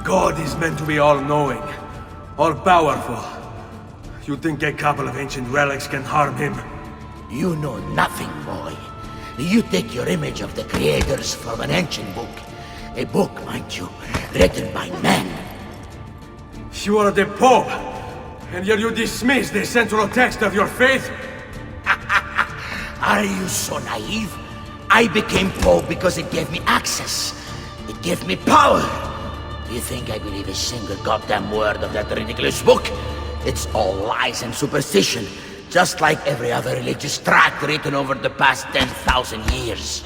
God is meant to be all-knowing, all-powerful. You think a couple of ancient relics can harm him? You know nothing, boy. You take your image of the creators from an ancient book. A book, mind you, written by men. You are the Pope, and yet you dismiss the central text of your faith? Are you so naive? I became Pope because it gave me access. It gave me power. Do you think I believe a single goddamn word of that ridiculous book? It's all lies and superstition, just like every other religious tract written over the past 10,000 years.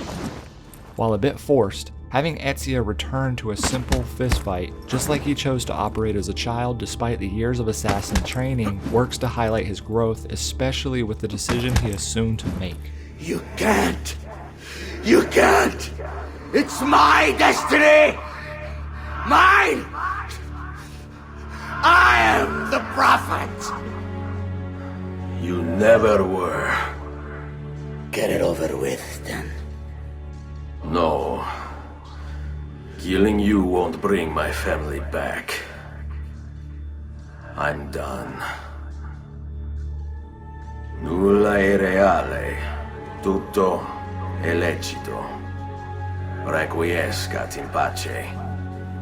While a bit forced, having Ezio return to a simple fistfight, just like he chose to operate as a child despite the years of assassin training, works to highlight his growth, especially with the decision he is soon to make. You can't! You can't! It's my destiny! Mine! I am the prophet! You never were. Get it over with, then. No. Killing you won't bring my family back. I'm done. Nulla è reale. Tutto è lecito. Requiescat in pace.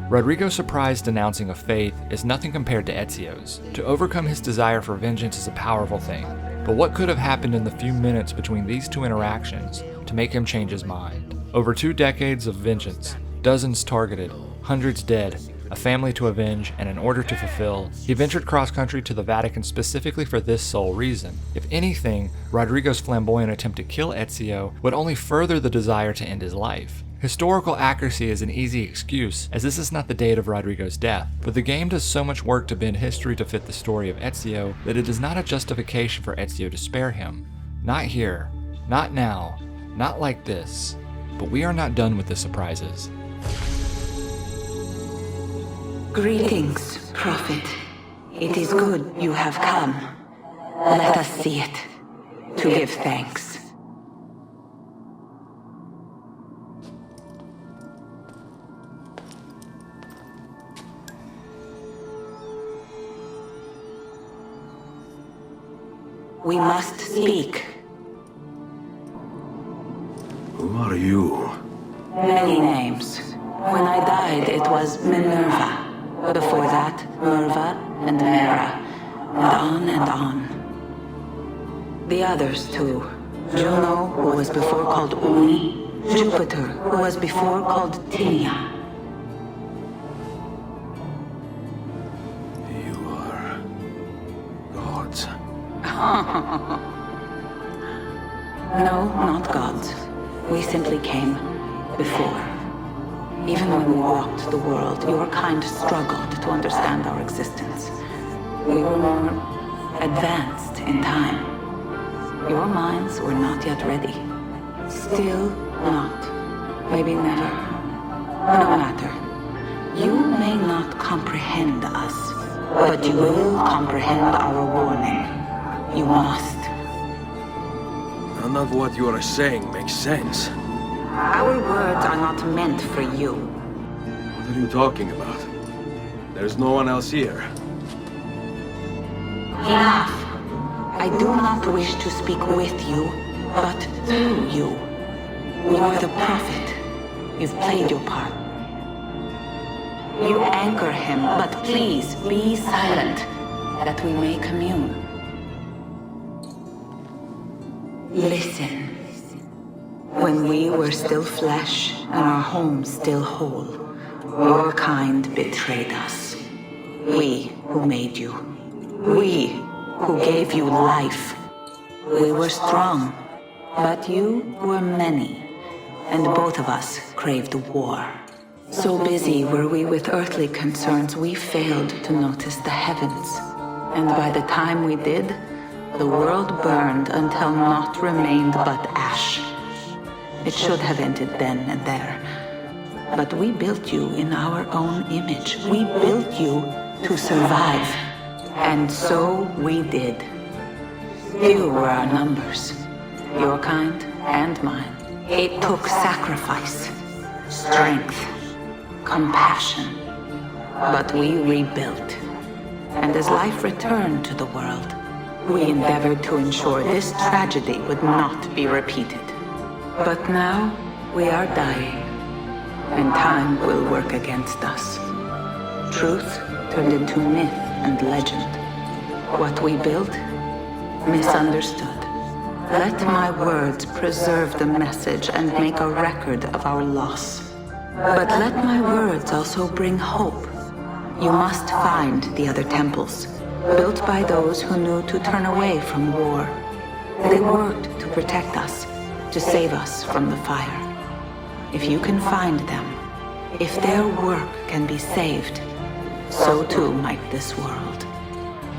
Rodrigo's surprise denouncing of faith is nothing compared to Ezio's. To overcome his desire for vengeance is a powerful thing, but what could have happened in the few minutes between these two interactions to make him change his mind? Over 2 decades of vengeance, dozens targeted, hundreds dead, a family to avenge, and an order to fulfill, he ventured cross-country to the Vatican specifically for this sole reason. If anything, Rodrigo's flamboyant attempt to kill Ezio would only further the desire to end his life. Historical accuracy is an easy excuse, as this is not the date of Rodrigo's death, but the game does so much work to bend history to fit the story of Ezio that it is not a justification for Ezio to spare him. Not here, not now, not like this. But we are not done with the surprises. Greetings, Prophet. It is good you have come. Let us see it, to give thanks. We must speak. Who are you? Many names. When I died, it was Minerva. Before that, Merva and Mera. And on. The others, too. Juno, who was before called Uni. Jupiter, who was before called Tinia. You are... gods. No, not gods. We simply came before. Even when we walked the world, your kind struggled to understand our existence. We were more advanced in time. Your minds were not yet ready. Still not. Maybe never. No matter. You may not comprehend us, but you will comprehend our warning. You must. None of what you are saying makes sense. Our words are not meant for you. What are you talking about? There's no one else here. Enough. I do not wish to speak with you, but through you. You are the prophet. You've played your part. You anchor him, but please be silent, that we may commune. Listen. When we were still flesh and our home still whole, your kind betrayed us. We who made you. We who gave you life. We were strong, but you were many, and both of us craved war. So busy were we with earthly concerns, we failed to notice the heavens. And by the time we did, the world burned until naught remained but ash. It should have ended then and there. But we built you in our own image. We built you to survive. And so we did. Few were our numbers, your kind and mine. It took sacrifice, strength, compassion. But we rebuilt. And as life returned to the world, we endeavored to ensure this tragedy would not be repeated. But now, we are dying, and time will work against us. Truth turned into myth and legend. What we built, misunderstood. Let my words preserve the message and make a record of our loss. But let my words also bring hope. You must find the other temples, built by those who knew to turn away from war. They worked to protect us, to save us from the fire. If you can find them, if their work can be saved, so too might this world.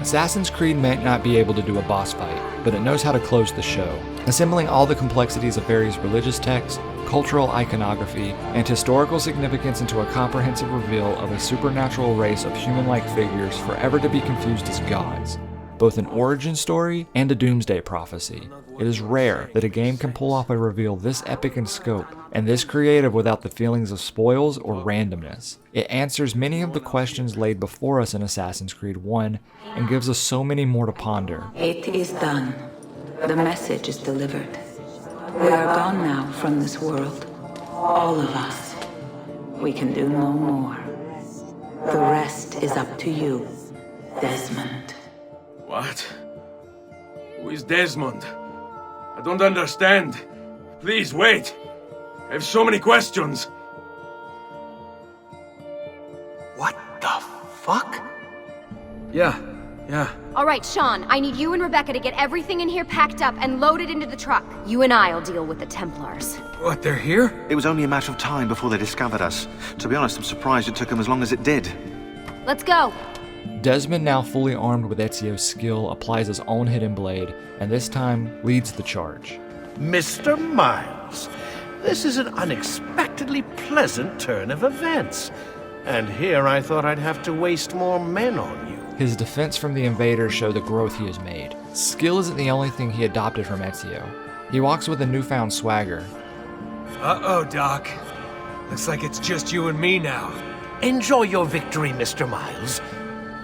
Assassin's Creed might not be able to do a boss fight, but it knows how to close the show, assembling all the complexities of various religious texts, cultural iconography, and historical significance into a comprehensive reveal of a supernatural race of human-like figures forever to be confused as gods. both an origin story and a doomsday prophecy. It is rare that a game can pull off a reveal this epic in scope, and this creative without the feelings of spoils or randomness. It answers many of the questions laid before us in Assassin's Creed 1, and gives us so many more to ponder. It is done. The message is delivered. We are gone now from this world. All of us. We can do no more. The rest is up to you, Desmond. What? Who is Desmond? I don't understand. Please, wait. I have so many questions. What the fuck? Yeah. All right, Sean, I need you and Rebecca to get everything in here packed up and loaded into the truck. You and I'll deal with the Templars. What, they're here? It was only a matter of time before they discovered us. To be honest, I'm surprised it took them as long as it did. Let's go. Desmond, now fully armed with Ezio's skill, applies his own hidden blade, and this time leads the charge. Mr. Miles, this is an unexpectedly pleasant turn of events. And here I thought I'd have to waste more men on you. His defense from the invaders show the growth he has made. Skill isn't the only thing he adopted from Ezio. He walks with a newfound swagger. Uh-oh, Doc. Looks like it's just you and me now. Enjoy your victory, Mr. Miles.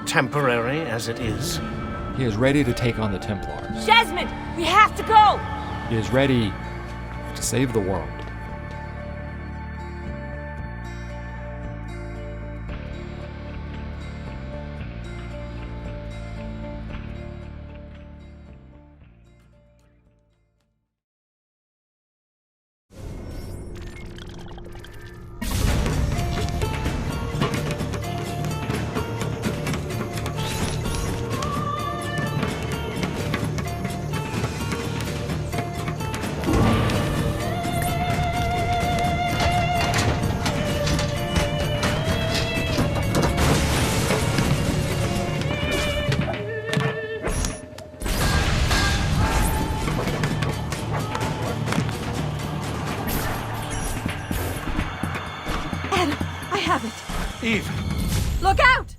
Temporary as it is. He is ready to take on the Templars. Desmond, we have to go! He is ready to save the world. I have it. Eve. Look out!